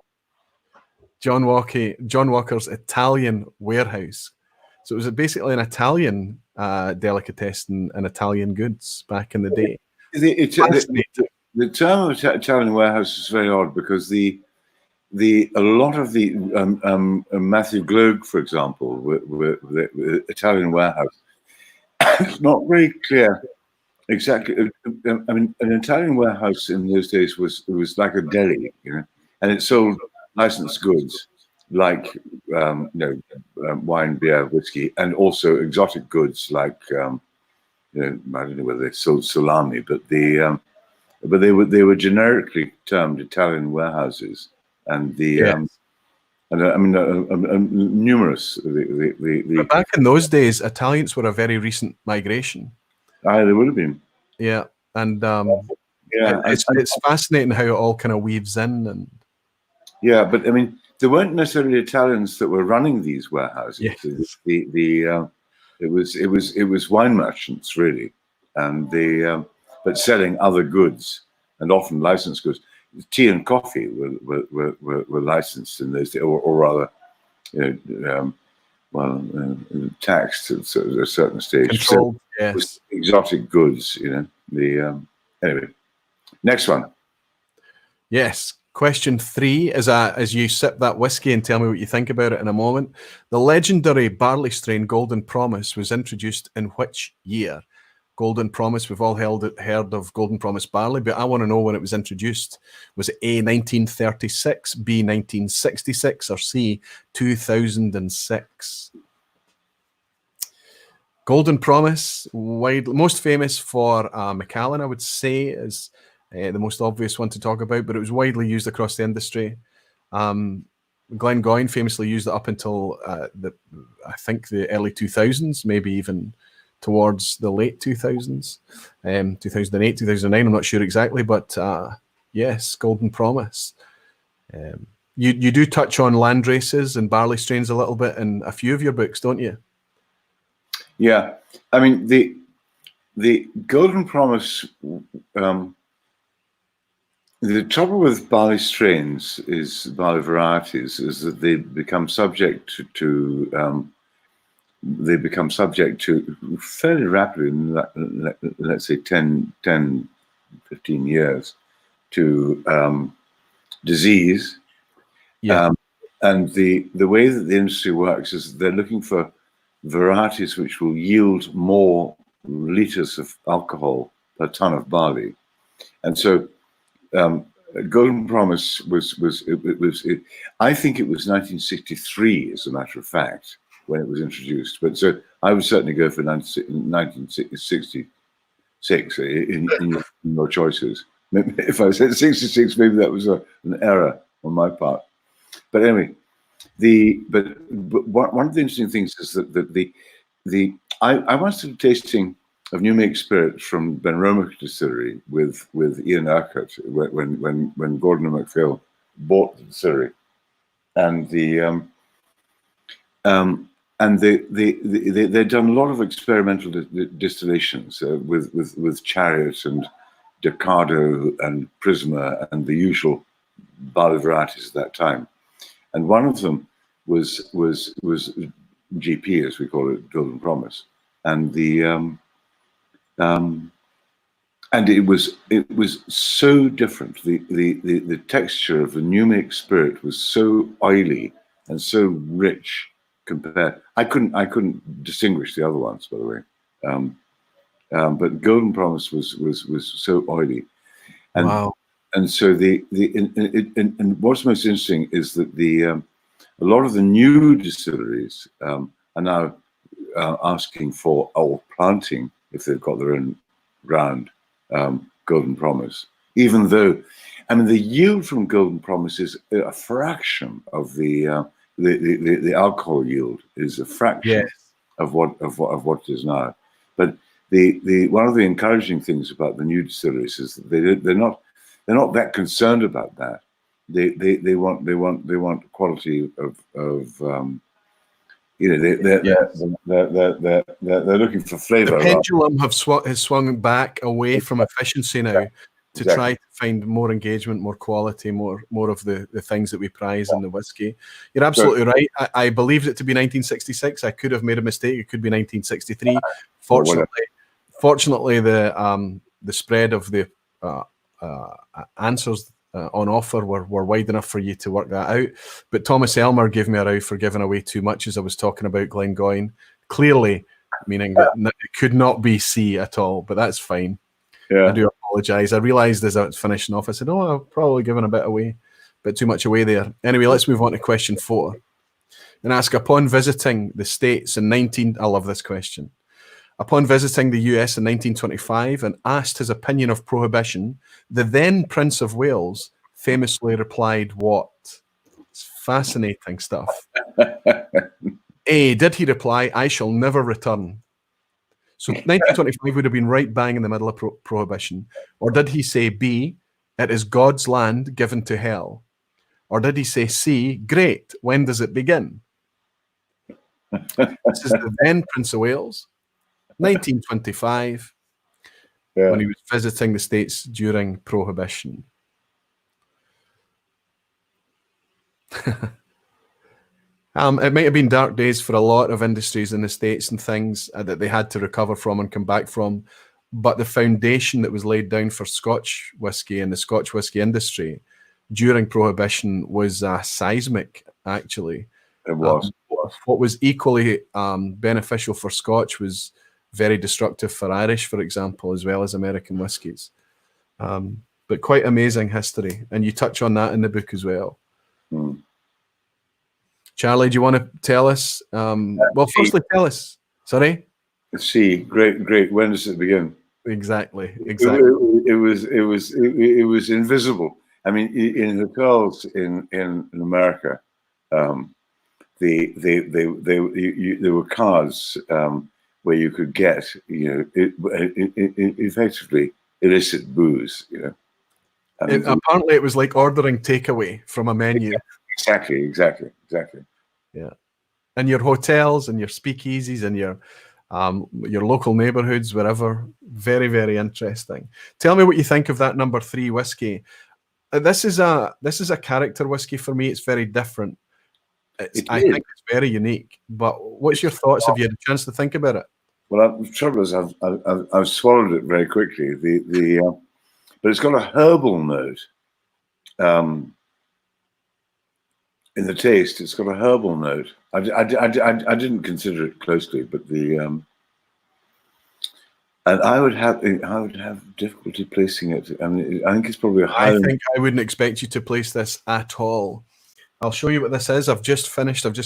John Walker's Italian Warehouse. So it was basically an Italian delicatessen and Italian goods back in the day. The term of Italian warehouse is very odd because a lot of the Matthew Gloag, for example, with the Italian warehouse, it's not very clear exactly. I mean, an Italian warehouse in those days was like a deli, you know, and it sold licensed goods like wine, beer, whiskey, and also exotic goods like I don't know whether they sold salami, but they were generically termed Italian warehouses, and numerous. But back in those days, Italians were a very recent migration. They would have been. Yeah, and it's fascinating how it all kind of weaves in. And yeah, but I mean, there weren't necessarily Italians that were running these warehouses. Yes. It was wine merchants really, and but selling other goods and often licensed goods. Tea and coffee were licensed in those days, or rather, taxed at a certain stage. Controlled, yes. Exotic goods, you know. Anyway, next one. Yes. Question 3 is as you sip that whiskey and tell me what you think about it in a moment. The legendary barley strain Golden Promise was introduced in which year? Golden Promise, we've all heard of Golden Promise barley, but I want to know when it was introduced. Was it A, 1936, B, 1966, or C, 2006? Golden Promise, most famous for Macallan, I would say, is the most obvious one to talk about, but it was widely used across the industry. Glengoyne famously used it up until I think the early 2000s, maybe even towards the late 2000s, 2008, 2009, I'm not sure exactly, but yes, Golden Promise. You do touch on land races and barley strains a little bit in a few of your books, don't you? Yeah, I mean, the Golden Promise, the trouble with barley strains barley varieties is that they become subject to fairly rapidly, let's say 10, 15 years, to disease. Yeah. And the way that the industry works is they're looking for varieties which will yield more liters of alcohol per ton of barley. And so Golden Promise I think it was 1963, as a matter of fact, when it was introduced. But so I would certainly go for 1966 in your choices. If I said 66, maybe that was an error on my part. But anyway, but one of the interesting things is that I once did a tasting of New Make Spirit from Benroma Distillery with Ian Urquhart when Gordon and MacPhail bought the distillery, and they'd done a lot of experimental distillations with Chariot and Ducado and Prisma and the usual barley varieties at that time, and one of them was GP, as we call it, Golden Promise, and and it was so different. The texture of the New Make Spirit was so oily and so rich compared. I couldn't distinguish the other ones, by the way. But Golden Promise was so oily, and Wow. and so and what's most interesting is that a lot of the new distilleries are now asking for, or planting, if they've got their own ground, Golden Promise. Even though, I mean, the yield from Golden Promise is a fraction of the alcohol yield is a fraction of what it is now. But the one of the encouraging things about the new distilleries is that they're not that concerned about that. They want quality of you know, they're looking for flavor. The pendulum has swung back away from efficiency now to try to find more engagement, more quality, more of the things that we prize in the whiskey. You're absolutely right. I believed it to be 1966. I could have made a mistake. It could be 1963. Fortunately, the spread of the answers on offer were wide enough for you to work that out. But Thomas Elmer gave me a row for giving away too much as I was talking about Glengoyne, clearly meaning that it could not be C at all, but that's fine. I do apologise. I realised as I was finishing off, I said, oh, I've probably given a bit too much away there. Anyway, let's move on to question 4 and ask, upon visiting the States in I love this question. Upon visiting the US in 1925 and asked his opinion of prohibition, the then Prince of Wales famously replied what? It's fascinating stuff. A, did he reply, I shall never return? So 1925 would have been right bang in the middle of prohibition. Or did he say B, it is God's land given to hell? Or did he say C, great, when does it begin? This is the then Prince of Wales. 1925, when he was visiting the States during Prohibition. It might have been dark days for a lot of industries in the States and things that they had to recover from and come back from, but the foundation that was laid down for Scotch whisky and the Scotch whisky industry during Prohibition was seismic, actually. It was. What was equally beneficial for Scotch was very destructive for Irish, for example, as well as American whiskies. But quite amazing history. And you touch on that in the book as well. Charlie, do you want to tell us? Well, firstly, tell us. Sorry? See, great. When does it begin? Exactly. It was invisible. I mean, in hotels in America, there were cards where you could get, effectively illicit booze, apparently, it was like ordering takeaway from a menu. Exactly. Yeah, and your hotels and your speakeasies and your local neighborhoods, wherever. Very, very interesting. Tell me what you think of that number 3 whiskey. This is a character whiskey for me. It's very different. I think it's very unique. But what's your thoughts? Have you had a chance to think about it? Well, the trouble is, I've swallowed it very quickly. But it's got a herbal note. In the taste, it's got a herbal note. I didn't consider it closely, but and I would have difficulty placing it. I mean, I think it's probably a high. I think I wouldn't expect you to place this at all. I'll show you what this is. I've just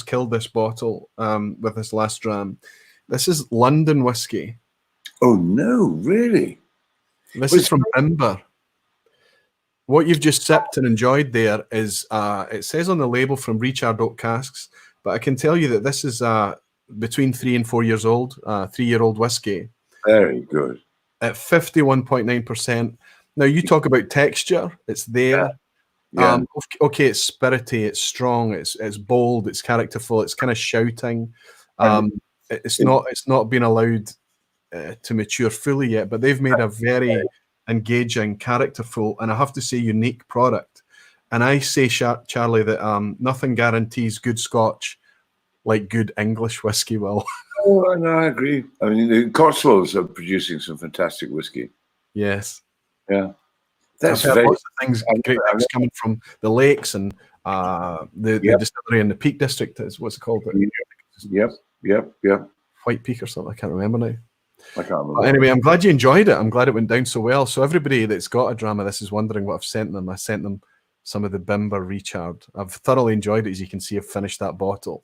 killed this bottle with this last dram. This is London whiskey. Oh no, really? This is from Bimber. What you've just sipped and enjoyed there is, it says on the label from Richard Oak Casks, but I can tell you that this is between 3 and 4 years old, 3-year-old whiskey. Very good. At 51.9%. Now, you talk about texture. It's there. Yeah. Okay, it's spirity, it's strong, it's bold, it's characterful, it's kind of shouting. It's not been allowed to mature fully yet, but they've made a very engaging, characterful, and I have to say unique product. And I say, Charlie, that nothing guarantees good Scotch like good English whiskey will. Oh, no, I agree. I mean, the Cotswolds are producing some fantastic whiskey. Yes. Yeah. That's I've heard very... lots of things, great things coming from the lakes and the distillery in the Peak District is what's it called? Yep. White Peak or something. I can't remember now. I can't remember. But anyway, I'm glad you enjoyed it. I'm glad it went down so well. So everybody that's got a drama, this is wondering what I've sent them. I sent them some of the Bimber Richard. I've thoroughly enjoyed it, as you can see. I've finished that bottle.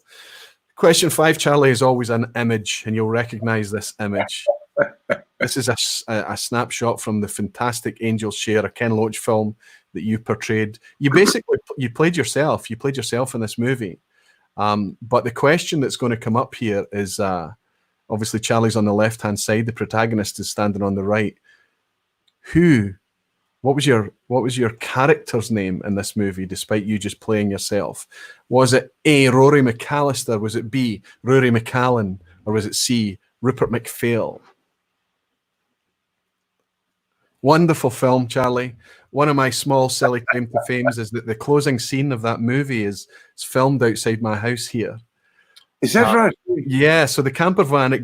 Question 5, Charlie, is always an image, and you'll recognize this image. This is a snapshot from the fantastic Angel's Share, a Ken Loach film that you portrayed. You basically you played yourself. You played yourself in this movie. But the question that's going to come up here is obviously Charlie's on the left-hand side. The protagonist is standing on the right. What was your character's name in this movie, despite you just playing yourself? Was it A, Rory McAllister? Was it B, Rory McCallan? Or was it C, Rupert McPhail? Wonderful film, Charlie. One of my small silly claim to fame is that the closing scene of that movie is filmed outside my house here. Is that right? Yeah, so the camper van, it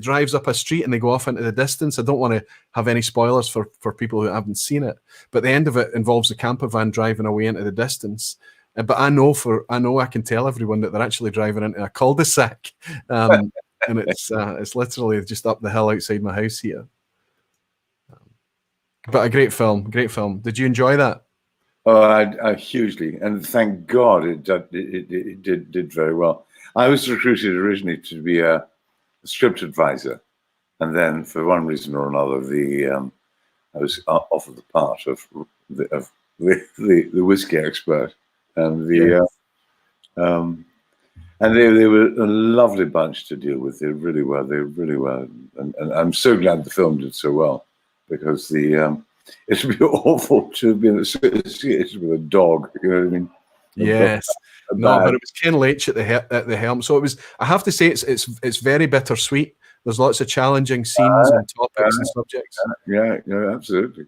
drives up a street and they go off into the distance. I don't want to have any spoilers for people who haven't seen it, but the end of it involves the camper van driving away into the distance. But I know I can tell everyone that they're actually driving into a cul-de-sac, and it's literally just up the hill outside my house here. But a great film. Did you enjoy that? Oh, I hugely, and thank God it did very well. I was recruited originally to be a script advisor, and then for one reason or another, I was offered the part of the whiskey expert, and and they were a lovely bunch to deal with. They really were, and I'm so glad the film did so well, because it would be awful to have been associated with a dog. You know what I mean? Yes. No, but it was Ken Loach at the helm. So it was. I have to say, it's very bittersweet. There's lots of challenging scenes and topics and subjects. Yeah, absolutely.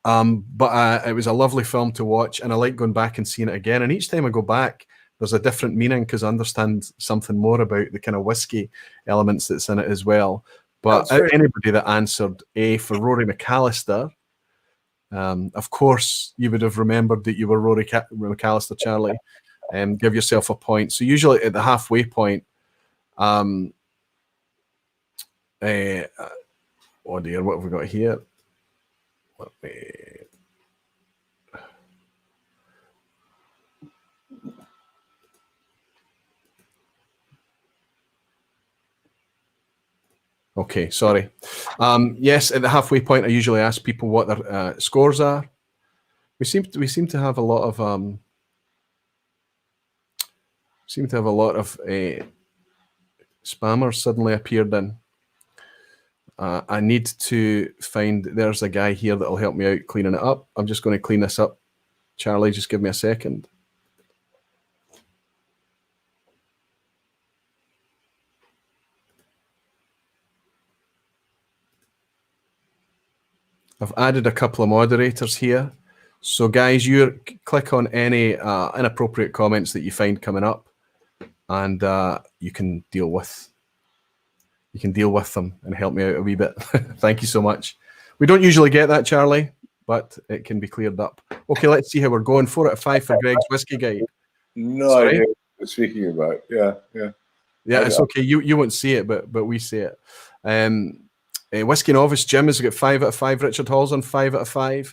But it was a lovely film to watch, and I like going back and seeing it again. And each time I go back, there's a different meaning because I understand something more about the kind of whiskey elements that's in it as well. But anybody that answered A for Rory McAllister, of course, you would have remembered that you were Rory McAllister, Charlie. Give yourself a point. So usually at the halfway point, oh dear, what have we got here? Okay, sorry. Yes, at the halfway point, I usually ask people what their scores are. We seem to have a lot of spammers suddenly appeared in. I need to find. There's a guy here that'll help me out cleaning it up. I'm just going to clean this up. Charlie, just give me a second. I've added a couple of moderators here. So guys, you click on any inappropriate comments that you find coming up, and you can deal with them and help me out a wee bit. Thank you so much. We don't usually get that, Charlie, but it can be cleared up. Okay, let's see how we're going. 4 out of 5 for Greg's Whiskey Guide. No idea what you're speaking about. Yeah. It's okay. You won't see it, but we see it. Whiskey Novice Jim has got 5 out of 5. Richard Hall's on 5 out of 5.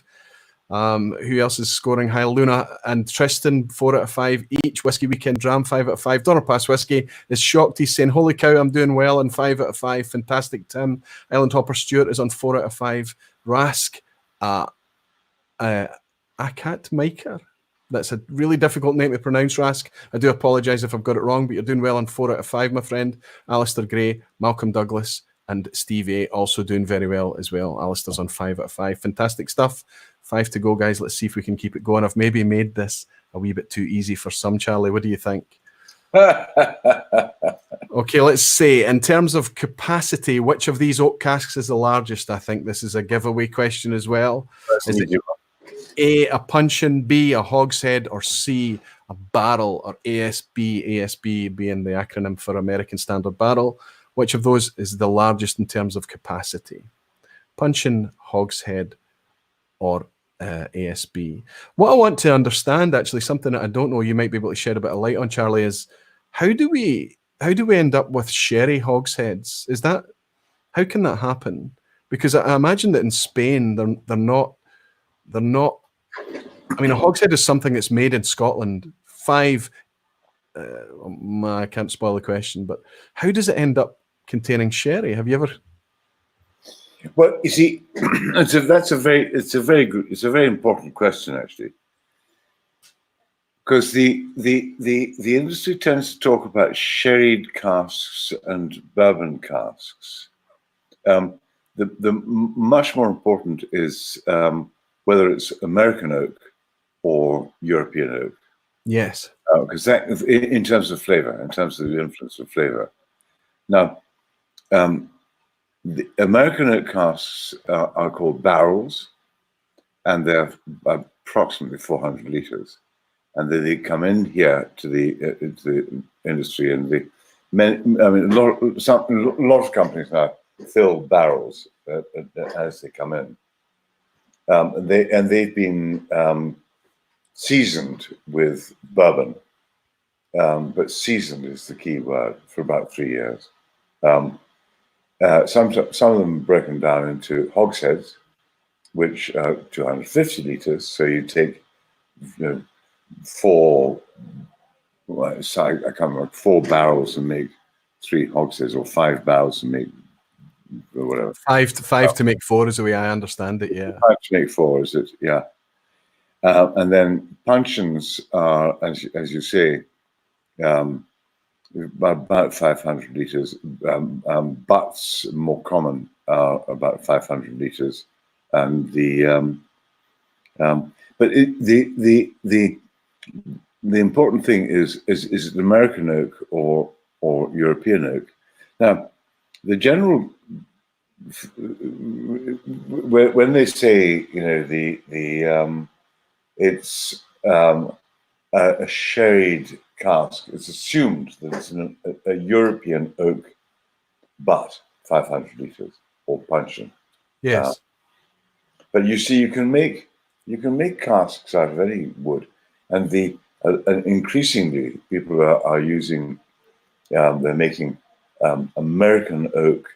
Who else is scoring high? Luna and Tristan, 4 out of 5 each. Whiskey Weekend Dram, 5 out of 5. Donner Pass Whiskey is shocked. He's saying, holy cow, I'm doing well, on 5 out of 5. Fantastic, Tim. Island Hopper Stewart is on 4 out of 5. Rask, Akat Maker. That's a really difficult name to pronounce, Rask. I do apologise if I've got it wrong, but you're doing well on 4 out of 5, my friend. Alistair Gray, Malcolm Douglas, and Steve A also doing very well as well. Alistair's on 5 out of 5. Fantastic stuff. 5 to go, guys. Let's see if we can keep it going. I've maybe made this a wee bit too easy for some, Charlie. What do you think? Okay, let's say, in terms of capacity, which of these oak casks is the largest? I think this is a giveaway question as well. A puncheon, B, a hogshead, or C, a barrel, or ASB, ASB being the acronym for American Standard Barrel. Which of those is the largest in terms of capacity? Puncheon, hogshead, or ASB. What I want to understand, actually, something that I don't know, you might be able to shed a bit of light on, Charlie, is how do we end up with sherry hogsheads? How can that happen? Because I imagine that in Spain they're not. I mean, a hogshead is something that's made in Scotland. I can't spoil the question, but how does it end up containing sherry? Have you ever? Well, you see, it's a very important question, actually, because the industry tends to talk about sherried casks and bourbon casks. The much more important is whether it's American oak or European oak. Yes, because that, in terms of flavor, in terms of the influence of flavor. Now, the American oak casks are called barrels, and they're approximately 400 liters. And then they come in here to the industry, and a lot of companies now fill barrels as they come in. They've been seasoned with bourbon, but seasoned is the key word, for about 3 years. Some of them broken down into hogsheads, which are 250 liters. So you take, four barrels and make 3 hogsheads, or 5 barrels and make whatever. Five to make 4 is the way I understand it. Yeah, 5 to make 4 is it? Yeah. And then puncheons are, as you say, about 500 liters. Butts, more common, are about 500 liters. And the important thing is it American oak or European oak? Now, the general, when they say, it's a sherried cask, it's assumed that it's a European oak butt, 500 liters, or puncheon. yes. But you see, you can make casks out of any wood, and increasingly people are using. They're making American oak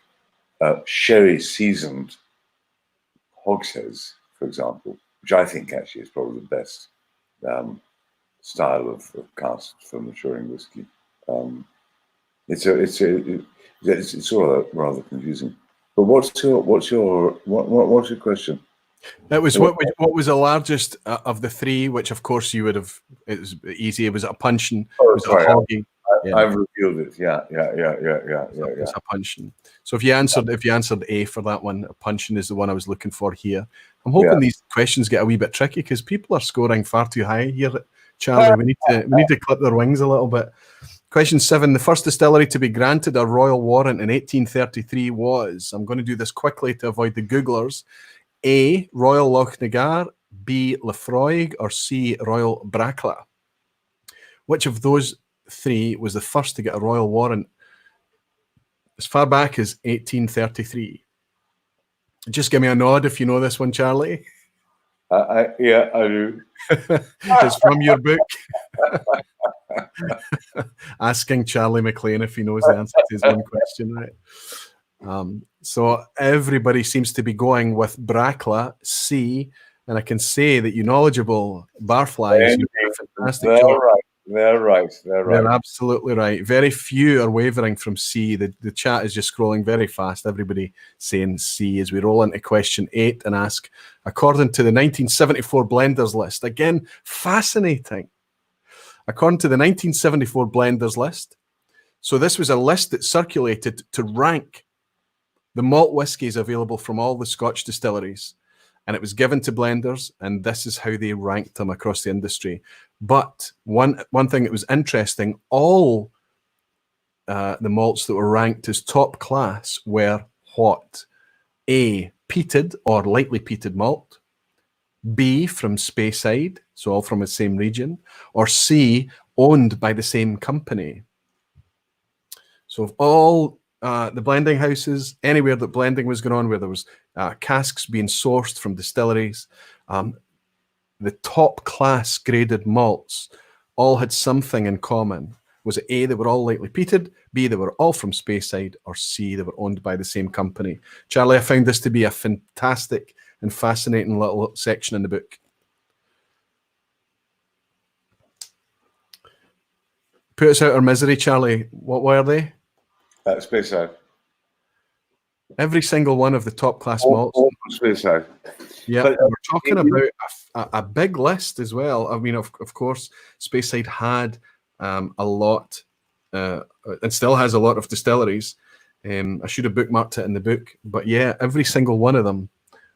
sherry seasoned hogsheads, for example, which I think actually is probably the best style of cask for maturing whiskey. It's sort of rather confusing. But what's your question? It was what was the largest of the 3? Which, of course, you would have. It was easy. Was it a puncheon? Was it a hoggy? I've revealed it. Yeah. It's a puncheon. So if you answered A for that one, a puncheon is the one I was looking for here. I'm hoping these questions get a wee bit tricky because people are scoring far too high here, Charlie. We need to clip their wings a little bit. Question 7. The first distillery to be granted a royal warrant in 1833 was, I'm going to do this quickly to avoid the Googlers, A, Royal Lochnagar, B, Laphroaig, or C, Royal Bracla. Which of those 3 was the first to get a royal warrant as far back as 1833? Just give me a nod if you know this one, Charlie. I do. It's from your book. Asking Charlie McLean if he knows the answer to his one question, right? So everybody seems to be going with Bracla, C, and I can say that you knowledgeable barflies, you do a fantastic job. They're right. They're absolutely right. Very few are wavering from C. The chat is just scrolling very fast. Everybody saying C as we roll into question 8 and ask, according to the 1974 blenders list, again, fascinating. According to the 1974 blenders list, so this was a list that circulated to rank the malt whiskies available from all the Scotch distilleries. And it was given to blenders, and this is how they ranked them across the industry. But one thing that was interesting, all the malts that were ranked as top class were what? A, peated or lightly peated malt. B, from Speyside, so all from the same region, or C, owned by the same company. So of all the blending houses, anywhere that blending was going on, where there was casks being sourced from distilleries, the top class graded malts all had something in common. Was it A, they were all lightly peated, B, they were all from Speyside, or C, they were owned by the same company? Charlie, I found this to be a fantastic and fascinating little section in the book. Put us out our misery, Charlie. What were they? Speyside. Every single one of the top class All malts. from Speyside. Yeah, But, we're talking about a big list as well. I mean, of course, Speyside had a lot, and still has a lot of distilleries. I should have bookmarked it in the book, but yeah, every single one of them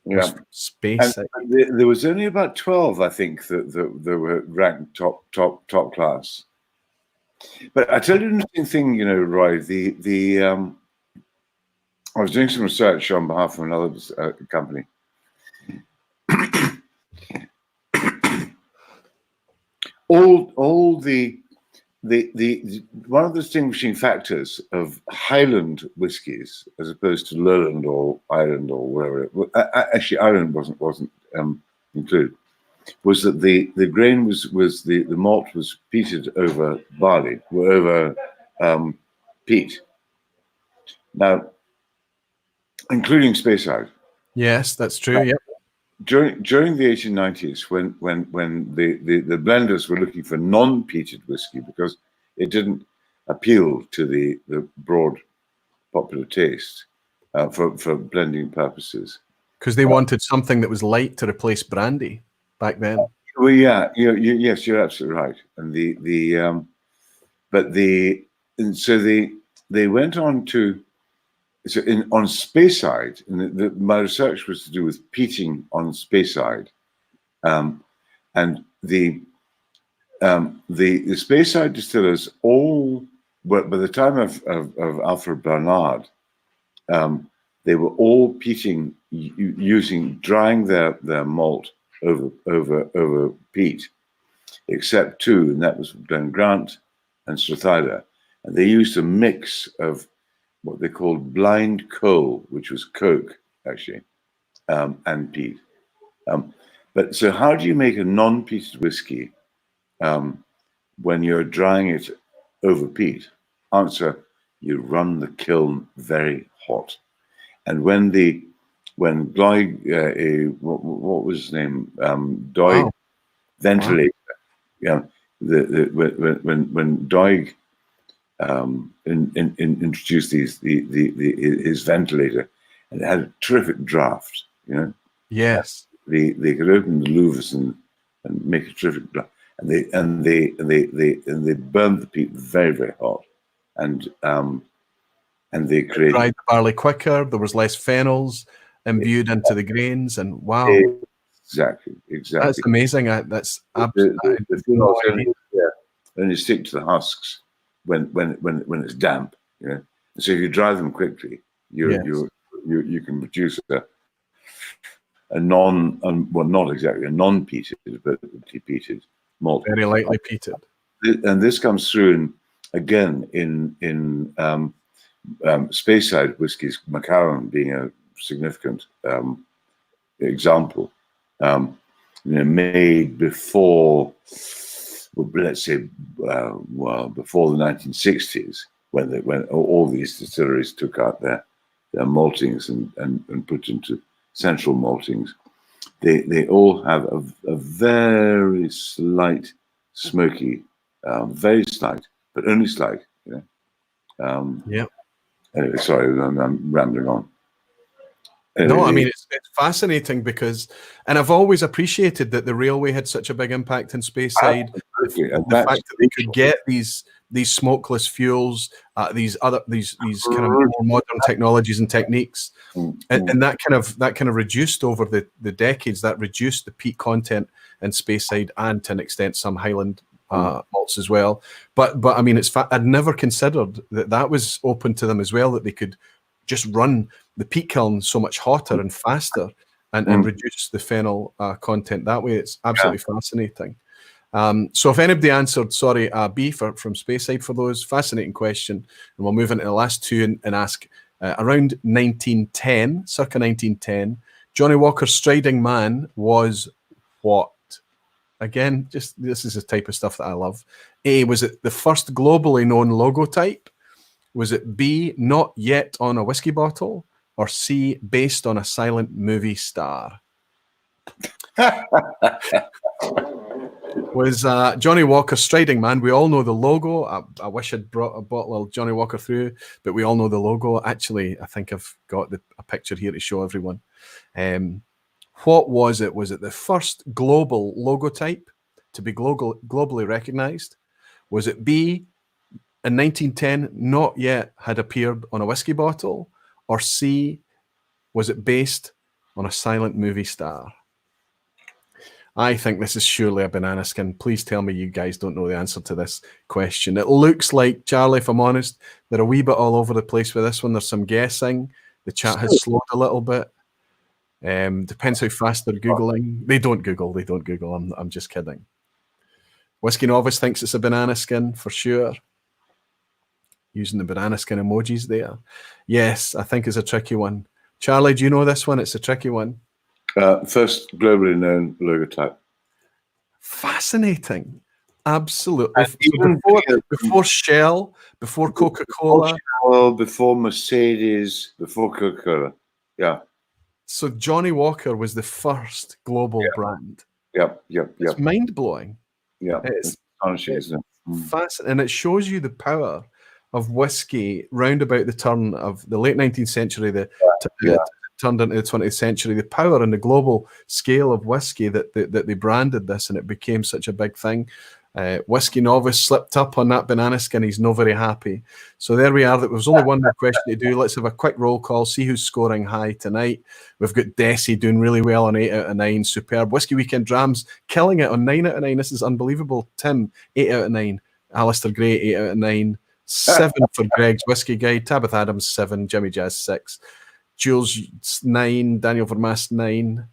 was Speyside. There was only about 12, I think, that were ranked top class. But I tell you an interesting thing, you know, Roy. I was doing some research on behalf of another company. all the one of the distinguishing factors of Highland whiskies, as opposed to Lowland or Island or wherever, actually Ireland wasn't included, was that the grain was the malt was peated over barley, over peat. Now, including Speyside. Yes, that's true. Yep. During the 1890s, when the blenders were looking for non-peated whiskey because it didn't appeal to the broad popular taste for blending purposes, Because they wanted something that was light to replace brandy back then. well, yeah, yes, you're absolutely right. And they went on to. So on Speyside, and my research was to do with peating on Speyside, and the Speyside distillers all were, by the time of Alfred Barnard, they were all peating drying their malt over peat, except two, and that was Glen Grant and Strathyler, and they used a mix of what they called blind coal, which was coke, actually, and peat. But so how do you make a non-peated whiskey when you're drying it over peat? Answer, you run the kiln very hot. And when Doig, what was his name? Doig ventilator. Yeah, when Doig introduced his ventilator, and it had a terrific draft. You know. Yes. They could open the louvers and make a terrific draft, and they burned the peat very, very hot, and they created dried the barley quicker. There was less phenols imbued into the grains, and wow, exactly. That's amazing. That's absolutely. Only stick to the husks when it's damp, you know. So if you dry them quickly, you can produce a not exactly a non-peated, but peated malt. Very lightly peated. And this comes through again in Speyside whiskies, Macallan being a significant example. Made before, let's say, before the 1960s, when all these distilleries took out their maltings and put into central maltings, they all have a very slight smoky, very slight, but only slight. You know. Yeah. Anyway, sorry, I'm rambling on. No, I mean, it's fascinating because, and I've always appreciated that the railway had such a big impact in Speyside. The fact that they could get these smokeless fuels, these kind of more modern technologies and techniques, and that kind of reduced over the decades. That reduced the peat content in Speyside and to an extent some Highland malts as well. But I mean, I'd never considered that was open to them as well, that they could just run the peat kiln so much hotter and faster and reduce the phenol content that way. It's absolutely fascinating. So if anybody answered, sorry, B from Speyside for those, fascinating question. And we'll move into the last two and ask, around 1910, circa 1910, Johnny Walker's Striding Man was what? Again, just this is the type of stuff that I love. A, was it the first globally known logo type? Was it B, not yet on a whiskey bottle? Or C, based on a silent movie star? Was Johnny Walker Striding Man. We all know the logo. I wish I'd brought a bottle of Johnny Walker through, but we all know the logo. Actually, I think I've got a picture here to show everyone. What was it? Was it the first global logo type to be globally recognized? Was it B, in 1910, not yet had appeared on a whiskey bottle? Or C, was it based on a silent movie star? I think this is surely a banana skin. Please tell me you guys don't know the answer to this question. It looks like, Charlie, if I'm honest, they're a wee bit all over the place with this one. There's some guessing. The chat has slowed a little bit. Depends how fast they're Googling. They don't Google. I'm just kidding. Whiskey Novice thinks it's a banana skin for sure. Using the banana skin emojis there. Yes, I think it's a tricky one. Charlie, do you know this one? It's a tricky one. First globally known logo type. Fascinating. Absolutely. Before Shell, before Coca-Cola. Before Mercedes, before Coca-Cola. Yeah. So Johnny Walker was the first global brand. Yep. It's mind-blowing. Yeah. It's astonishing, isn't it? Fascinating. And it shows you the power of whiskey round about the turn of the late 19th century, turned into the 20th century, the power and the global scale of whiskey that they branded this, and it became such a big thing. Whiskey Novice slipped up on that banana skin. He's not very happy. So there we are. There was only one more question to do. Let's have a quick roll call, see who's scoring high tonight. We've got Desi doing really well on 8 out of 9. Superb. Whiskey Weekend Drams killing it on 9 out of 9. This is unbelievable. Tim, 8 out of 9. Alistair Gray, 8 out of 9. 7 for Greg's Whiskey Guide. Tabitha Adams, 7. Jimmy Jazz, 6. Jules, 9. Daniel Vermaas, 9.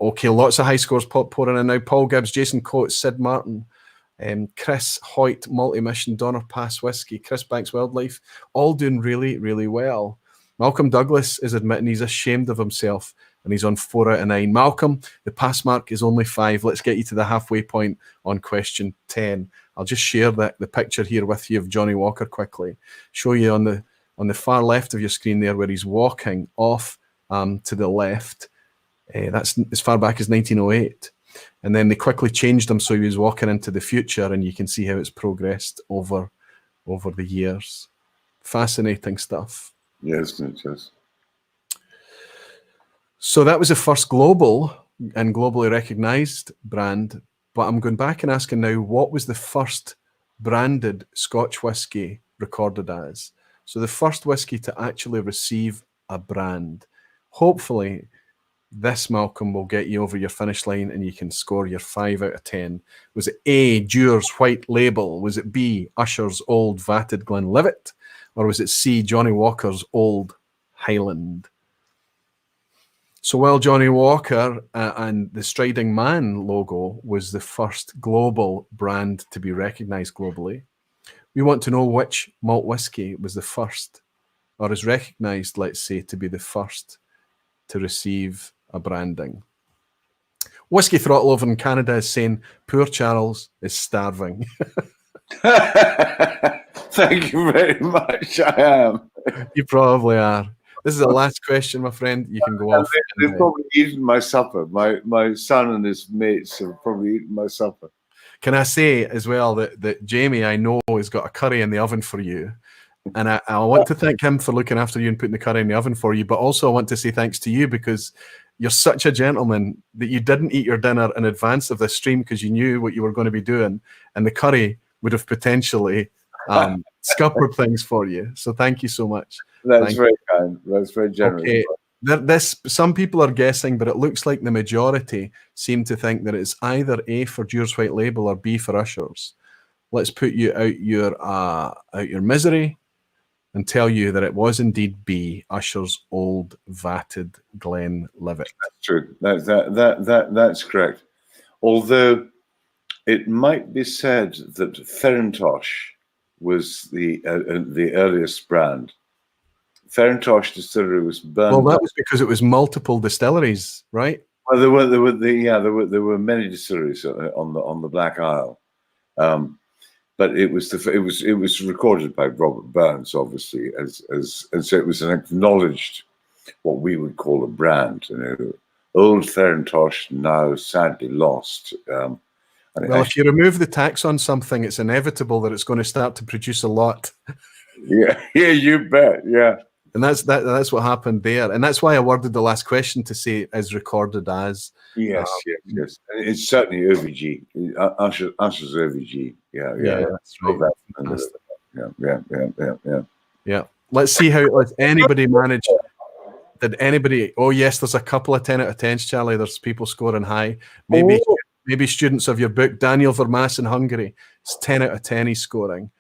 Okay, lots of high scores pouring in now. Paul Gibbs, Jason Coates, Sid Martin, Chris Hoyt, Multi-Mission, Donner Pass Whiskey, Chris Banks Wildlife, all doing really, really well. Malcolm Douglas is admitting he's ashamed of himself, and he's on 4 out of 9. Malcolm, the pass mark is only 5. Let's get you to the halfway point on question 10. I'll just share the picture here with you of Johnny Walker quickly. Show you on the far left of your screen there where he's walking off to the left. That's as far back as 1908. And then they quickly changed him so he was walking into the future, and you can see how it's progressed over the years. Fascinating stuff. Yes, it is. So that was the first global and globally recognized brand. But I'm going back and asking now, what was the first branded Scotch whiskey recorded as? So the first whiskey to actually receive a brand. Hopefully, this, Malcolm, will get you over your finish line and you can score your 5 out of 10. Was it A, Dewar's White Label? Was it B, Usher's Old Vatted Glenlivet? Or was it C, Johnny Walker's Old Highland? So while Johnny Walker and the Striding Man logo was the first global brand to be recognized globally, we want to know which malt whiskey was the first, or is recognized, let's say, to be the first to receive a branding. Whiskey Throttle over in Canada is saying, poor Charles is starving. Thank you very much. I am. You probably are. This is the last question, my friend. You can go off. They've probably eaten my supper. My son and his mates have probably eaten my supper. Can I say as well that Jamie, I know, has got a curry in the oven for you. And I want to thank him for looking after you and putting the curry in the oven for you. But also I want to say thanks to you because you're such a gentleman that you didn't eat your dinner in advance of this stream because you knew what you were going to be doing. And the curry would have potentially scuppered things for you. So thank you so much. That's very kind. That's very generous. Okay. Some people are guessing, but it looks like the majority seem to think that it's either A for Dewar's White Label or B for Usher's. Let's put you out your misery. and tell you that it was indeed B, Usher's old vatted Glenlivet. That's true. That's correct. Although it might be said that Ferintosh was the earliest brand. Ferintosh distillery was burned. Well, that was because it was multiple distilleries, right? Well, there were many distilleries on the Black Isle, but it was recorded by Robert Burns, obviously, and so it was an acknowledged, what we would call a brand. You know, old Ferintosh, now sadly lost. Well, if you remove the tax on something, it's inevitable that it's going to start to produce a lot. Yeah, you bet. Yeah. And that's what happened there. And that's why I worded the last question to say as recorded as. Yes. It's certainly OVG. Usher's OVG. Yeah. That's right. Yeah. Let's see how anybody managed. Did anybody? Oh yes, there's a couple of 10 out of 10s, Charlie. There's people scoring high. Maybe students of your book. Daniel Vermaas in Hungary, it's 10 out of 10 he's scoring.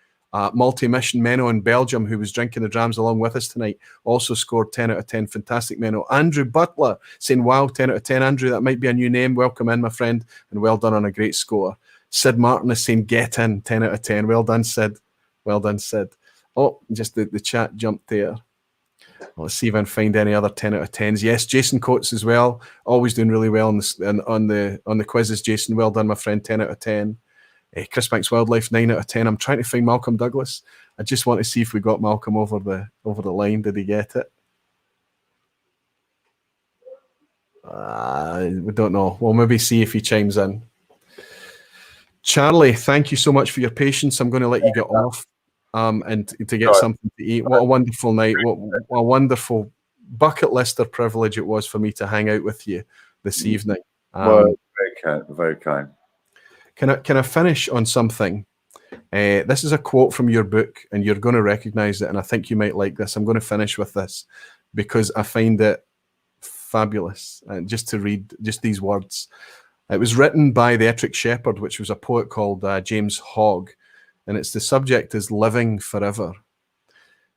Multi-mission Menno in Belgium, who was drinking the drams along with us tonight, also scored 10 out of 10. Fantastic, Menno. Andrew Butler saying, wow, 10 out of 10. Andrew, that might be a new name. Welcome in, my friend, and well done on a great score. Sid Martin is saying, get in, 10 out of 10. Well done, Sid. Well done, Sid. Oh, just the chat jumped there. Well, let's see if I can find any other 10 out of 10s. Yes, Jason Coates as well. Always doing really well on the quizzes, Jason. Well done, my friend, 10 out of 10. Chris Banks Wildlife, 9 out of 10. I'm trying to find Malcolm Douglas. I just want to see if we got Malcolm over the line. Did he get it? We don't know. We'll maybe see if he chimes in. Charlie, thank you so much for your patience. I'm going to let you get off and to get something to eat. What a wonderful night. What a wonderful bucket lister privilege it was for me to hang out with you this evening. Well, very kind. Can I finish on something? This is a quote from your book, and you're going to recognize it, and I think you might like this. I'm going to finish with this because I find it fabulous. And just to read just these words. It was written by the Ettrick Shepherd, which was a poet called James Hogg, and the subject is living forever.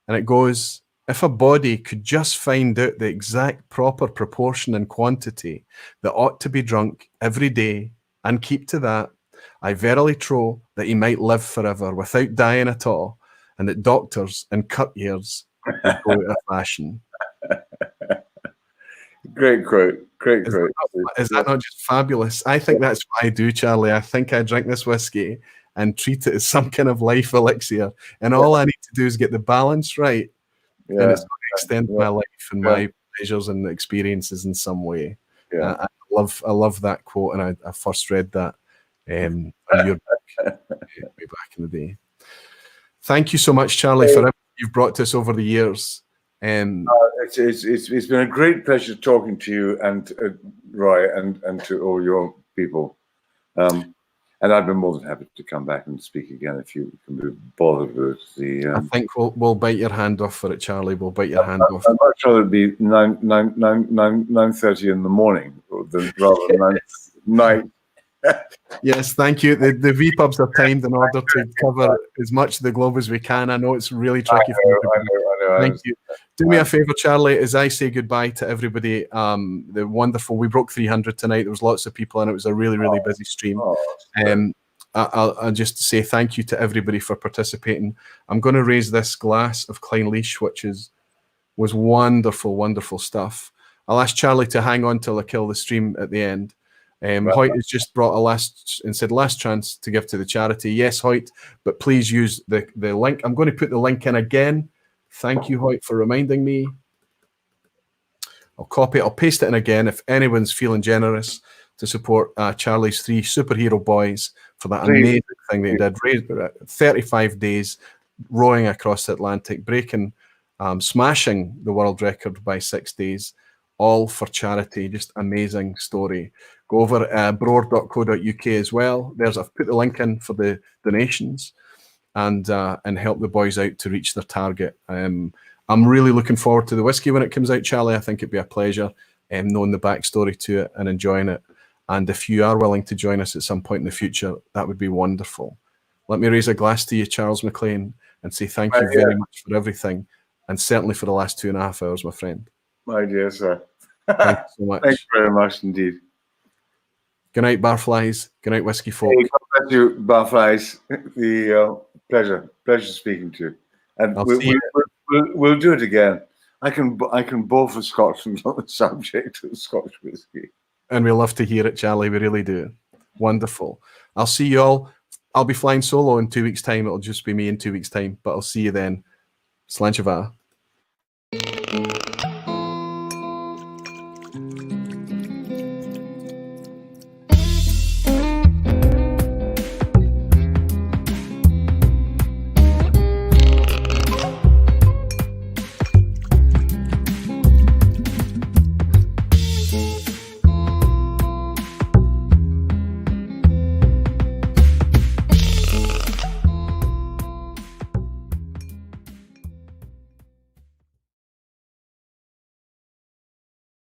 And it goes, if a body could just find out the exact proper proportion and quantity that ought to be drunk every day and keep to that, I verily trow that he might live forever without dying at all, and that doctors and cut years would go out of fashion. Great quote. Is that not just fabulous? I think that's what I do, Charlie. I think I drink this whiskey and treat it as some kind of life elixir, and all I need to do is get the balance right, and it's going to extend my life and my pleasures and experiences in some way. I love that quote, and I first read that on your book way back in the day. Thank you so much, Charlie, for everything you've brought to us over the years. It's been a great pleasure talking to you and Roy and to all your people. And I'd be more than happy to come back and speak again if you can be bothered with the. I think we'll bite your hand off for it, Charlie. We'll bite your hand off. I'd much rather it be 9:30 in the morning rather than 9. Yes, thank you. The VPubs are timed in order to cover as much of the globe as we can. I know it's really tricky for everybody. I know. Thank you. Do me a favor, Charlie, as I say goodbye to everybody. The wonderful, we broke 300 tonight. There was lots of people, and it was a really, really busy stream. I'll just say thank you to everybody for participating. I'm going to raise this glass of Clynelish, which was wonderful, wonderful stuff. I'll ask Charlie to hang on till I kill the stream at the end. Hoyt has just brought last chance to give to the charity. Yes, Hoyt, but please use the link. I'm going to put the link in again. Thank you, Hoyt, for reminding me. I'll copy it. I'll paste it in again if anyone's feeling generous to support Charlie's 3 superhero boys for that amazing thing they did. 35 days rowing across the Atlantic, smashing the world record by 6 days, all for charity. Just amazing story. Go over broad.co.uk as well. I've put the link in for the donations and help the boys out to reach their target. I'm really looking forward to the whiskey when it comes out, Charlie. I think it'd be a pleasure knowing the backstory to it and enjoying it. And if you are willing to join us at some point in the future, that would be wonderful. Let me raise a glass to you, Charles McLean, and say thank you very much for everything, and certainly for the last 2.5 hours, my friend. My dear sir. Thank you so much. Thank you very much indeed. Good night, Barflies. Good night, Whiskey Folk. Hey, God bless you, Barflies. The pleasure speaking to you. And I'll see you. we'll do it again. I can bowl for Scotland on the subject of Scotch whisky. And we love to hear it, Charlie. We really do. Wonderful. I'll see you all. I'll be flying solo in 2 weeks' time. It'll just be me in 2 weeks' time, but I'll see you then. Sláinte mhath.